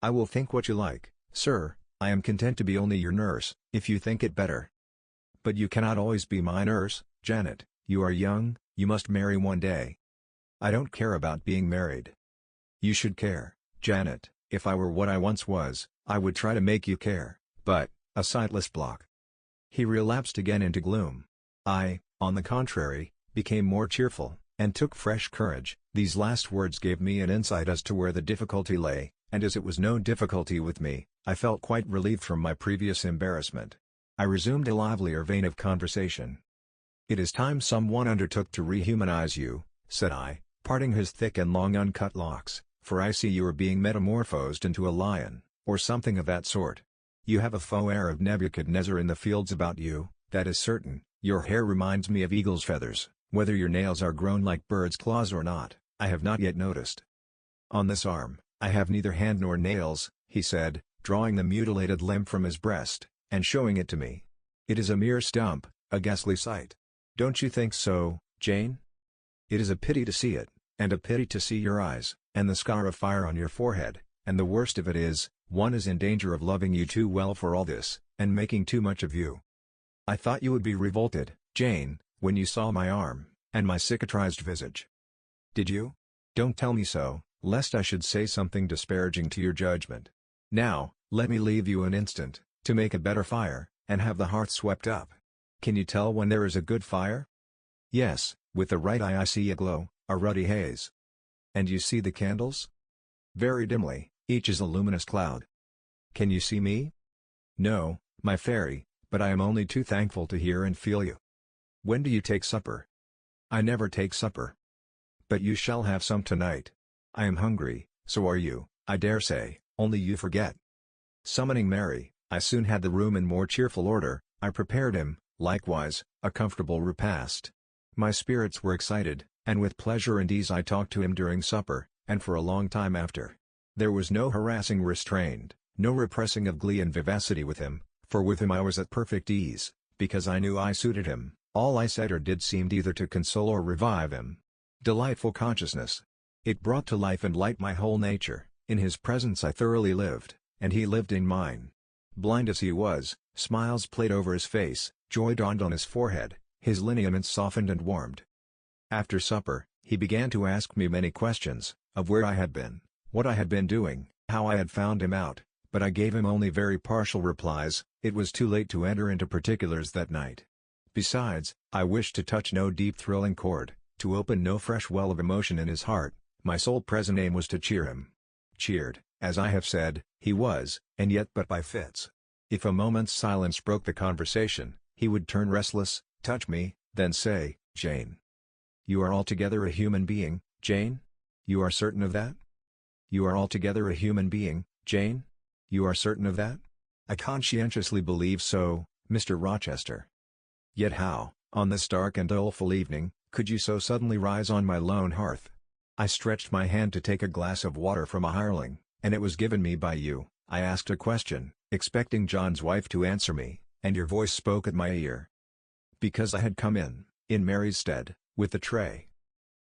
I will think what you like, sir, I am content to be only your nurse, if you think it better. But you cannot always be my nurse, Janet, you are young, you must marry one day. I don't care about being married. You should care, Janet, if I were what I once was, I would try to make you care, but, a sightless block. He relapsed again into gloom. I, on the contrary, became more cheerful, and took fresh courage. These last words gave me an insight as to where the difficulty lay, and as it was no difficulty with me, I felt quite relieved from my previous embarrassment. I resumed a livelier vein of conversation. It is time someone undertook to rehumanize you, said I, parting his thick and long uncut locks, for I see you are being metamorphosed into a lion, or something of that sort. You have a faux air of Nebuchadnezzar in the fields about you, that is certain. Your hair reminds me of eagle's feathers, whether your nails are grown like bird's claws or not, I have not yet noticed. On this arm, I have neither hand nor nails, he said, drawing the mutilated limb from his breast, and showing it to me. It is a mere stump, a ghastly sight. Don't you think so, Jane? It is a pity to see it, and a pity to see your eyes, and the scar of fire on your forehead, and the worst of it is, one is in danger of loving you too well for all this, and making too much of you. I thought you would be revolted, Jane, when you saw my arm, and my cicatrized visage. Did you? Don't tell me so, lest I should say something disparaging to your judgment. Now, let me leave you an instant, to make a better fire, and have the hearth swept up. Can you tell when there is a good fire? Yes, with the right eye I see a glow, a ruddy haze. And you see the candles? Very dimly, each is a luminous cloud. Can you see me? No, my fairy, but I am only too thankful to hear and feel you. When do you take supper? I never take supper. But you shall have some tonight. I am hungry, so are you, I dare say, only you forget. Summoning Mary, I soon had the room in more cheerful order. I prepared him, likewise, a comfortable repast. My spirits were excited, and with pleasure and ease I talked to him during supper, and for a long time after. There was no harassing restraint, no repressing of glee and vivacity with him, for with him I was at perfect ease, because I knew I suited him. All I said or did seemed either to console or revive him. Delightful consciousness! It brought to life and light my whole nature. In his presence I thoroughly lived, and he lived in mine. Blind as he was, smiles played over his face, joy dawned on his forehead, his lineaments softened and warmed. After supper, he began to ask me many questions, of where I had been, what I had been doing, how I had found him out, but I gave him only very partial replies. It was too late to enter into particulars that night. Besides, I wished to touch no deep thrilling chord, to open no fresh well of emotion in his heart. My sole present aim was to cheer him. Cheered, as I have said, he was, and yet but by fits. If a moment's silence broke the conversation, he would turn restless, touch me, then say, "Jane. You are altogether a human being, Jane? You are certain of that? You are altogether a human being, Jane? You are certain of that?" "I conscientiously believe so, Mr. Rochester." "Yet how, on this dark and doleful evening, could you so suddenly rise on my lone hearth?" I stretched my hand to take a glass of water from a hireling, and it was given me by you. I asked a question, expecting John's wife to answer me, and your voice spoke at my ear. "Because I had come in Mary's stead, with the tray.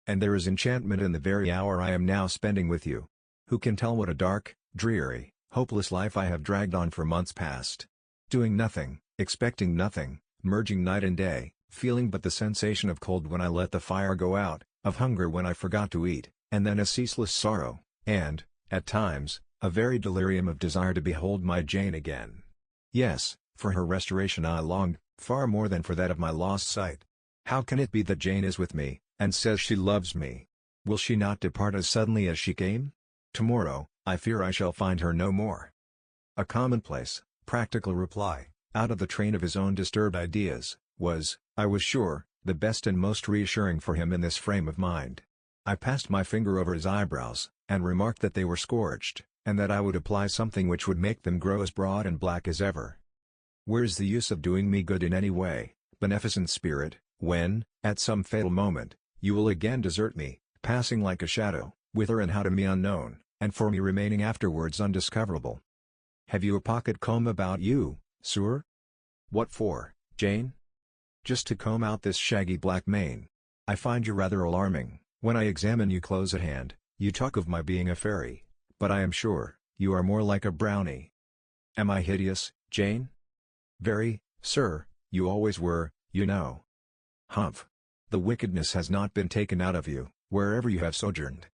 And there is enchantment in the very hour I am now spending with you. Who can tell what a dark, dreary, hopeless life I have dragged on for months past? Doing nothing, expecting nothing, merging night and day, feeling but the sensation of cold when I let the fire go out, of hunger when I forgot to eat, and then a ceaseless sorrow, and, at times, a very delirium of desire to behold my Jane again. Yes, for her restoration I longed, far more than for that of my lost sight. How can it be that Jane is with me, and says she loves me? Will she not depart as suddenly as she came? Tomorrow, I fear I shall find her no more." A commonplace, practical reply, out of the train of his own disturbed ideas, was, I was sure, the best and most reassuring for him in this frame of mind. I passed my finger over his eyebrows, and remarked that they were scorched, and that I would apply something which would make them grow as broad and black as ever. Where's the use of doing me good in any way, beneficent spirit, when, at some fatal moment, you will again desert me, passing like a shadow, whither and how to me unknown, and for me remaining afterwards undiscoverable? Have you a pocket comb about you, sir? What for, Jane? Just to comb out this shaggy black mane. I find you rather alarming. When I examine you close at hand, you talk of my being a fairy, but I am sure, you are more like a brownie. Am I hideous, Jane? Very, sir, you always were, you know. Humph. The wickedness has not been taken out of you, wherever you have sojourned.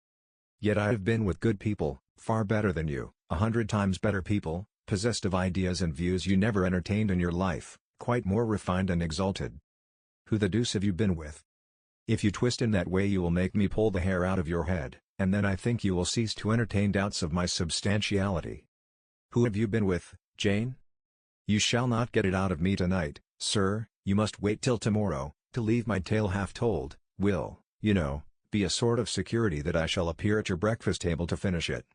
Yet I have been with good people, far better than you, 100 times better people, possessed of ideas and views you never entertained in your life, quite more refined and exalted. Who the deuce have you been with? If you twist in that way you will make me pull the hair out of your head, and then I think you will cease to entertain doubts of my substantiality. Who have you been with, Jane? You shall not get it out of me tonight, sir. You must wait till tomorrow. To leave my tale half told, will, you know, be a sort of security that I shall appear at your breakfast table to finish it.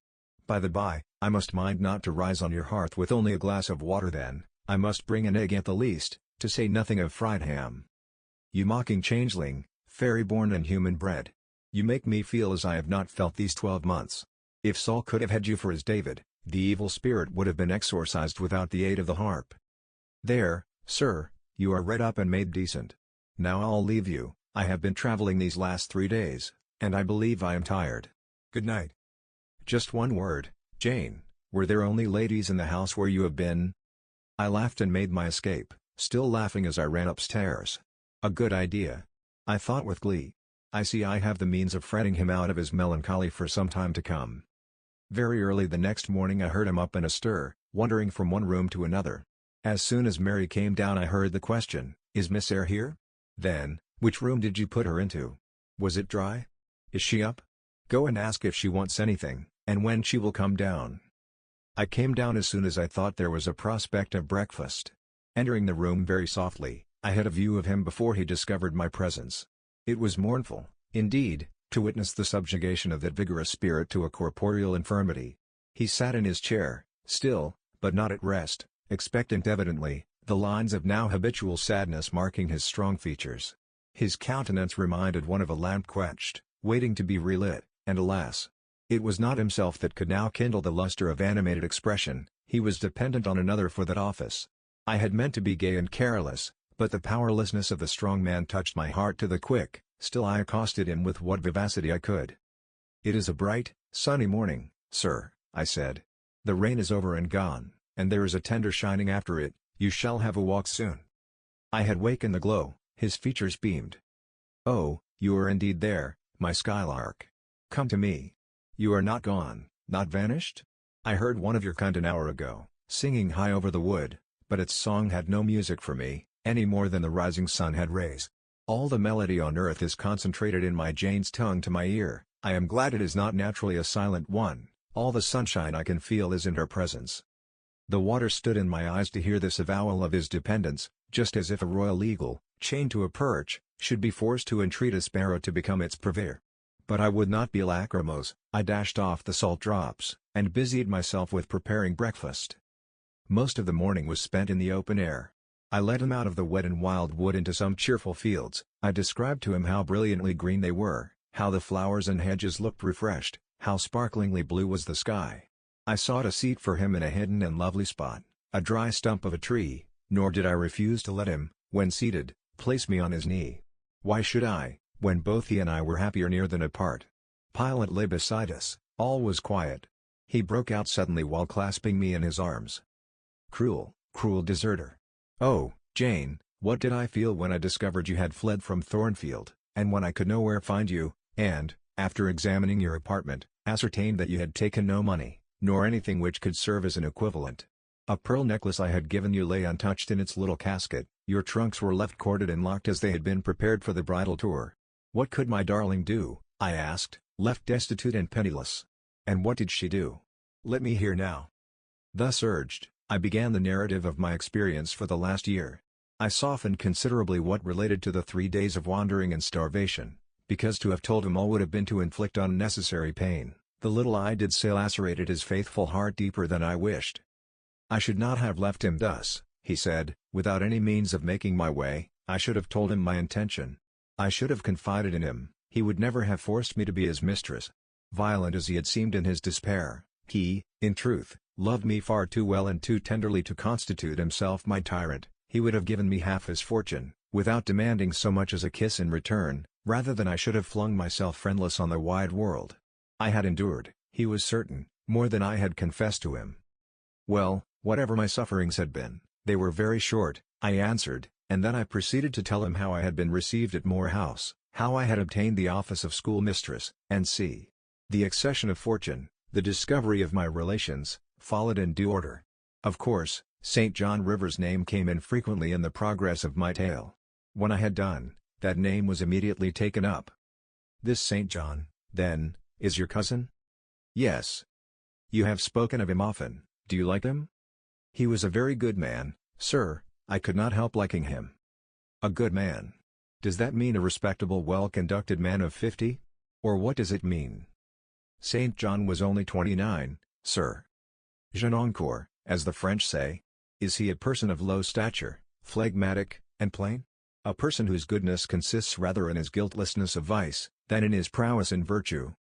By the by, I must mind not to rise on your hearth with only a glass of water then. I must bring an egg at the least, to say nothing of fried ham. You mocking changeling, fairy-born and human-bred. You make me feel as I have not felt these 12 months. If Saul could have had you for his David, the evil spirit would have been exorcised without the aid of the harp. There, sir, you are redd up and made decent. Now I'll leave you. I have been traveling these last 3 days, and I believe I am tired. Good night. Just one word, Jane, were there only ladies in the house where you have been? I laughed and made my escape, still laughing as I ran upstairs. A good idea. I thought with glee. I see I have the means of fretting him out of his melancholy for some time to come. Very early the next morning I heard him up and astir, wandering from one room to another. As soon as Mary came down I heard the question, "Is Miss Eyre here?" Then, "Which room did you put her into? Was it dry? Is she up? Go and ask if she wants anything, and when she will come down." I came down as soon as I thought there was a prospect of breakfast. Entering the room very softly, I had a view of him before he discovered my presence. It was mournful, indeed, to witness the subjugation of that vigorous spirit to a corporeal infirmity. He sat in his chair, still, but not at rest, expectant evidently, the lines of now habitual sadness marking his strong features. His countenance reminded one of a lamp quenched, waiting to be relit, and alas! It was not himself that could now kindle the luster of animated expression, he was dependent on another for that office. I had meant to be gay and careless, but the powerlessness of the strong man touched my heart to the quick. Still I accosted him with what vivacity I could. "It is a bright, sunny morning, sir," I said. "The rain is over and gone, and there is a tender shining after it. You shall have a walk soon." I had wakened the glow, his features beamed. "Oh, you are indeed there, my skylark. Come to me. You are not gone, not vanished? I heard one of your kind an hour ago, singing high over the wood, but its song had no music for me, any more than the rising sun had rays. All the melody on earth is concentrated in my Jane's tongue to my ear. I am glad it is not naturally a silent one, all the sunshine I can feel is in her presence." The water stood in my eyes to hear this avowal of his dependence, just as if a royal eagle, chained to a perch, should be forced to entreat a sparrow to become its purveyor. But I would not be lachrymose. I dashed off the salt drops, and busied myself with preparing breakfast. Most of the morning was spent in the open air. I led him out of the wet and wild wood into some cheerful fields. I described to him how brilliantly green they were, how the flowers and hedges looked refreshed, how sparklingly blue was the sky. I sought a seat for him in a hidden and lovely spot, a dry stump of a tree, nor did I refuse to let him, when seated, place me on his knee. Why should I, when both he and I were happier near than apart? Pilot lay beside us, all was quiet. He broke out suddenly while clasping me in his arms. "Cruel, cruel deserter! Oh, Jane, what did I feel when I discovered you had fled from Thornfield, and when I could nowhere find you, and, after examining your apartment, ascertained that you had taken no money, nor anything which could serve as an equivalent. A pearl necklace I had given you lay untouched in its little casket, your trunks were left corded and locked as they had been prepared for the bridal tour. What could my darling do?" I asked, "left destitute and penniless. And what did she do? Let me hear now." Thus urged, I began the narrative of my experience for the last year. I softened considerably what related to the 3 days of wandering and starvation, because to have told him all would have been to inflict unnecessary pain. The little I did say lacerated his faithful heart deeper than I wished. "I should not have left him thus," he said, "without any means of making my way. I should have told him my intention. I should have confided in him. He would never have forced me to be his mistress." Violent as he had seemed in his despair, he, in truth, loved me far too well and too tenderly to constitute himself my tyrant. He would have given me half his fortune, without demanding so much as a kiss in return, rather than I should have flung myself friendless on the wide world. I had endured, he was certain, more than I had confessed to him. "Well, whatever my sufferings had been, they were very short," I answered, and then I proceeded to tell him how I had been received at Moor House, how I had obtained the office of schoolmistress, and the accession of fortune, the discovery of my relations, followed in due order. Of course, St. John River's name came in frequently in the progress of my tale. When I had done, that name was immediately taken up. "This St. John, then, is your cousin?" "Yes." "You have spoken of him often. Do you like him?" "He was a very good man, sir. I could not help liking him." "A good man. Does that mean a respectable, well-conducted man of 50? Or what does it mean?" "St. John was only 29, sir." "Jeune encore, as the French say. Is he a person of low stature, phlegmatic, and plain? A person whose goodness consists rather in his guiltlessness of vice, than in his prowess in virtue?"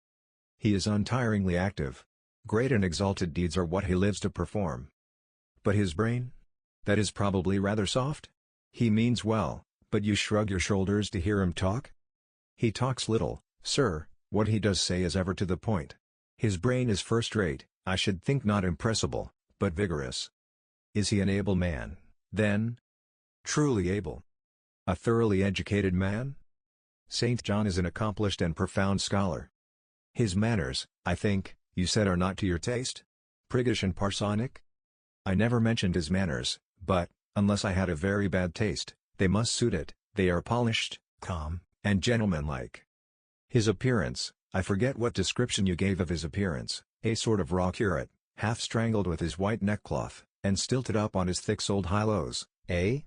"He is untiringly active. Great and exalted deeds are what he lives to perform." "But his brain? That is probably rather soft? He means well, but you shrug your shoulders to hear him talk?" "He talks little, sir. What he does say is ever to the point. His brain is first-rate, I should think not impressible, but vigorous." "Is he an able man, then?" "Truly able." "A thoroughly educated man?" "St. John is an accomplished and profound scholar." "His manners, I think, you said are not to your taste? Priggish and parsonic?" "I never mentioned his manners, but, unless I had a very bad taste, they must suit it. They are polished, calm, and gentlemanlike." "His appearance, I forget what description you gave of his appearance, a sort of raw curate, half strangled with his white neckcloth, and stilted up on his thick-soled high-lows, eh?"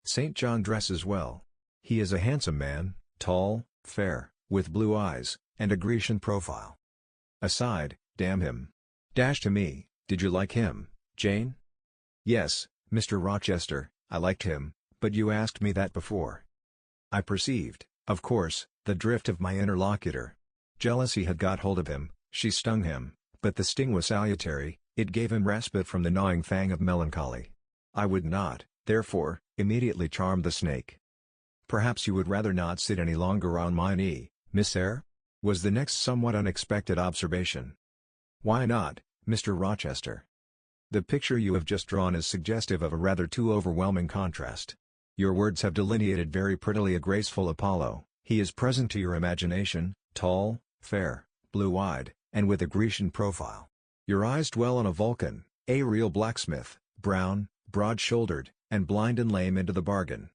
"St. John dresses well. He is a handsome man, tall, fair, with blue eyes, and a Grecian profile." Aside, "Damn him. Dash to me, did you like him, Jane?" "Yes, Mr. Rochester, I liked him, but you asked me that before." I perceived, of course, the drift of my interlocutor. Jealousy had got hold of him, She stung him, but the sting was salutary, it gave him respite from the gnawing fang of melancholy. I would not, therefore, immediately charm the snake. "Perhaps you would rather not sit any longer on my knee, Miss Eyre?" was the next somewhat unexpected observation. "Why not, Mr. Rochester? The picture you have just drawn is suggestive of a rather too overwhelming contrast. Your words have delineated very prettily a graceful Apollo. He is present to your imagination, tall, fair, blue-eyed, and with a Grecian profile. Your eyes dwell on a Vulcan, a real blacksmith, brown, broad-shouldered, and blind and lame into the bargain.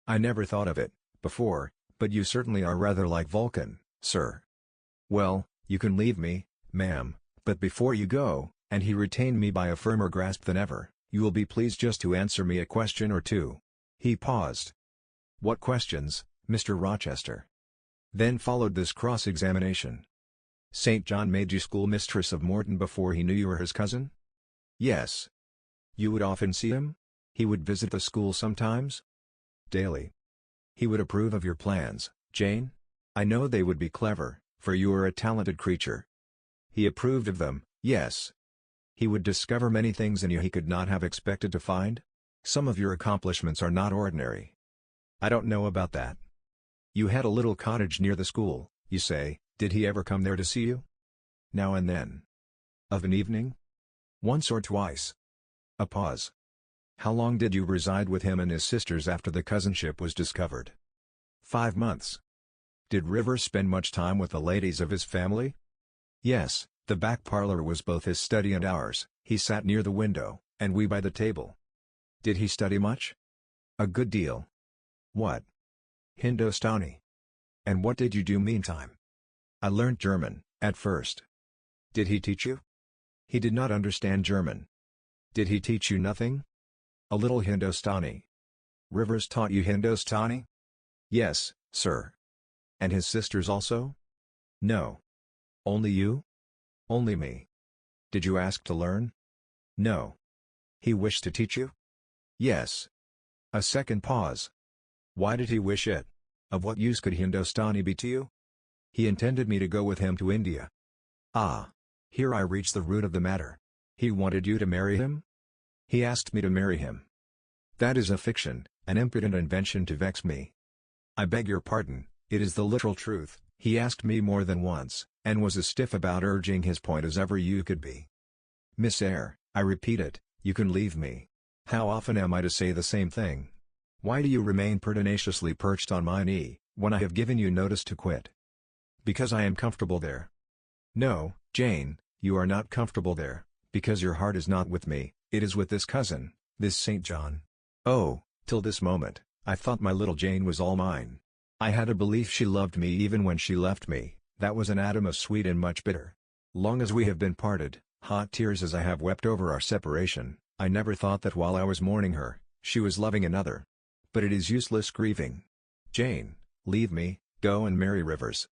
I never thought of it, before, but you certainly are rather like Vulcan, sir. Well, you can leave me, ma'am, but before you go," and he retained me by a firmer grasp than ever, "you will be pleased just to answer me a question or two." He paused. "What questions, Mr. Rochester?" Then followed this cross-examination. "St. John made you schoolmistress of Morton before he knew you were his cousin?" "Yes." "You would often see him? He would visit the school sometimes?" "Daily." "He would approve of your plans, Jane? I know they would be clever, for you are a talented creature." "He approved of them, yes." "He would discover many things in you he could not have expected to find? Some of your accomplishments are not ordinary." "I don't know about that." "You had a little cottage near the school, you say. Did he ever come there to see you?" "Now and then." "Of an evening?" "Once or twice." A pause. "How long did you reside with him and his sisters after the cousinship was discovered?" 5 months." "Did Rivers spend much time with the ladies of his family?" "Yes, the back parlor was both his study and ours. He sat near the window, and we by the table." "Did he study much?" "A good deal." "What?" "Hindostani." "And what did you do meantime?" "I learnt German, at first." "Did he teach you?" "He did not understand German." "Did he teach you nothing?" "A little Hindostani." "Rivers taught you Hindostani?" "Yes, sir." "And his sisters also?" "No." "Only you?" "Only me." "Did you ask to learn?" "No." "He wished to teach you?" "Yes." A second pause. "Why did he wish it? Of what use could Hindostani be to you?" "He intended me to go with him to India." "Ah. Here I reach the root of the matter. He wanted you to marry him?" "He asked me to marry him." "That is a fiction, an impudent invention to vex me." "I beg your pardon, it is the literal truth. He asked me more than once, and was as stiff about urging his point as ever you could be." "Miss Eyre, I repeat it, you can leave me. How often am I to say the same thing? Why do you remain pertinaciously perched on my knee, when I have given you notice to quit?" "Because I am comfortable there." "No, Jane, you are not comfortable there, because your heart is not with me, it is with this cousin, this St. John. Oh, till this moment, I thought my little Jane was all mine. I had a belief she loved me even when she left me, that was an atom of sweet and much bitter. Long as we have been parted, hot tears as I have wept over our separation, I never thought that while I was mourning her, she was loving another. But it is useless grieving. Jane, leave me, go and marry Rivers.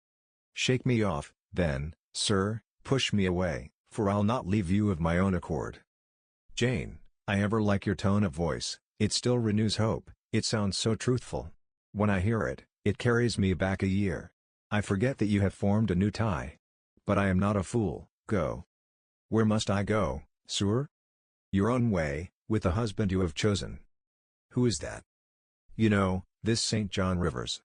Shake me off, then, sir, push me away, for I'll not leave you of my own accord." "Jane, I ever like your tone of voice, it still renews hope, it sounds so truthful. When I hear it, it carries me back a year. I forget that you have formed a new tie. But I am not a fool, go." "Where must I go, sir?" "Your own way, with the husband you have chosen." "Who is that?" "You know, this St. John Rivers."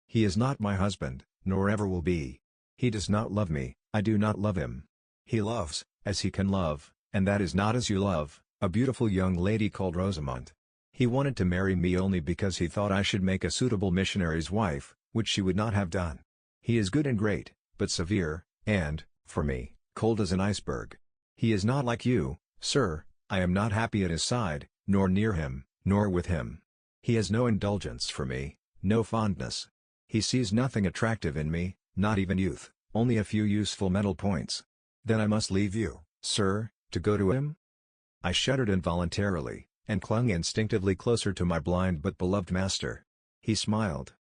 "He is not my husband, nor ever will be. He does not love me, I do not love him. He loves, as he can love, and that is not as you love, a beautiful young lady called Rosamond. He wanted to marry me only because he thought I should make a suitable missionary's wife, which she would not have done. He is good and great, but severe, and, for me, cold as an iceberg. He is not like you, sir. I am not happy at his side, nor near him, nor with him. He has no indulgence for me, no fondness. He sees nothing attractive in me, not even youth, only a few useful mental points. Then I must leave you, sir, to go to him?" I shuddered involuntarily, and clung instinctively closer to my blind but beloved master. He smiled.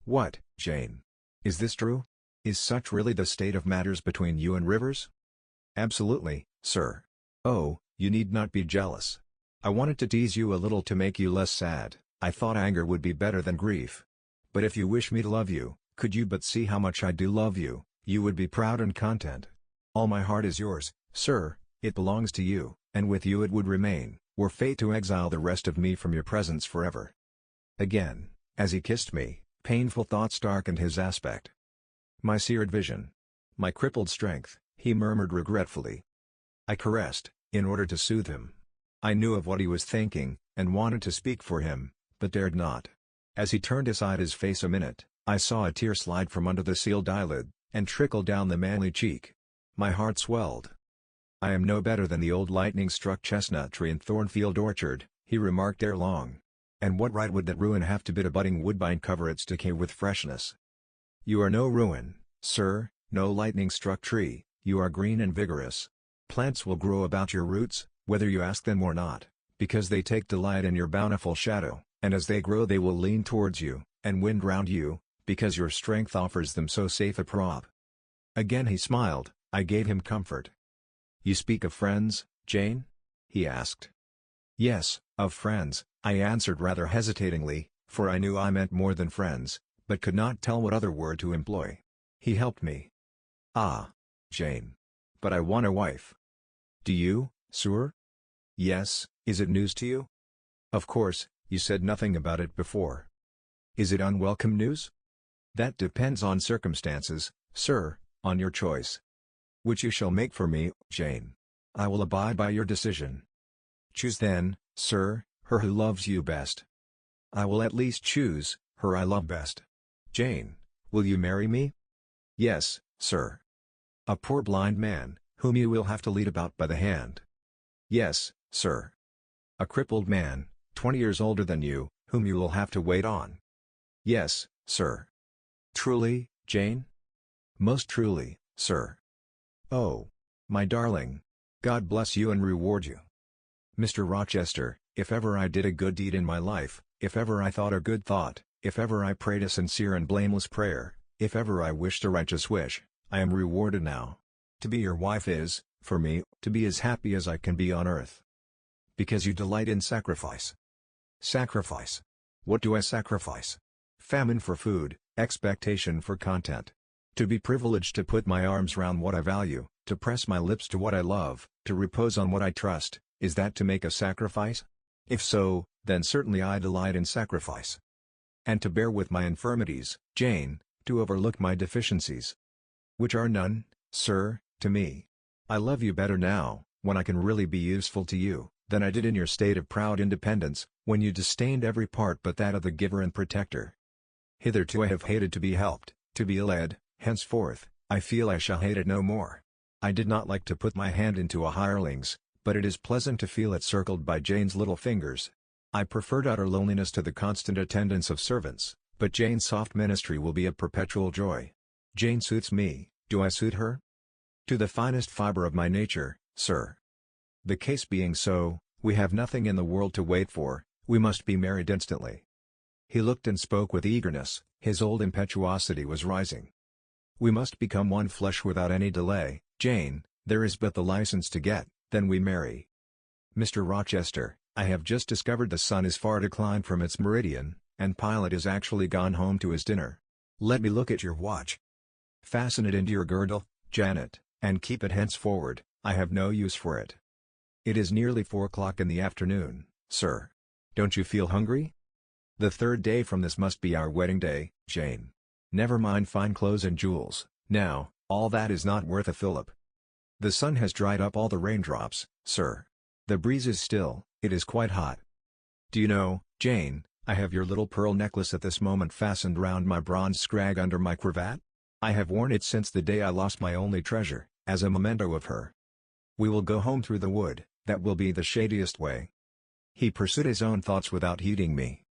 "What, Jane? Is this true? Is such really the state of matters between you and Rivers?" "Absolutely, sir. Oh, you need not be jealous. I wanted to tease you a little to make you less sad. I thought anger would be better than grief. But if you wish me to love you, could you but see how much I do love you, you would be proud and content. All my heart is yours, sir, it belongs to you, and with you it would remain, were fate to exile the rest of me from your presence forever." Again, as he kissed me, painful thoughts darkened his aspect. "My seared vision. My crippled strength," he murmured regretfully. I caressed, in order to soothe him. I knew of what he was thinking, and wanted to speak for him, but dared not. As he turned aside his face a minute, I saw a tear slide from under the sealed eyelid, and trickle down the manly cheek. My heart swelled. "I am no better than the old lightning-struck chestnut tree in Thornfield orchard," he remarked ere long. "And what right would that ruin have to bid a budding woodbine cover its decay with freshness? You are no ruin, sir, no lightning-struck tree, you are green and vigorous. Plants will grow about your roots, whether you ask them or not, because they take delight in your bountiful shadow, and as they grow they will lean towards you, and wind round you, because your strength offers them so safe a prop." Again he smiled. I gave him comfort. "You speak of friends, Jane?" he asked. "Yes, of friends," I answered rather hesitatingly, for I knew I meant more than friends, but could not tell what other word to employ. He helped me. "Ah, Jane. But I want a wife." "Do you, sir?" "Yes, is it news to you?" "Of course, you said nothing about it before." "Is it unwelcome news?" "That depends on circumstances, sir, on your choice." "Which you shall make for me, Jane. I will abide by your decision." "Choose then, sir, her who loves you best." "I will at least choose her I love best." "Jane, will you marry me?" "Yes, sir." "A poor blind man, whom you will have to lead about by the hand." "Yes, sir." "A crippled man, 20 years older than you, whom you will have to wait on." "Yes, sir." "Truly, Jane?" "Most truly, sir." "Oh, my darling. God bless you and reward you." "Mr. Rochester, if ever I did a good deed in my life, if ever I thought a good thought, if ever I prayed a sincere and blameless prayer, if ever I wished a righteous wish, I am rewarded now. To be your wife is, for me, to be as happy as I can be on earth." "Because you delight in sacrifice." "Sacrifice? What do I sacrifice? Famine for food, expectation for content. To be privileged to put my arms round what I value, to press my lips to what I love, to repose on what I trust, is that to make a sacrifice? If so, then certainly I delight in sacrifice. And to bear with my infirmities, Jane, to overlook my deficiencies. Which are none, sir, to me. I love you better now, when I can really be useful to you, than I did in your state of proud independence, when you disdained every part but that of the giver and protector. Hitherto I have hated to be helped, to be led. Henceforth, I feel I shall hate it no more. I did not like to put my hand into a hireling's, but it is pleasant to feel it circled by Jane's little fingers. I preferred utter loneliness to the constant attendance of servants, but Jane's soft ministry will be a perpetual joy. Jane suits me, do I suit her? To the finest fibre of my nature, sir. The case being so, we have nothing in the world to wait for, we must be married instantly." He looked and spoke with eagerness, his old impetuosity was rising. "We must become one flesh without any delay, Jane, there is but the license to get, then we marry. Mr. Rochester, I have just discovered the sun is far declined from its meridian, and Pilot is actually gone home to his dinner. Let me look at your watch." "Fasten it into your girdle, Janet, and keep it henceforward, I have no use for it." "It is nearly 4 o'clock in the afternoon, sir. Don't you feel hungry?" "The 3rd day from this must be our wedding day, Jane. Never mind fine clothes and jewels, now, all that is not worth a fillip. The sun has dried up all the raindrops, sir. The breeze is still, it is quite hot. Do you know, Jane, I have your little pearl necklace at this moment fastened round my bronze scrag under my cravat? I have worn it since the day I lost my only treasure, as a memento of her. We will go home through the wood, that will be the shadiest way." He pursued his own thoughts without heeding me.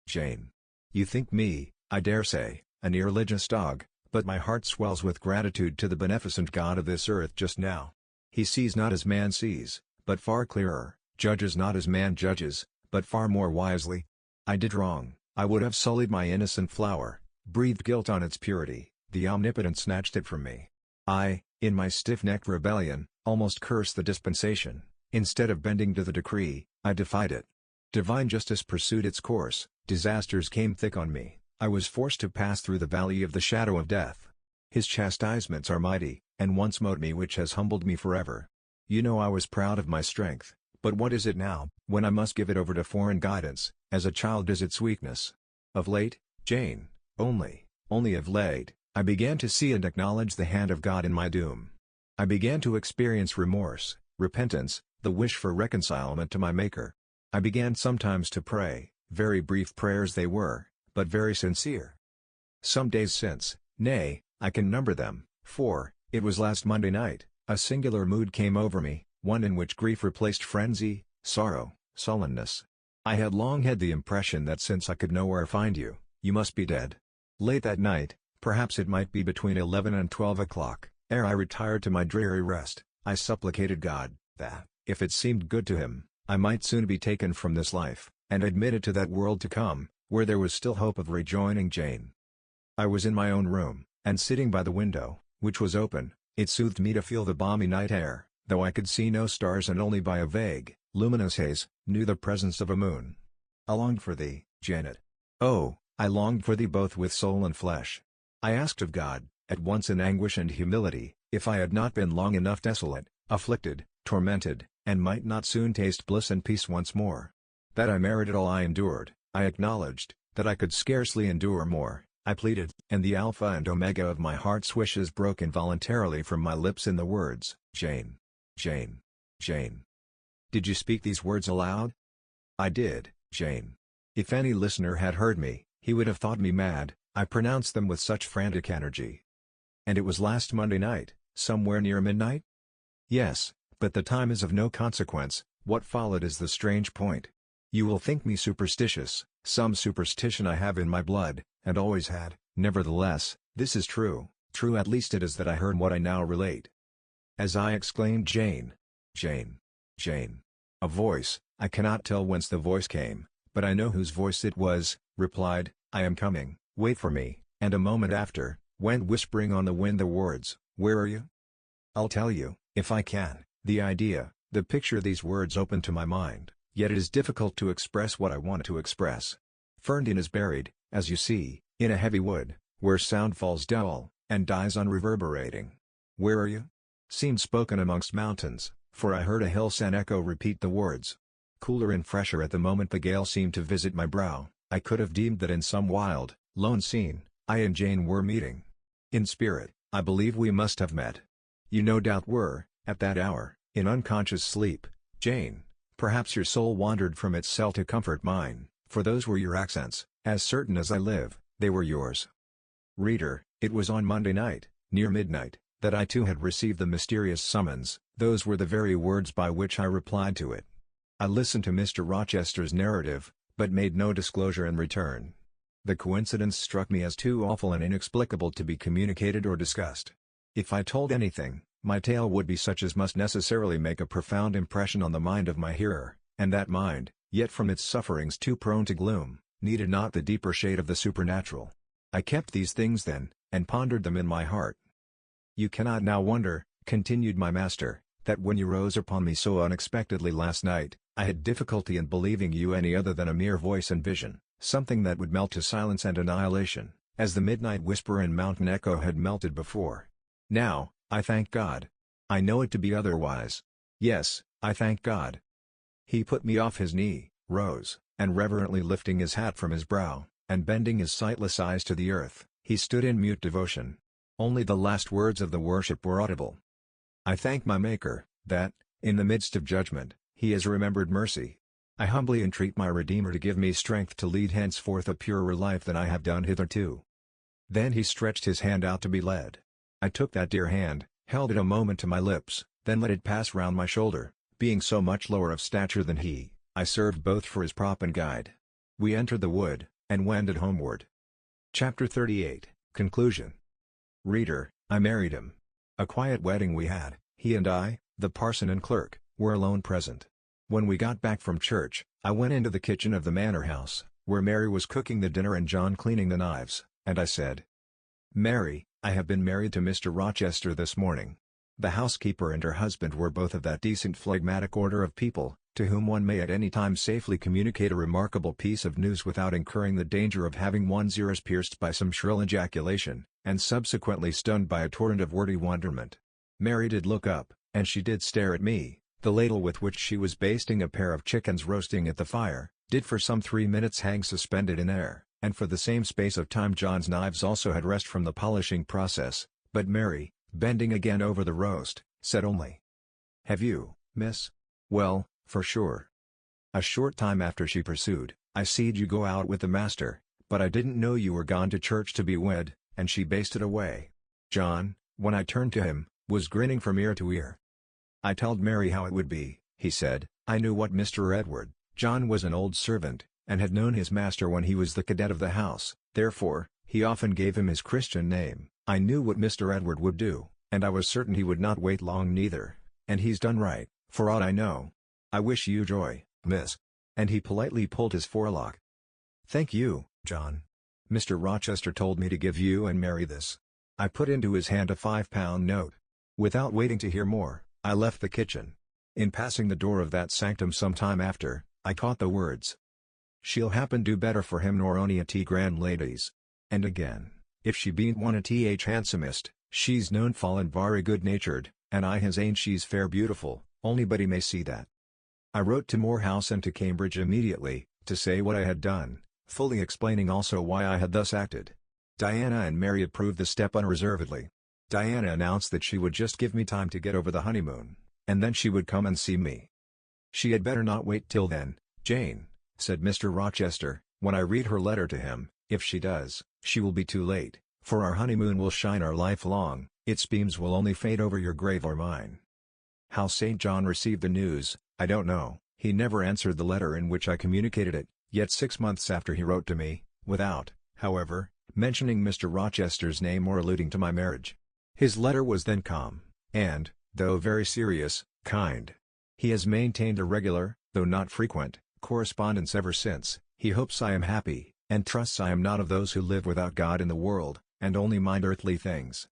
"Jane. You think me, I dare say, an irreligious dog, but my heart swells with gratitude to the beneficent God of this earth just now. He sees not as man sees, but far clearer, judges not as man judges, but far more wisely. I did wrong, I would have sullied my innocent flower, breathed guilt on its purity, the Omnipotent snatched it from me. I, in my stiff-necked rebellion, almost cursed the dispensation. Instead of bending to the decree, I defied it. Divine justice pursued its course, disasters came thick on me, I was forced to pass through the valley of the shadow of death. His chastisements are mighty, and once smote me which has humbled me forever. You know I was proud of my strength, but what is it now, when I must give it over to foreign guidance, as a child is its weakness? Of late, Jane, only of late, I began to see and acknowledge the hand of God in my doom. I began to experience remorse, repentance, the wish for reconcilement to my Maker. I began sometimes to pray, very brief prayers they were, but very sincere. Some days since, nay, I can number them, for, it was last Monday night, a singular mood came over me, one in which grief replaced frenzy, sorrow, sullenness. I had long had the impression that since I could nowhere find you, you must be dead. Late that night, perhaps it might be between 11 and 12 o'clock, ere I retired to my dreary rest, I supplicated God, that, if it seemed good to him, I might soon be taken from this life, and admitted to that world to come, where there was still hope of rejoining Jane. I was in my own room, and sitting by the window, which was open, it soothed me to feel the balmy night air, though I could see no stars and only by a vague, luminous haze, knew the presence of a moon. I longed for thee, Janet. Oh, I longed for thee both with soul and flesh. I asked of God, at once in anguish and humility, if I had not been long enough desolate, afflicted, tormented, and might not soon taste bliss and peace once more. That I merited all I endured, I acknowledged; that I could scarcely endure more, I pleaded, and the alpha and omega of my heart's wishes broke involuntarily from my lips in the words, Jane, Jane, Jane. Did you speak these words aloud? I did, Jane. If any listener had heard me, he would have thought me mad, I pronounced them with such frantic energy. And it was last Monday night, somewhere near midnight? Yes, but the time is of no consequence, what followed is the strange point. You will think me superstitious, some superstition I have in my blood, and always had, nevertheless, this is true at least it is that I heard what I now relate. As I exclaimed Jane, Jane, Jane, a voice, I cannot tell whence the voice came, but I know whose voice it was, replied, I am coming, wait for me, and a moment after, went whispering on the wind the words, where are you? I'll tell you, if I can. The idea, the picture these words open to my mind, yet it is difficult to express what I want to express. Ferndean is buried, as you see, in a heavy wood, where sound falls dull, and dies unreverberating. Where are you? Seemed spoken amongst mountains, for I heard a hill-sand echo repeat the words. Cooler and fresher at the moment the gale seemed to visit my brow, I could have deemed that in some wild, lone scene, I and Jane were meeting. In spirit, I believe we must have met. You no doubt were, at that hour, in unconscious sleep, Jane. Perhaps your soul wandered from its cell to comfort mine, for those were your accents, as certain as I live, they were yours. Reader, it was on Monday night, near midnight, that I too had received the mysterious summons, those were the very words by which I replied to it. I listened to Mr. Rochester's narrative, but made no disclosure in return. The coincidence struck me as too awful and inexplicable to be communicated or discussed. If I told anything, my tale would be such as must necessarily make a profound impression on the mind of my hearer, and that mind, yet from its sufferings too prone to gloom, needed not the deeper shade of the supernatural. I kept these things then, and pondered them in my heart. You cannot now wonder, continued my master, that when you rose upon me so unexpectedly last night, I had difficulty in believing you any other than a mere voice and vision, something that would melt to silence and annihilation, as the midnight whisper and mountain echo had melted before. Now, I thank God. I know it to be otherwise. Yes, I thank God. He put me off his knee, rose, and reverently lifting his hat from his brow, and bending his sightless eyes to the earth, he stood in mute devotion. Only the last words of the worship were audible. I thank my Maker, that, in the midst of judgment, he has remembered mercy. I humbly entreat my Redeemer to give me strength to lead henceforth a purer life than I have done hitherto. Then he stretched his hand out to be led. I took that dear hand, held it a moment to my lips, then let it pass round my shoulder. Being so much lower of stature than he, I served both for his prop and guide. We entered the wood, and wended homeward. Chapter 38, Conclusion. Reader, I married him. A quiet wedding we had, he and I, the parson and clerk, were alone present. When we got back from church, I went into the kitchen of the manor house, where Mary was cooking the dinner and John cleaning the knives, and I said, Mary, I have been married to Mr. Rochester this morning. The housekeeper and her husband were both of that decent phlegmatic order of people, to whom one may at any time safely communicate a remarkable piece of news without incurring the danger of having one's ears pierced by some shrill ejaculation, and subsequently stunned by a torrent of wordy wonderment. Mary did look up, and she did stare at me. The ladle with which she was basting a pair of chickens roasting at the fire, did for some 3 minutes hang suspended in air, and for the same space of time John's knives also had rest from the polishing process, but Mary, bending again over the roast, said only, "Have you, miss? Well, for sure." A short time after she pursued, "I seed you go out with the master, but I didn't know you were gone to church to be wed," and she basted away. John, when I turned to him, was grinning from ear to ear. "I told Mary how it would be," he said. "I knew what Mr. Edward." John was an old servant, and had known his master when he was the cadet of the house, therefore, he often gave him his Christian name. "I knew what Mr. Edward would do, and I was certain he would not wait long neither, and he's done right, for aught I know. I wish you joy, miss." And he politely pulled his forelock. "Thank you, John. Mr. Rochester told me to give you and Mary this." I put into his hand a £5 note. Without waiting to hear more, I left the kitchen. In passing the door of that sanctum some time after, I caught the words, "She'll happen do better for him nor ony a tea grand ladies." And again, "If she bean't one a th handsomest, she's known fallen very good-natured, and I has ain't she's fair beautiful, onlybody may see that." I wrote to Morehouse and to Cambridge immediately, to say what I had done, fully explaining also why I had thus acted. Diana and Mary approved the step unreservedly. Diana announced that she would just give me time to get over the honeymoon, and then she would come and see me. "She had better not wait till then, Jane," said Mr. Rochester, when I read her letter to him. "If she does, she will be too late, for our honeymoon will shine our life long, its beams will only fade over your grave or mine." How St. John received the news, I don't know. He never answered the letter in which I communicated it, yet 6 months after he wrote to me, without, however, mentioning Mr. Rochester's name or alluding to my marriage. His letter was then calm, and, though very serious, kind. He has maintained a regular, though not frequent, correspondence ever since. He hopes I am happy, and trusts I am not of those who live without God in the world, and only mind earthly things.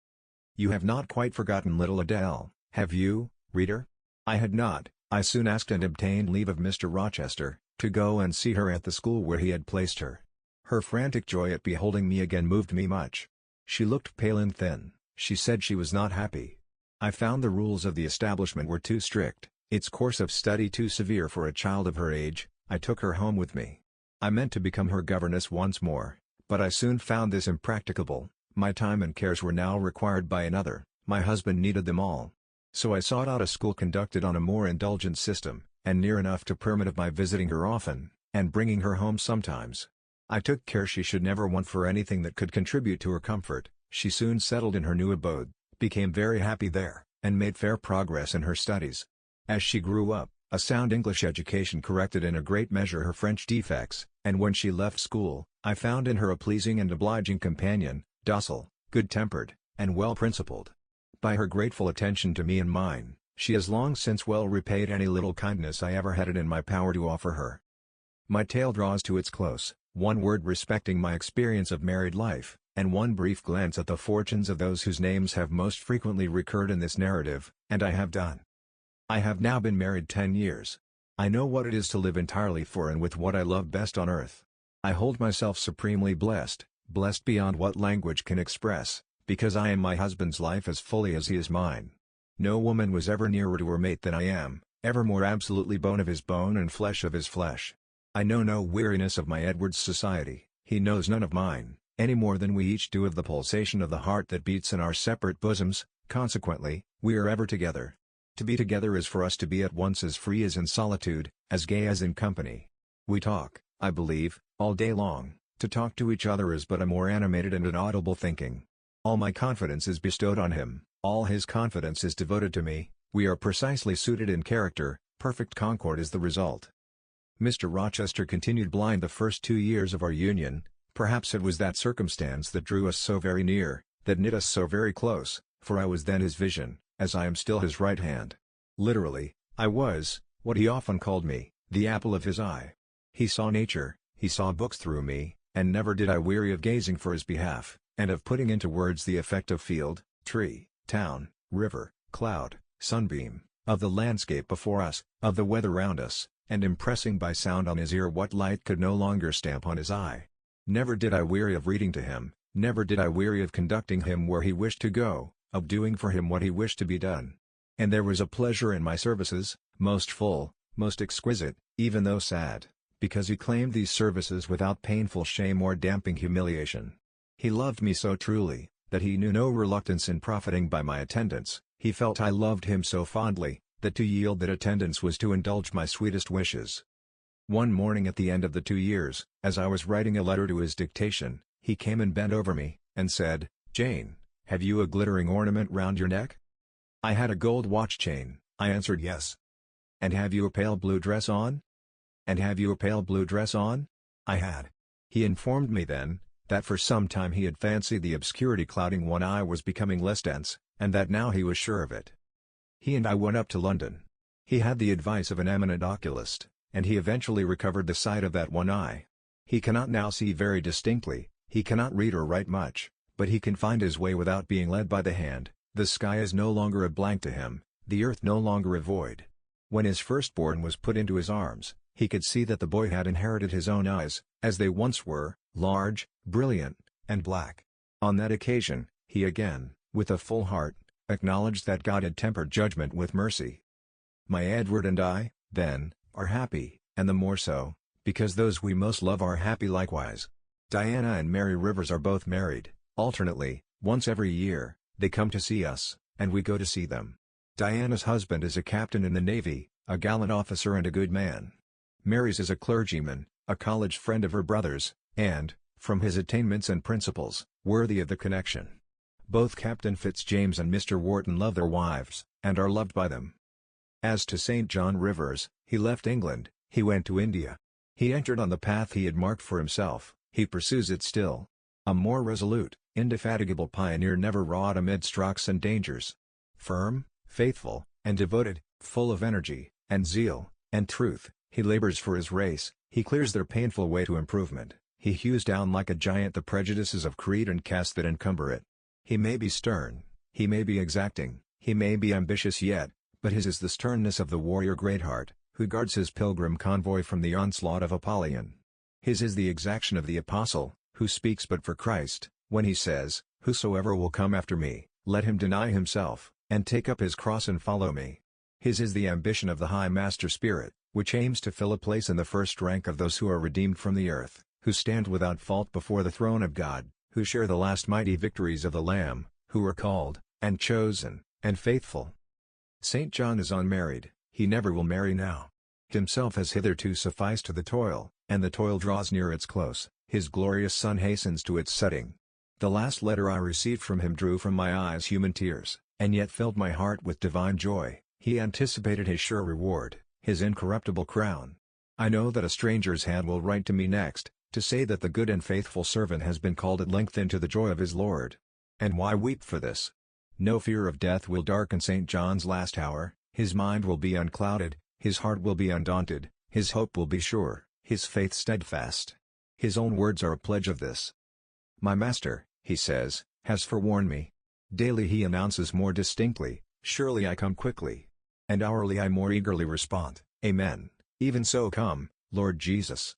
You have not quite forgotten little Adele, have you, reader? I had not. I soon asked and obtained leave of Mr. Rochester, to go and see her at the school where he had placed her. Her frantic joy at beholding me again moved me much. She looked pale and thin. She said she was not happy. I found the rules of the establishment were too strict, its course of study too severe for a child of her age. I took her home with me. I meant to become her governess once more, but I soon found this impracticable. My time and cares were now required by another, my husband needed them all. So I sought out a school conducted on a more indulgent system, and near enough to permit of my visiting her often, and bringing her home sometimes. I took care she should never want for anything that could contribute to her comfort. She soon settled in her new abode, became very happy there, and made fair progress in her studies. As she grew up, a sound English education corrected in a great measure her French defects, and when she left school, I found in her a pleasing and obliging companion, docile, good-tempered, and well-principled. By her grateful attention to me and mine, she has long since well repaid any little kindness I ever had it in my power to offer her. My tale draws to its close. One word respecting my experience of married life, and one brief glance at the fortunes of those whose names have most frequently recurred in this narrative, and I have done. I have now been married 10 years. I know what it is to live entirely for and with what I love best on earth. I hold myself supremely blessed, blessed beyond what language can express, because I am my husband's life as fully as he is mine. No woman was ever nearer to her mate than I am, ever more absolutely bone of his bone and flesh of his flesh. I know no weariness of my Edward's society, he knows none of mine, any more than we each do of the pulsation of the heart that beats in our separate bosoms. Consequently, we are ever together. To be together is for us to be at once as free as in solitude, as gay as in company. We talk, I believe, all day long. To talk to each other is but a more animated and inaudible thinking. All my confidence is bestowed on him, all his confidence is devoted to me. We are precisely suited in character, perfect concord is the result. Mr. Rochester continued blind the first 2 years of our union. Perhaps it was that circumstance that drew us so very near, that knit us so very close, for I was then his vision, as I am still his right hand. Literally, I was, what he often called me, the apple of his eye. He saw nature, he saw books through me, and never did I weary of gazing for his behalf, and of putting into words the effect of field, tree, town, river, cloud, sunbeam, of the landscape before us, of the weather round us, and impressing by sound on his ear what light could no longer stamp on his eye. Never did I weary of reading to him, never did I weary of conducting him where he wished to go, of doing for him what he wished to be done. And there was a pleasure in my services, most full, most exquisite, even though sad, because he claimed these services without painful shame or damping humiliation. He loved me so truly, that he knew no reluctance in profiting by my attendance. He felt I loved him so fondly, that to yield that attendance was to indulge my sweetest wishes. One morning at the end of the 2 years, as I was writing a letter to his dictation, he came and bent over me, and said, "Jane, have you a glittering ornament round your neck?" I had a gold watch chain, I answered yes. "And have you a pale blue dress on?" "And have you a pale blue dress on?" I had. He informed me then, that for some time he had fancied the obscurity clouding one eye was becoming less dense, and that now he was sure of it. He and I went up to London. He had the advice of an eminent oculist, and he eventually recovered the sight of that one eye. He cannot now see very distinctly, he cannot read or write much, but he can find his way without being led by the hand. The sky is no longer a blank to him, the earth no longer a void. When his firstborn was put into his arms, he could see that the boy had inherited his own eyes, as they once were, large, brilliant, and black. On that occasion, he again, with a full heart, acknowledged that God had tempered judgment with mercy. My Edward and I, then, are happy, and the more so, because those we most love are happy likewise. Diana and Mary Rivers are both married. Alternately, once every year, they come to see us, and we go to see them. Diana's husband is a captain in the Navy, a gallant officer and a good man. Mary's is a clergyman, a college friend of her brother's, and, from his attainments and principles, worthy of the connection. Both Captain Fitzjames and Mr. Wharton love their wives, and are loved by them. As to St. John Rivers, he left England, he went to India. He entered on the path he had marked for himself, he pursues it still. A more resolute, indefatigable pioneer never wrought amid strokes and dangers. Firm, faithful, and devoted, full of energy, and zeal, and truth, he labors for his race, he clears their painful way to improvement, he hews down like a giant the prejudices of creed and caste that encumber it. He may be stern, he may be exacting, he may be ambitious yet, but his is the sternness of the warrior Greatheart, who guards his pilgrim convoy from the onslaught of Apollyon. His is the exaction of the apostle, who speaks but for Christ, when he says, "Whosoever will come after me, let him deny himself, and take up his cross and follow me." His is the ambition of the high master spirit, which aims to fill a place in the first rank of those who are redeemed from the earth, who stand without fault before the throne of God, who share the last mighty victories of the Lamb, who are called, and chosen, and faithful. St. John is unmarried, he never will marry now. Himself has hitherto sufficed to the toil, and the toil draws near its close, his glorious sun hastens to its setting. The last letter I received from him drew from my eyes human tears, and yet filled my heart with divine joy. He anticipated his sure reward, his incorruptible crown. I know that a stranger's hand will write to me next, to say that the good and faithful servant has been called at length into the joy of his Lord. And why weep for this? No fear of death will darken St. John's last hour, his mind will be unclouded, his heart will be undaunted, his hope will be sure, his faith steadfast. His own words are a pledge of this. "My Master," he says, "has forewarned me." Daily he announces more distinctly, "Surely I come quickly." And hourly I more eagerly respond, "Amen, even so come, Lord Jesus."